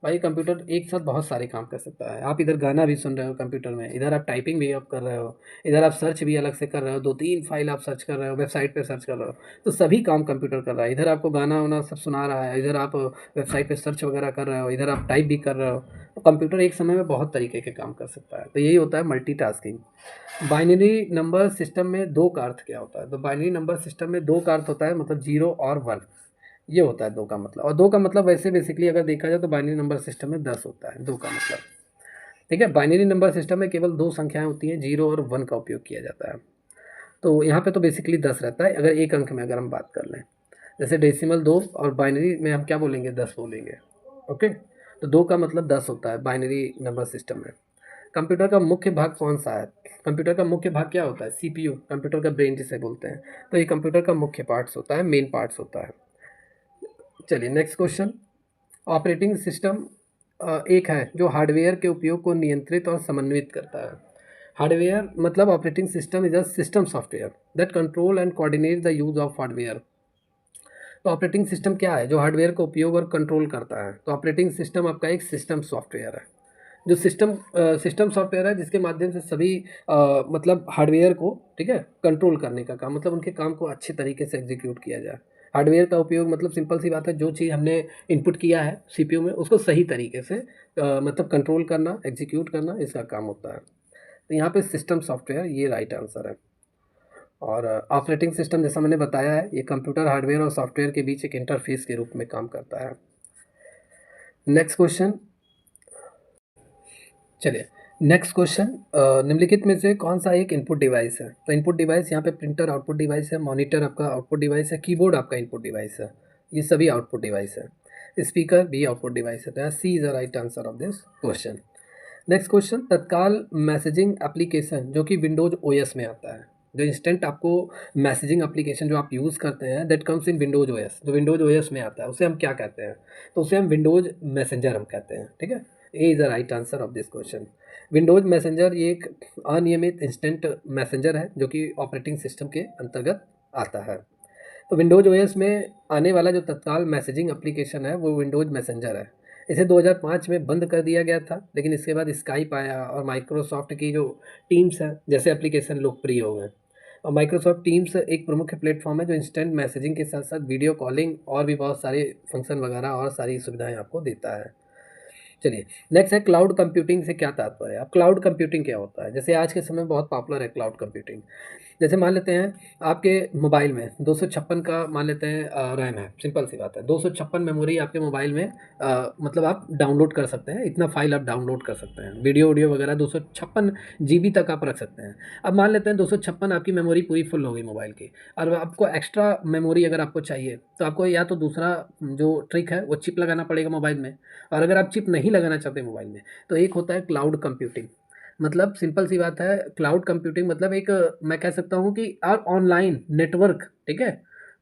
भाई कंप्यूटर एक साथ बहुत सारे काम कर सकता है। आप इधर गाना भी सुन रहे हो कंप्यूटर में, इधर आप टाइपिंग भी आप कर रहे हो, इधर आप सर्च भी अलग से कर रहे हो, 2-3 फाइल आप सर्च कर रहे हो, वेबसाइट पे सर्च कर रहे हो, तो सभी काम कंप्यूटर कर रहा है। इधर आपको गाना वाना सब सुना रहा है, इधर आप वेबसाइट पे सर्च वगैरह कर रहे हो, इधर आप टाइप भी कर रहे हो। तो कंप्यूटर एक समय में बहुत तरीके के काम कर सकता है, तो यही होता है मल्टीटास्किंग। बाइनरी नंबर सिस्टम में दो का अर्थ क्या होता है? तो बाइनरी नंबर सिस्टम में दो का अर्थ होता है मतलब 0 और 1, ये होता है दो का मतलब। और दो का मतलब वैसे बेसिकली अगर देखा जाए तो बाइनरी नंबर सिस्टम में 10 होता है, दो का मतलब, ठीक है। बाइनरी नंबर सिस्टम में केवल दो संख्याएं होती हैं, 0 और 1 का उपयोग किया जाता है। तो यहाँ पे तो बेसिकली 10 रहता है अगर एक अंक में अगर हम बात कर लें। जैसे डेसिमल 2 और बाइनरी में हम क्या बोलेंगे? 10 बोलेंगे। ओके, तो दो का मतलब 10 होता है बाइनरी नंबर सिस्टम में। कंप्यूटर का मुख्य भाग कौन सा है? कंप्यूटर का मुख्य भाग क्या होता है? CPU, कंप्यूटर का ब्रेन जिसे बोलते हैं। तो ये कंप्यूटर का मुख्य पार्ट्स होता है, मेन पार्ट्स होता है। चलिए नेक्स्ट क्वेश्चन। ऑपरेटिंग सिस्टम एक है जो हार्डवेयर के उपयोग को नियंत्रित और समन्वित करता है। हार्डवेयर मतलब operating system is a system software that control and coordinate the use of hardware. तो ऑपरेटिंग सिस्टम क्या है? जो हार्डवेयर का उपयोग और कंट्रोल करता है। तो ऑपरेटिंग सिस्टम आपका एक सिस्टम सॉफ्टवेयर है, जो सिस्टम सॉफ्टवेयर है जिसके माध्यम से सभी मतलब हार्डवेयर को, ठीक है, कंट्रोल करने का काम, मतलब उनके काम को अच्छे तरीके से एग्जीक्यूट किया जाए। हार्डवेयर का उपयोग मतलब सिंपल सी बात है, जो चीज़ हमने इनपुट किया है CPU में उसको सही तरीके से मतलब कंट्रोल करना, एग्जीक्यूट करना, इसका काम होता है। तो यहाँ पे सिस्टम सॉफ्टवेयर ये राइट आंसर है। और ऑपरेटिंग सिस्टम जैसा मैंने बताया है, ये कंप्यूटर हार्डवेयर और सॉफ्टवेयर के बीच एक इंटरफेस के रूप में काम करता है। Next question. चलिए नेक्स्ट क्वेश्चन। निम्नलिखित में से कौन सा एक इनपुट डिवाइस है? तो इनपुट डिवाइस यहाँ पे प्रिंटर आउटपुट डिवाइस है, मॉनिटर आपका आउटपुट डिवाइस है, कीबोर्ड आपका इनपुट डिवाइस है, ये सभी आउटपुट डिवाइस है। स्पीकर भी आउटपुट डिवाइस है। तो C is the right answer of this question. Next question. तत्काल मैसेजिंग एप्लीकेशन जो कि विंडोज ओएस में आता है, जो इंस्टेंट आपको मैसेजिंग एप्लीकेशन जो आप यूज़ करते हैं that comes in Windows OS, जो विंडोज ओएस में आता है, उसे हम क्या कहते हैं? तो उसे हम विंडोज मैसेंजर हम कहते हैं, ठीक है। ए is the right answer of this question. Windows messenger ये एक अनियमित इंस्टेंट मैसेंजर है जो कि ऑपरेटिंग सिस्टम के अंतर्गत आता है। तो विंडोज ओएस में आने वाला जो तत्काल मैसेजिंग एप्लीकेशन है वो विंडोज मैसेंजर है। इसे 2005 में बंद कर दिया गया था, लेकिन इसके बाद स्काइप आया और माइक्रोसॉफ्ट की जो टीम्स हैं जैसे एप्लीकेशन लोकप्रिय हो गए। और माइक्रोसॉफ्ट टीम्स एक प्रमुख प्लेटफॉर्म है जो इंस्टेंट मैसेजिंग के साथ साथ वीडियो कॉलिंग और भी बहुत सारे फंक्शन वगैरह और सारी सुविधाएं आपको देता है। चलिए नेक्स्ट है क्लाउड कंप्यूटिंग से क्या तात्पर्य है? अब क्लाउड कंप्यूटिंग क्या होता है? जैसे आज के समय में बहुत पॉपुलर है क्लाउड कंप्यूटिंग। जैसे मान लेते हैं आपके मोबाइल में 256 का मान लेते हैं रैम है, सिंपल सी बात है, 256 मेमोरी आपके मोबाइल में मतलब आप डाउनलोड कर सकते हैं, इतना फाइल आप डाउनलोड कर सकते हैं, वीडियो वीडियो वगैरह 256 GB तक आप रख सकते हैं। अब मान लेते हैं 256 आपकी मेमोरी पूरी फुल हो गई मोबाइल की, और आपको एक्स्ट्रा मेमोरी अगर आपको चाहिए तो आपको या तो दूसरा जो ट्रिक है वो चिप लगाना पड़ेगा मोबाइल में, और अगर आप चिप नहीं लगाना चाहते मोबाइल में तो एक होता है क्लाउड कंप्यूटिंग। मतलब सिंपल सी बात है, क्लाउड कंप्यूटिंग मतलब एक मैं कह सकता हूँ कि और ऑनलाइन नेटवर्क, ठीक है,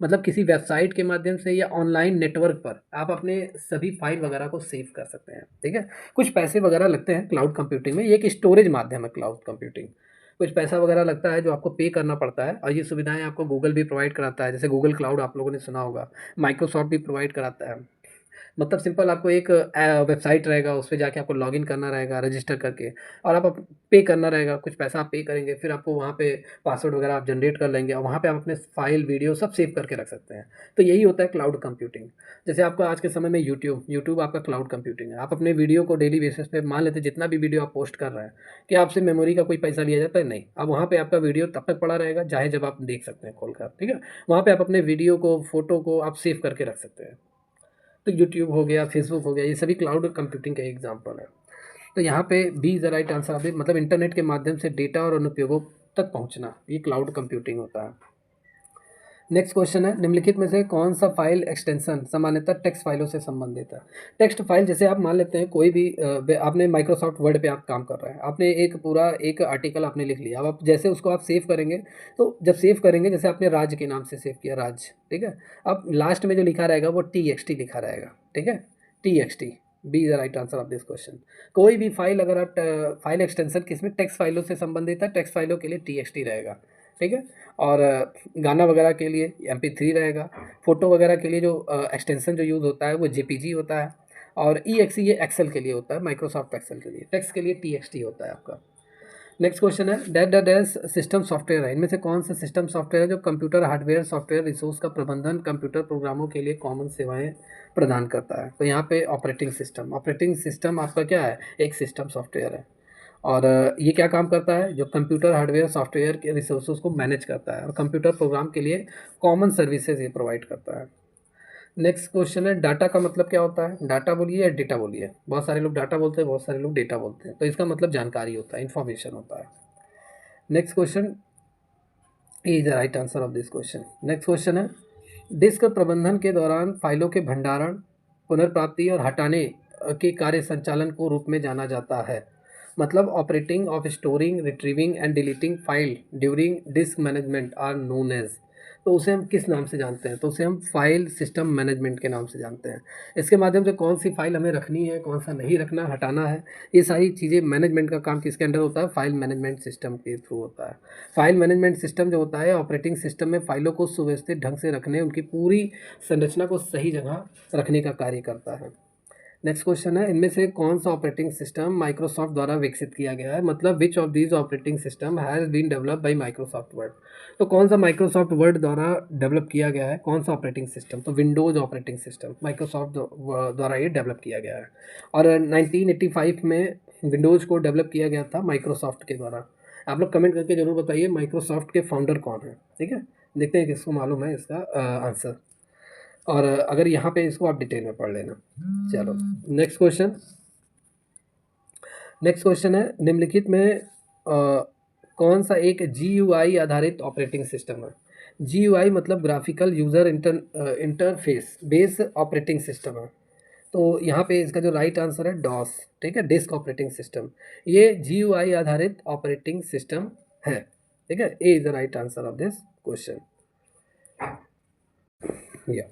मतलब किसी वेबसाइट के माध्यम से या ऑनलाइन नेटवर्क पर आप अपने सभी फाइल वगैरह को सेव कर सकते हैं। ठीक है, कुछ पैसे वगैरह लगते हैं क्लाउड कंप्यूटिंग में, ये एक स्टोरेज माध्यम है क्लाउड कंप्यूटिंग। कुछ पैसा वगैरह लगता है जो आपको पे करना पड़ता है, और ये सुविधाएं आपको गूगल भी प्रोवाइड कराता है, जैसे गूगल क्लाउड आप लोगों ने सुना होगा, माइक्रोसॉफ्ट भी प्रोवाइड कराता है। मतलब सिंपल आपको एक वेबसाइट रहेगा, उस पे जाके आपको लॉगिन करना रहेगा रजिस्टर करके, और आप पे करना रहेगा, कुछ पैसा आप पे करेंगे, फिर आपको वहाँ पे पासवर्ड वगैरह आप जनरेट कर लेंगे, और वहाँ पे आप अपने फाइल वीडियो सब सेव करके रख सकते हैं। तो यही होता है क्लाउड कंप्यूटिंग। जैसे आपको आज के समय में यूट्यूब आपका क्लाउड कंप्यूटिंग है। आप अपने वीडियो को डेली बेसिस पे मान लेते हैं, जितना भी वीडियो आप पोस्ट कर रहे हैं, कि आपसे मेमोरी का कोई पैसा लिया जाता है? नहीं। अब वहाँ पे आपका वीडियो तब तक पड़ा रहेगा चाहे जब आप देख सकते हैं खोलकर। ठीक है, वहाँ पे आप अपने वीडियो को, फोटो को आप सेव करके रख सकते हैं। तो यूट्यूब हो गया, फेसबुक हो गया, ये सभी क्लाउड कंप्यूटिंग का एग्जाम्पल है। तो यहाँ पे B is the right answer. अभी मतलब इंटरनेट के माध्यम से डेटा और अनुप्रयोगों तक पहुँचना, ये क्लाउड कंप्यूटिंग होता है। नेक्स्ट क्वेश्चन है, निम्नलिखित में से कौन सा फाइल एक्सटेंशन सामान्यतः टेक्स्ट फाइलों से संबंधित है? टेक्स्ट फाइल, जैसे आप मान लेते हैं कोई भी आपने माइक्रोसॉफ्ट वर्ड पे आप काम कर रहे हैं, आपने एक पूरा एक आर्टिकल आपने लिख लिया, अब आप जैसे उसको आप सेव करेंगे, तो जब सेव करेंगे, जैसे आपने राज के नाम से सेव किया, राज, ठीक है, अब लास्ट में जो लिखा रहेगा वो TXT लिखा रहेगा। ठीक है, TXT, B is the right answer of this question. कोई भी फाइल अगर आप फाइल एक्सटेंशन किसमें टेक्स्ट फाइलों से संबंधित है, टेक्स्ट फाइलों के लिए TXT रहेगा। ठीक है, और गाना वगैरह के लिए MP3 रहेगा। फ़ोटो वगैरह के लिए जो एक्सटेंशन जो यूज़ होता है वो JPG होता है, और EXE ये एक्सेल के लिए होता है, माइक्रोसॉफ्ट एक्सेल के लिए। टेक्स्ट के लिए TXT होता है आपका। नेक्स्ट क्वेश्चन है, डैश सिस्टम सॉफ्टवेयर है, इनमें से कौन सा सिस्टम सॉफ्टवेयर है जो कंप्यूटर हार्डवेयर सॉफ्टवेयर रिसोर्स का प्रबंधन कंप्यूटर प्रोग्रामों के लिए कॉमन सेवाएं प्रदान करता है? तो यहाँ पे ऑपरेटिंग सिस्टम आपका क्या है, एक सिस्टम सॉफ्टवेयर है। और ये क्या काम करता है, जो कंप्यूटर हार्डवेयर सॉफ्टवेयर के रिसोर्सेज को मैनेज करता है, और कंप्यूटर प्रोग्राम के लिए कॉमन सर्विसेज ये प्रोवाइड करता है। नेक्स्ट क्वेश्चन है, डाटा का मतलब क्या होता है? डाटा बोलिए या डेटा बोलिए, बहुत सारे लोग डाटा बोलते हैं, बहुत सारे लोग डेटा बोलते हैं, तो इसका मतलब जानकारी होता है, इन्फॉर्मेशन होता है। Next question is the right answer of this question. Next question है, डिस्क प्रबंधन के दौरान फाइलों के भंडारण, पुनर्प्राप्ति और हटाने के कार्य संचालन को रूप में जाना जाता है। मतलब operating of storing, retrieving and deleting file during disk management are known as. तो उसे हम किस नाम से जानते हैं? तो उसे हम फाइल सिस्टम मैनेजमेंट के नाम से जानते हैं। इसके माध्यम से कौन सी फाइल हमें रखनी है, कौन सा नहीं रखना, हटाना है, ये सारी चीज़ें मैनेजमेंट का काम किसके अंडर होता है? फाइल मैनेजमेंट सिस्टम के थ्रू होता है। फाइल मैनेजमेंट सिस्टम जो होता है, ऑपरेटिंग सिस्टम में फाइलों को सुव्यवस्थित ढंग से रखने, उनकी पूरी संरचना को सही जगह रखने का कार्य करता है। नेक्स्ट क्वेश्चन है, इनमें से कौन सा ऑपरेटिंग सिस्टम माइक्रोसॉफ्ट द्वारा विकसित किया गया है? मतलब which of these operating system has been developed by Microsoft word. तो कौन सा माइक्रोसॉफ्ट वर्ड द्वारा डेवलप किया गया है, कौन सा ऑपरेटिंग सिस्टम? तो विंडोज़ ऑपरेटिंग सिस्टम माइक्रोसॉफ्ट द्वारा ये डेवलप किया गया है, और 1985 में विंडोज़ को डेवलप किया गया था माइक्रोसॉफ्ट के द्वारा। आप लोग कमेंट करके जरूर बताइए माइक्रोसॉफ्ट के फाउंडर कौन है। ठीक है, देखते हैं किसको मालूम है इसका आंसर, और अगर यहाँ पे इसको आप डिटेल में पढ़ लेना। चलो नेक्स्ट क्वेश्चन। नेक्स्ट क्वेश्चन है, निम्नलिखित में कौन सा एक GUI आधारित ऑपरेटिंग सिस्टम है? GUI मतलब graphical user interface base operating system है। तो यहाँ पे इसका जो राइट आंसर है डॉस। ठीक है, डिस्क ऑपरेटिंग सिस्टम, ये GUI आधारित ऑपरेटिंग सिस्टम है। ठीक है, A is the right answer of this question. या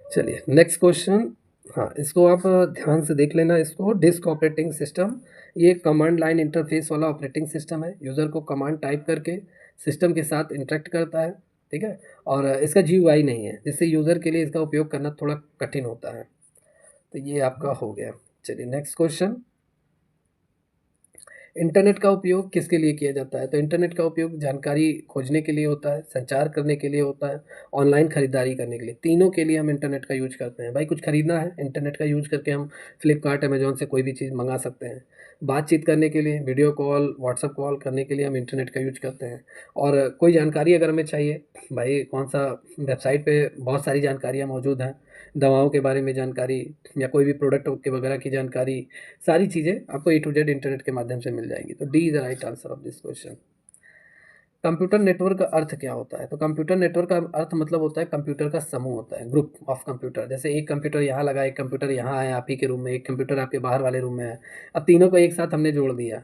चलिए नेक्स्ट क्वेश्चन। हाँ, इसको आप ध्यान से देख लेना। इसको डिस्क ऑपरेटिंग सिस्टम, ये कमांड लाइन इंटरफेस वाला ऑपरेटिंग सिस्टम है। यूज़र को कमांड टाइप करके सिस्टम के साथ इंटरेक्ट करता है। ठीक है, और इसका GUI नहीं है, जिससे यूज़र के लिए इसका उपयोग करना थोड़ा कठिन होता है। तो ये आपका हो गया। चलिए नेक्स्ट क्वेश्चन, इंटरनेट का उपयोग किसके लिए किया जाता है? तो इंटरनेट का उपयोग जानकारी खोजने के लिए होता है, संचार करने के लिए होता है, ऑनलाइन खरीदारी करने के लिए, तीनों के लिए हम इंटरनेट का यूज करते हैं। भाई कुछ खरीदना है, इंटरनेट का यूज करके हम फ्लिपकार्ट, अमेजोन से कोई भी चीज़ मंगा सकते हैं। बातचीत करने के लिए, वीडियो कॉल, व्हाट्सअप कॉल करने के लिए हम इंटरनेट का यूज करते हैं। और कोई जानकारी अगर हमें चाहिए, भाई कौन सा वेबसाइट पे बहुत सारी जानकारियाँ मौजूद हैं, दवाओं के बारे में जानकारी, या कोई भी प्रोडक्ट के वगैरह की जानकारी, सारी चीज़ें आपको A to Z इंटरनेट के माध्यम से मिल जाएंगी। तो D is the right answer of this question. Computer network का अर्थ क्या होता है? तो कंप्यूटर नेटवर्क का अर्थ मतलब होता है कंप्यूटर का समूह होता है, ग्रुप ऑफ कंप्यूटर। जैसे एक कंप्यूटर यहाँ लगा, एक कंप्यूटर यहाँ है आप ही के रूम में, एक कंप्यूटर आपके बाहर वाले रूम में है, अब तीनों को एक साथ हमने जोड़ दिया।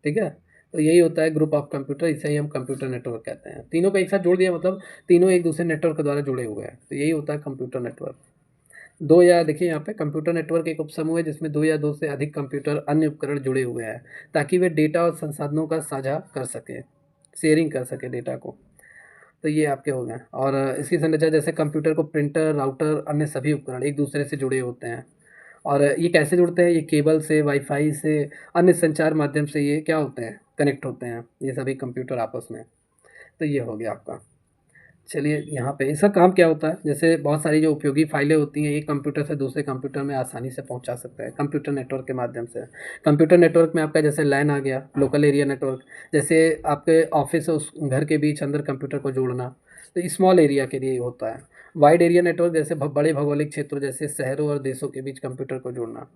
ठीक है, तो यही होता है ग्रुप ऑफ कंप्यूटर, इसे ही हम कंप्यूटर नेटवर्क कहते हैं। तीनों को एक साथ जोड़ दिया मतलब तीनों एक दूसरे नेटवर्क के द्वारा जुड़े हुए हैं, तो यही होता है कंप्यूटर नेटवर्क। दो या देखिए यहाँ पे कंप्यूटर नेटवर्क एक उपसमूह है जिसमें दो या दो से अधिक कंप्यूटर अन्य उपकरण जुड़े हुए हैं ताकि वे डेटा और संसाधनों का साझा कर सकें, शेयरिंग कर सके डेटा को। तो ये आपके हो गए। और इसकी संरचना जैसे कंप्यूटर को प्रिंटर, राउटर, अन्य सभी उपकरण एक दूसरे से जुड़े होते हैं। और ये कैसे जुड़ते हैं? ये केबल से, वाईफाई से, अन्य संचार माध्यम से ये क्या होते हैं, कनेक्ट होते हैं ये सभी कंप्यूटर आपस में। तो ये हो गया आपका। चलिए यहाँ पे इसका काम क्या होता है, जैसे बहुत सारी जो उपयोगी फाइलें होती हैं एक कंप्यूटर से दूसरे कंप्यूटर में आसानी से पहुंचा सकते हैं कंप्यूटर नेटवर्क के माध्यम से। कंप्यूटर नेटवर्क में आपका जैसे लैन आ गया, लोकल एरिया नेटवर्क, जैसे आपके ऑफिस और उस घर के बीच अंदर कंप्यूटर को जोड़ना, तो स्मॉल एरिया के लिए होता है। वाइड एरिया नेटवर्क जैसे बड़े भौगोलिक क्षेत्रों जैसे शहरों और देशों के बीच कंप्यूटर को जोड़ना।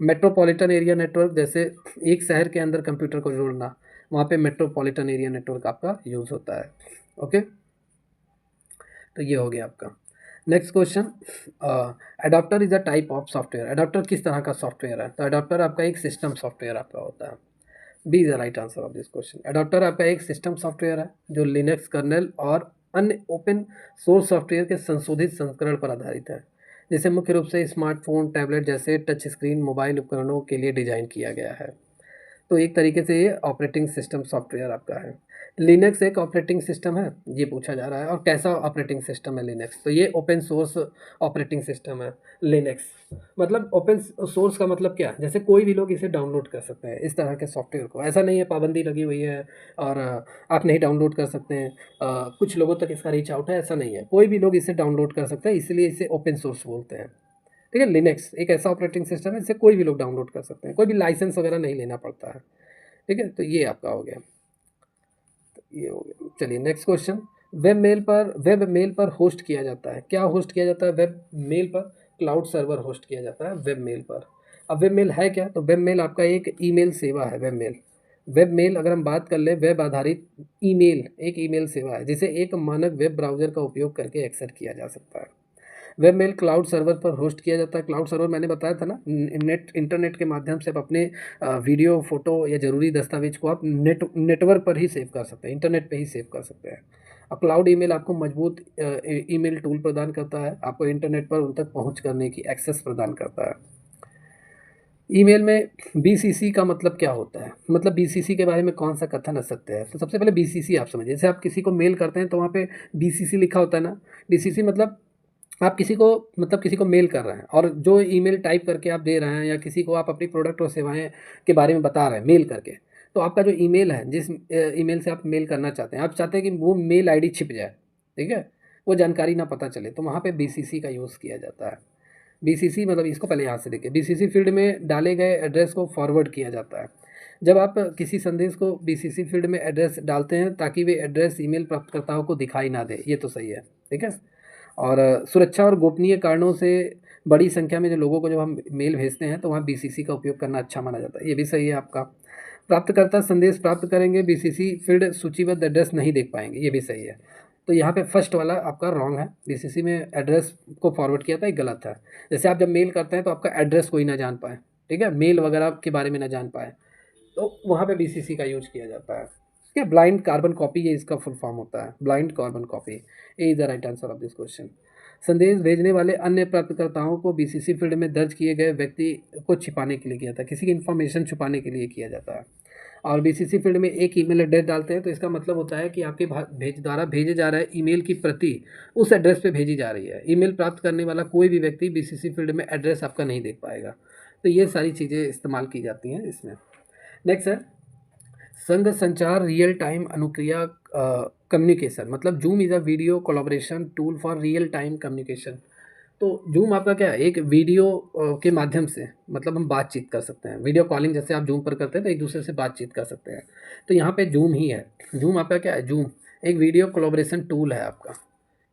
मेट्रोपॉलिटन एरिया नेटवर्क जैसे एक शहर के अंदर कंप्यूटर को जोड़ना, वहाँ पे मेट्रोपॉलिटन एरिया नेटवर्क आपका यूज़ होता है। ओके, तो ये हो गया आपका। Next question, adopter is a type of software. Adopter किस तरह का सॉफ्टवेयर है? तो अडॉप्टर आपका एक सिस्टम सॉफ्टवेयर आपका होता है। B is the right answer of this question. Adapter आपका एक सिस्टम सॉफ्टवेयर है जो लिनक्स कर्नेल और अन्य ओपन सोर्स सॉफ्टवेयर के संशोधित संस्करण पर आधारित है, जिसे मुख्य रूप से स्मार्टफोन, टैबलेट जैसे टच स्क्रीन मोबाइल उपकरणों के लिए डिज़ाइन किया गया है। तो एक तरीके से ये ऑपरेटिंग सिस्टम सॉफ्टवेयर आपका है। लिनक्स एक ऑपरेटिंग सिस्टम है, ये पूछा जा रहा है, और कैसा ऑपरेटिंग सिस्टम है लिनक्स? तो ये ओपन सोर्स ऑपरेटिंग सिस्टम है लिनक्स। मतलब ओपन सोर्स का मतलब क्या है? जैसे कोई भी लोग इसे डाउनलोड कर सकते हैं इस तरह के सॉफ्टवेयर को, ऐसा नहीं है पाबंदी लगी हुई है और आप नहीं डाउनलोड कर सकते हैं, कुछ लोगों तक इसका रीच आउट है, ऐसा नहीं है, कोई भी लोग इसे डाउनलोड कर सकते हैं, इसलिए इसे ओपन सोर्स बोलते हैं। ठीक है, लिनक्स एक ऐसा ऑपरेटिंग सिस्टम है जिसे कोई भी लोग डाउनलोड कर सकते हैं, कोई भी लाइसेंस वगैरह नहीं लेना पड़ता है। ठीक है, तो ये आपका हो गया, ये हो गया। चलिए नेक्स्ट क्वेश्चन, वेब मेल पर होस्ट किया जाता है, क्या होस्ट किया जाता है वेब मेल पर? क्लाउड सर्वर होस्ट किया जाता है वेब मेल पर। अब वेब मेल है क्या? तो वेब मेल आपका एक ईमेल सेवा है। वेब मेल अगर हम बात कर ले, वेब आधारित ईमेल एक ईमेल सेवा है जिसे एक मानक वेब ब्राउज़र का उपयोग करके एक्सेस किया जा सकता है। वेब मेल क्लाउड सर्वर पर होस्ट किया जाता है। क्लाउड सर्वर मैंने बताया था ना, इंटरनेट के माध्यम से आप अपने वीडियो, फोटो या ज़रूरी दस्तावेज को आप नेटवर्क पर ही सेव कर सकते हैं, इंटरनेट पे ही सेव कर सकते हैं। और क्लाउड ईमेल आपको मजबूत ईमेल टूल प्रदान करता है, आपको इंटरनेट पर उन तक पहुंच करने की एक्सेस प्रदान करता है। ईमेल में बीसीसी का मतलब क्या होता है? मतलब बीसीसी के बारे में कौन सा कथन असत्य है? तो सबसे पहले बीसीसी आप समझिए, जैसे आप किसी को मेल करते हैं तो वहाँ पे बीसीसी लिखा होता है ना। बीसीसी मतलब आप किसी को मेल कर रहे हैं और जो ईमेल टाइप करके आप दे रहे हैं या किसी को आप अपनी प्रोडक्ट और सेवाएं के बारे में बता रहे हैं मेल करके, तो आपका जो ईमेल है, जिस ईमेल से आप मेल करना चाहते हैं, आप चाहते हैं कि वो मेल आईडी छिप जाए, ठीक है, वो जानकारी ना पता चले, तो वहाँ पे बीसीसी का यूज़ किया जाता है। बीसीसी मतलब इसको पहले यहाँ से देखिए, बीसीसी फील्ड में डाले गए एड्रेस को फॉरवर्ड किया जाता है। जब आप किसी संदेश को बीसीसी फील्ड में एड्रेस डालते हैं ताकि वे एड्रेस ईमेल प्राप्तकर्ताओं को दिखाई ना दे, ये तो सही है, ठीक है। और सुरक्षा और गोपनीय कारणों से बड़ी संख्या में जो लोगों को जब हम मेल भेजते हैं तो वहाँ बीसीसी का उपयोग करना अच्छा माना जाता है, ये भी सही है आपका। प्राप्तकर्ता संदेश प्राप्त करेंगे, बीसीसी फील्ड सूचीबद्ध एड्रेस नहीं देख पाएंगे, ये भी सही है। तो यहाँ पे फर्स्ट वाला आपका रॉन्ग है, बीसीसी में एड्रेस को फॉरवर्ड किया था, ये गलत है। जैसे आप जब मेल करते हैं तो आपका एड्रेस कोई ना जान पाए, ठीक है, मेल वगैरह के बारे में ना जान पाए, तो वहाँ पे बीसीसी का यूज किया जाता है। ठीक है, ब्लाइंड कार्बन कॉपी ये इसका फुल फॉर्म होता है, blind carbon copy. A is the right answer of this question. संदेश भेजने वाले अन्य प्राप्तकर्ताओं को बीसीसी फील्ड में दर्ज किए गए व्यक्ति को छिपाने के लिए किया जाता है, किसी की इन्फॉर्मेशन छुपाने के लिए किया जाता है। और बीसीसी फील्ड में एक ईमेल एड्रेस डालते हैं तो इसका मतलब होता है कि आपके द्वारा भेजे जा रहा है ईमेल की प्रति उस एड्रेस पे भेजी जा रही है। ईमेल प्राप्त करने वाला कोई भी व्यक्ति बीसीसी फील्ड में एड्रेस आपका नहीं देख पाएगा। तो ये सारी चीज़ें इस्तेमाल की जाती हैं इसमें। नेक्स्ट है संघ संचार रियल टाइम अनुक्रिया कम्युनिकेशन। मतलब zoom is a video collaboration tool for real time communication. तो जूम आपका क्या है, एक वीडियो के माध्यम से मतलब हम बातचीत कर सकते हैं, वीडियो कॉलिंग जैसे आप जूम पर करते हैं तो एक दूसरे से बातचीत कर सकते हैं। तो यहाँ पे जूम ही है, जूम आपका क्या है, जूम एक वीडियो कोलैबोरेशन टूल है आपका।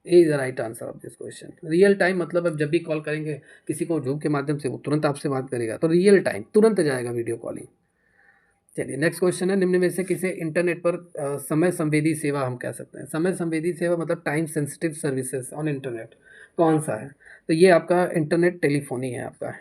ए is the right answer of this question. Real time मतलब अब जब भी कॉल करेंगे किसी को जूम के माध्यम से, वो तुरंत आपसे बात करेगा, तो रियल टाइम तुरंत जाएगा वीडियो कॉलिंग। चलिए नेक्स्ट क्वेश्चन है, निम्न में से किसे इंटरनेट पर समय संवेदी सेवा हम कह सकते हैं? समय संवेदी सेवा मतलब time sensitive services on internet कौन सा है? तो ये आपका इंटरनेट टेलीफोनी है, आपका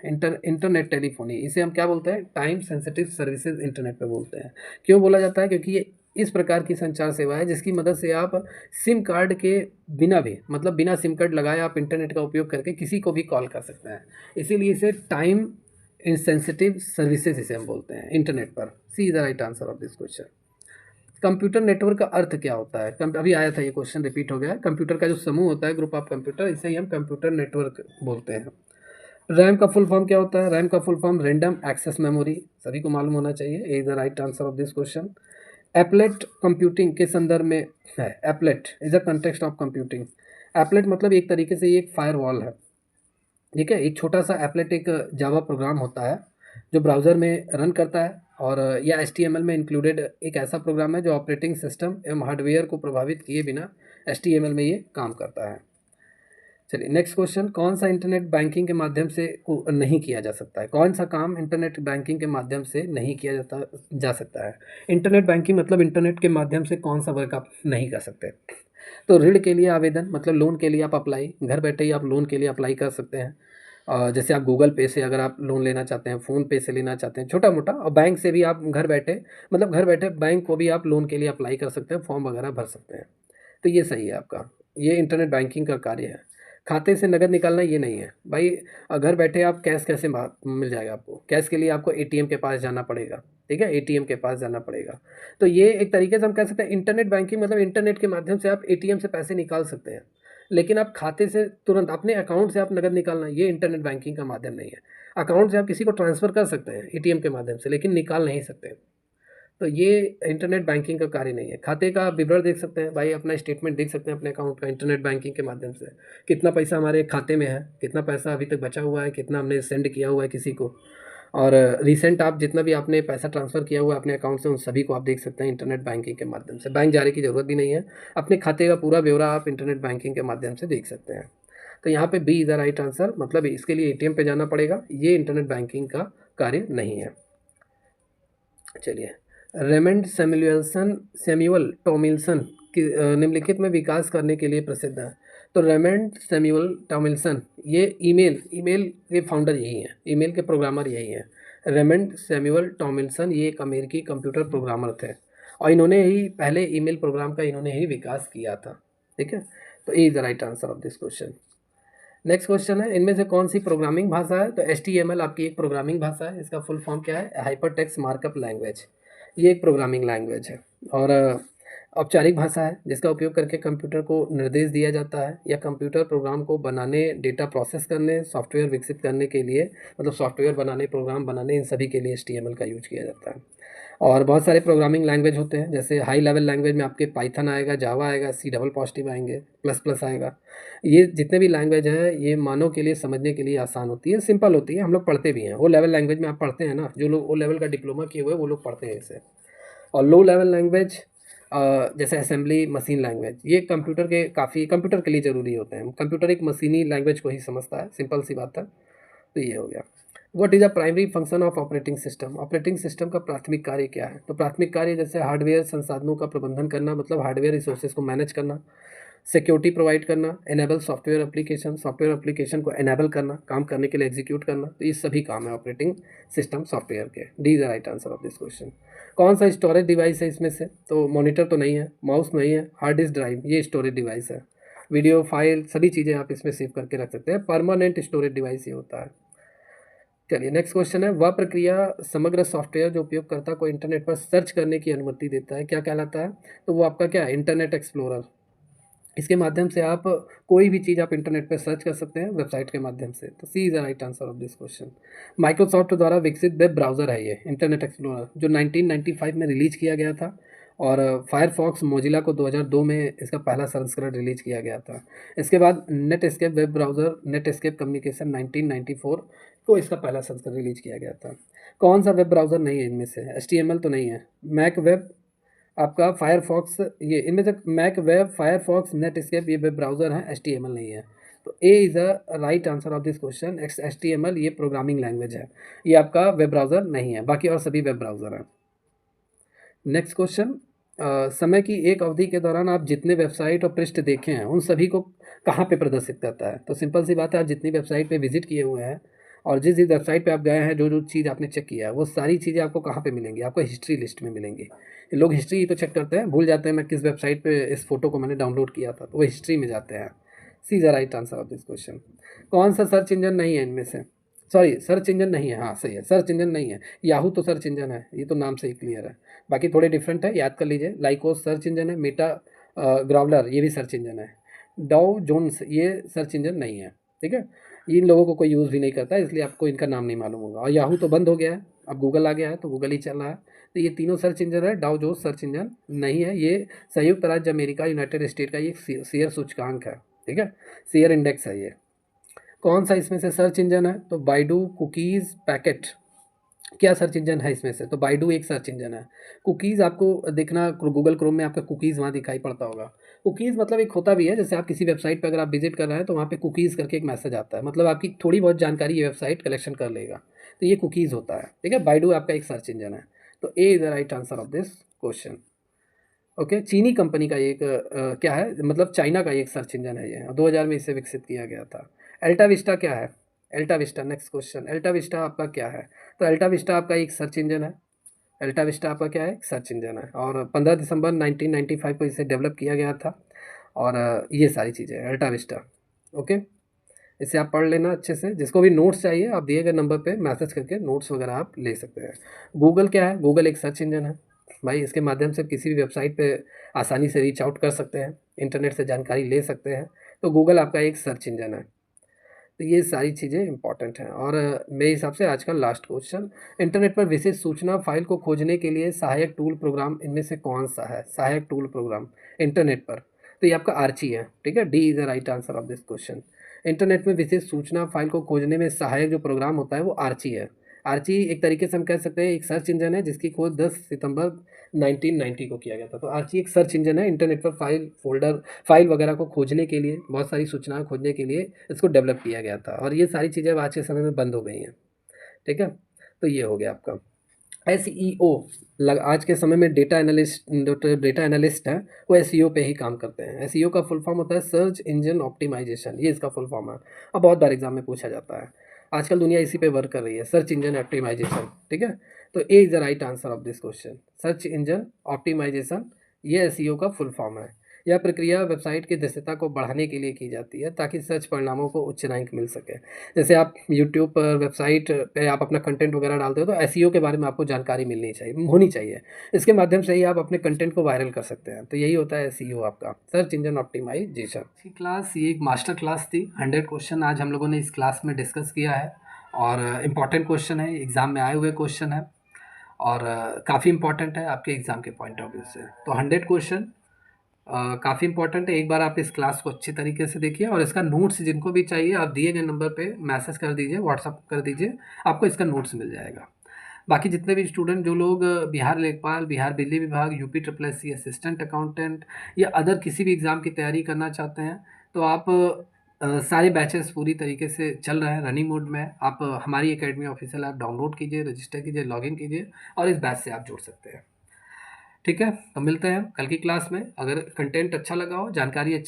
इंटरनेट टेलीफोनी, इसे हम क्या बोलते हैं, टाइम सेंसिटिव सर्विसेज इंटरनेट पे बोलते हैं। क्यों बोला जाता है, क्योंकि ये इस प्रकार की संचार सेवा है जिसकी मदद से आप सिम कार्ड के बिना भी, मतलब बिना सिम कार्ड लगाए आप इंटरनेट का उपयोग करके किसी को भी कॉल कर सकते हैं। इसीलिए इसे टाइम इंसेंसिटिव सर्विसेज इसे हम बोलते हैं इंटरनेट पर। C is the right answer of this question. Computer network का अर्थ क्या होता है, अभी आया था ये क्वेश्चन, रिपीट हो गया है। कंप्यूटर का जो समूह होता है, ग्रुप ऑफ कंप्यूटर, इसे ही हम कंप्यूटर नेटवर्क बोलते हैं। रैम का फुल फॉर्म क्या होता है, रैम का full form random access memory, सभी को मालूम होना चाहिए। A is the right answer of this question. Applet computing के संदर्भ में है, applet is a context of computing. Applet मतलब एक तरीके से ये एक फायरवॉल है, ठीक है। एक छोटा सा एप्लेट एक जावा प्रोग्राम होता है जो ब्राउज़र में रन करता है, और या HTML में इंक्लूडेड एक ऐसा प्रोग्राम है जो ऑपरेटिंग सिस्टम एवं हार्डवेयर को प्रभावित किए बिना HTML में ये काम करता है। चलिए नेक्स्ट क्वेश्चन, कौन सा इंटरनेट बैंकिंग के माध्यम से नहीं किया जा सकता है, कौन सा काम इंटरनेट बैंकिंग के माध्यम से नहीं किया जा सकता है। इंटरनेट बैंकिंग मतलब इंटरनेट के माध्यम से कौन सा वर्क आप नहीं कर सकते। तो ऋण के लिए आवेदन, मतलब लोन के लिए आप अप्लाई, घर बैठे ही आप लोन के लिए अप्लाई कर सकते हैं। जैसे आप गूगल पे से अगर आप लोन लेना चाहते हैं, फ़ोन पे से लेना चाहते हैं छोटा मोटा, और बैंक से भी आप घर बैठे, मतलब घर बैठे बैंक को भी आप लोन के लिए अप्लाई कर सकते हैं, फॉर्म वगैरह भर सकते हैं। तो ये सही है आपका, ये इंटरनेट बैंकिंग का कार्य है। खाते से नगद निकालना ये नहीं है भाई। घर बैठे आप कैश कैसे मिल जाएगा आपको, कैश के लिए आपको ATM के पास जाना पड़ेगा, ठीक है, ATM के पास जाना पड़ेगा। तो ये एक तरीके से हम कह सकते हैं इंटरनेट बैंकिंग मतलब इंटरनेट के माध्यम से आप ATM से पैसे निकाल सकते हैं, लेकिन आप खाते से तुरंत अपने अकाउंट से आप नगद निकालना, ये इंटरनेट बैंकिंग का माध्यम नहीं है। अकाउंट से आप किसी को ट्रांसफ़र कर सकते हैं ATM के माध्यम से, लेकिन निकाल नहीं सकते। तो ये इंटरनेट बैंकिंग का कार्य नहीं है। खाते का आप विवरण देख सकते हैं भाई, अपना स्टेटमेंट देख सकते हैं अपने अकाउंट का इंटरनेट बैंकिंग के माध्यम से, कितना पैसा हमारे खाते में है, कितना पैसा अभी तक बचा हुआ है, कितना हमने सेंड किया हुआ है किसी को, और रिसेंट आप जितना भी आपने पैसा ट्रांसफ़र किया हुआ है अपने अकाउंट से, उन सभी को आप देख सकते हैं इंटरनेट बैंकिंग के माध्यम से। बैंक जाने की ज़रूरत भी नहीं है, अपने खाते का पूरा ब्यौरा आप इंटरनेट बैंकिंग के माध्यम से देख सकते हैं। तो यहाँ पे B is the right answer, मतलब इसके लिए ATM पे जाना पड़ेगा, ये इंटरनेट बैंकिंग का कार्य नहीं है। चलिए, रेमंड सैमुअल टॉमिल्सन की निम्नलिखित में विकास करने के लिए प्रसिद्ध है। तो रेमंड सैमुअल टॉमिल्सन ये ईमेल ईमेल के फाउंडर यही हैं, ईमेल के प्रोग्रामर यही हैं। रेमंड सैमुअल टॉमिल्सन ये एक अमेरिकी कंप्यूटर प्रोग्रामर थे, और इन्होंने ही पहले ईमेल प्रोग्राम का इन्होंने ही विकास किया था, ठीक है। तो A is the right answer of this question. Next question है, इनमें से कौन सी प्रोग्रामिंग भाषा है। तो HTML आपकी एक प्रोग्रामिंग भाषा है, इसका फुल फॉर्म क्या है, हाइपर टेक्स्ट मार्कअप लैंग्वेज, ये एक प्रोग्रामिंग लैंग्वेज है। और औपचारिक भाषा है जिसका उपयोग करके कंप्यूटर को निर्देश दिया जाता है या कंप्यूटर प्रोग्राम को बनाने, डेटा प्रोसेस करने, सॉफ्टवेयर विकसित करने के लिए, मतलब सॉफ्टवेयर बनाने, प्रोग्राम बनाने, इन सभी के लिए HTML का यूज किया जाता है। और बहुत सारे प्रोग्रामिंग लैंग्वेज होते हैं, जैसे हाई लेवल लैंग्वेज में आपके पाइथन आएगा, जावा आएगा, C डबल पॉजिटिव आएंगे, प्लस प्लस आएगा। ये जितने भी लैंग्वेज हैं ये मानव के लिए समझने के लिए आसान होती है, सिंपल होती है, हम लोग पढ़ते भी हैं। वो लेवल लैंग्वेज में आप पढ़ते हैं ना, जो लोग वो लेवल का डिप्लोमा किए हुए हैं वो लोग पढ़ते हैं इसे। और लो लेवल लैंग्वेज जैसे असेंबली मशीन लैंग्वेज, ये कंप्यूटर के लिए ज़रूरी होते हैं। कंप्यूटर एक मशीनी लैंग्वेज को ही समझता है, सिंपल सी बात है। तो ये हो गया। What is the primary function of operating system, operating system का प्राथमिक कार्य क्या है। तो प्राथमिक कार्य जैसे हार्डवेयर संसाधनों का प्रबंधन करना, मतलब हार्डवेयर रिसोर्सेज को मैनेज करना, सिक्योरिटी प्रोवाइड करना, एनेबल सॉफ्टवेयर एप्लीकेशन को एनेबल करना, काम करने के लिए एग्जीक्यूट करना। तो ये सभी काम है ऑपरेटिंग सिस्टम सॉफ्टवेयर के। D is the right answer of this question. कौन सा स्टोरेज डिवाइस है इसमें से, तो मॉनिटर तो नहीं है, माउस नहीं है, हार्ड डिस्क ड्राइव ये स्टोरेज डिवाइस है। वीडियो फाइल सभी चीज़ें आप इसमें सेव करके रख सकते हैं, परमानेंट स्टोरेज डिवाइस ये होता है। चलिए नेक्स्ट क्वेश्चन है, वह प्रक्रिया समग्र सॉफ्टवेयर जो उपयोगकर्ता को इंटरनेट पर सर्च करने की अनुमति देता है क्या कहलाता है। तो वो आपका क्या है, इंटरनेट एक्सप्लोरर। इसके माध्यम से आप कोई भी चीज़ आप इंटरनेट पर सर्च कर सकते हैं वेबसाइट के माध्यम से। तो C is the right answer of this question. Microsoft द्वारा विकसित वेब ब्राउज़र है ये इंटरनेट एक्सप्लोरर, जो 1995 में रिलीज किया गया था। और फायरफॉक्स मोजिला को 2002 में इसका पहला संस्करण रिलीज किया गया था। इसके बाद net escape web browser, net escape communication 1994 को इसका पहला संस्करण रिलीज किया गया था। कौन सा वेब ब्राउज़र नहीं है इनमें से, HTML तो नहीं है, मैक वेब आपका फायरफॉक्स, ये इनमें से Mac web, Firefox, Netscape web वेब ब्राउज़र हैं, HTML नहीं है। तो A is the right answer of this question. HTML ये प्रोग्रामिंग लैंग्वेज है, ये आपका वेब ब्राउज़र नहीं है, बाकी और सभी वेब ब्राउज़र हैं। नेक्स्ट क्वेश्चन, समय की एक अवधि के दौरान आप जितने वेबसाइट और पृष्ठ देखे हैं उन सभी को कहाँ पे प्रदर्शित करता है। तो सिंपल सी बात है, आप जितनी वेबसाइट पे विजिट किए हुए हैं और जिस जिस वेबसाइट पे आप गए हैं, जो जो चीज़ आपने चेक किया है, वो सारी चीज़ें आपको कहाँ पे मिलेंगी? आपको हिस्ट्री लिस्ट में मिलेंगी। लोग हिस्ट्री ही तो चेक करते हैं, भूल जाते हैं मैं किस वेबसाइट पे इस फोटो को मैंने डाउनलोड किया था, तो वो हिस्ट्री में जाते हैं। C is the right answer of this question. कौन सा सर्च इंजन नहीं है इनमें से? सॉरी, सर्च इंजन नहीं है, हाँ सही है, सर्च इंजन नहीं है। याहू तो सर्च इंजन है, ये तो नाम से ही क्लियर है। बाकी थोड़े डिफरेंट है, याद कर लीजिए। लाइकोस सर्च इंजन है, मेटा ग्रावलर ये भी सर्च इंजन है। डाउ जोन्स ये सर्च इंजन नहीं है, ठीक है। इन लोगों को कोई यूज़ भी नहीं करता है, इसलिए आपको इनका नाम नहीं मालूम होगा। और याहू तो बंद हो गया है, अब गूगल आ गया है, तो गूगल ही चल रहा है। तो ये तीनों सर्च इंजन है, डाउ जोन्स सर्च इंजन नहीं है। ये संयुक्त राज्य अमेरिका, यूनाइटेड स्टेट का ये शेयर सूचकांक है, ठीक है, शेयर इंडेक्स है ये। कौन सा इसमें से सर्च इंजन है? तो बाइडू, कुकीज़, पैकेट, क्या सर्च इंजन है इसमें से? तो बाइडू एक सर्च इंजन है। कुकीज़ आपको देखना, गूगल क्रोम में आपका कुकीज़ वहाँ दिखाई पड़ता होगा। कुकीज़ मतलब एक होता भी है, जैसे आप किसी वेबसाइट पर अगर आप विजिट कर रहे हैं तो वहाँ पे कुकीज़ करके एक मैसेज आता है, मतलब आपकी थोड़ी बहुत जानकारी ये वेबसाइट कलेक्शन कर लेगा, तो ये कुकीज़ होता है, ठीक है। बाइडू आपका एक सर्च इंजन है। तो A is the right answer of this question. Okay, चीनी कंपनी का एक क्या है, मतलब चाइना का एक सर्च इंजन है ये, 2000 में इसे विकसित किया गया था। एल्टा विस्टा क्या है? Elta Vista, next question, Elta Vista आपका क्या है? तो एल्टा विस्टा आपका एक सर्च इंजन है। एल्टा विस्टा आपका क्या है? एक सर्च इंजन है, और 15 दिसंबर 1995 को इसे डेवलप किया गया था। और ये सारी चीज़ें एल्टा विस्टा। ओके, इसे आप पढ़ लेना अच्छे से। जिसको भी नोट्स चाहिए, आप दिए गए नंबर पे मैसेज करके नोट्स वगैरह आप ले सकते हैं। गूगल क्या है? गूगल एक सर्च इंजन है भाई, इसके माध्यम से किसी भी वेबसाइट पे आसानी से रीच आउट कर सकते हैं, इंटरनेट से जानकारी ले सकते हैं। तो गूगल आपका एक सर्च इंजन है। तो ये सारी चीज़ें इंपॉर्टेंट हैं। और मेरे हिसाब से आज का लास्ट क्वेश्चन, इंटरनेट पर विशेष सूचना फाइल को खोजने के लिए सहायक टूल प्रोग्राम इनमें से कौन सा है? सहायक टूल प्रोग्राम इंटरनेट पर, तो ये आपका आर्ची है, ठीक है। D is the right answer of this question. Internet में विशेष सूचना फाइल को खोजने में सहायक जो प्रोग्राम होता है वो आर्ची है। आर्ची एक तरीके से हम कह सकते हैं एक सर्च इंजन है, जिसकी खोज 10 सितंबर 1990 को किया गया था। तो आर्ची एक सर्च इंजन है, इंटरनेट पर फाइल वगैरह को खोजने के लिए, बहुत सारी सूचनाएं खोजने के लिए इसको डेवलप किया गया था। और ये सारी चीज़ें अब आज के समय में बंद हो गई हैं, ठीक है। तो ये हो गया आपका SEO। आज के समय में डेटा एनालिस्ट हैं, वो SEO पे ही काम करते हैं। SEO का फुल फॉर्म होता है सर्च इंजन ऑप्टिमाइजेशन, ये इसका फुल फॉर्म है। अब बहुत बार एग्जाम में पूछा जाता है, आजकल दुनिया इसी पे वर्क कर रही है, सर्च इंजन ऑप्टिमाइजेशन, ठीक है। तो A is the right answer of this question, search engine optimization, ये SEO का फुल फॉर्म है। यह प्रक्रिया वेबसाइट की दृश्यता को बढ़ाने के लिए की जाती है, ताकि सर्च परिणामों को उच्च रैंक मिल सके। जैसे आप यूट्यूब पर, वेबसाइट पे आप अपना कंटेंट वगैरह डालते हो, तो SEO के बारे में आपको जानकारी मिलनी चाहिए, होनी चाहिए। इसके माध्यम से ही आप अपने कंटेंट को वायरल कर सकते हैं। तो यही होता है SEO आपका, सर्च इंजन ऑप्टिमाइजेशन। अच्छी क्लास, ये एक मास्टर क्लास थी। 100 क्वेश्चन आज हम लोगों ने इस क्लास में डिस्कस किया है, और इम्पॉर्टेंट क्वेश्चन है, एग्ज़ाम में आए हुए क्वेश्चन है, और काफ़ी इंपॉर्टेंट है आपके एग्ज़ाम के पॉइंट ऑफ व्यू से। तो 100 क्वेश्चन काफ़ी इंपॉर्टेंट है। एक बार आप इस क्लास को अच्छी तरीके से देखिए, और इसका नोट्स जिनको भी चाहिए आप दिए गए नंबर पे मैसेज कर दीजिए, व्हाट्सअप कर दीजिए, आपको इसका नोट्स मिल जाएगा। बाकी जितने भी स्टूडेंट, जो लोग बिहार लेखपाल, बिहार बिजली विभाग, यूपी SSSC असिस्टेंट अकाउंटेंट या अदर किसी भी एग्ज़ाम की तैयारी करना चाहते हैं, तो आप सारे बैचेस पूरी तरीके से चल रहे हैं, रनिंग मोड में। आप हमारी एकेडमी ऑफिशियल ऐप डाउनलोड कीजिए, रजिस्टर कीजिए, लॉगिन कीजिए, और इस बैच से आप जुड़ सकते हैं, ठीक है। तो मिलते हैं कल की क्लास में। अगर कंटेंट अच्छा लगा हो, जानकारी अच्छी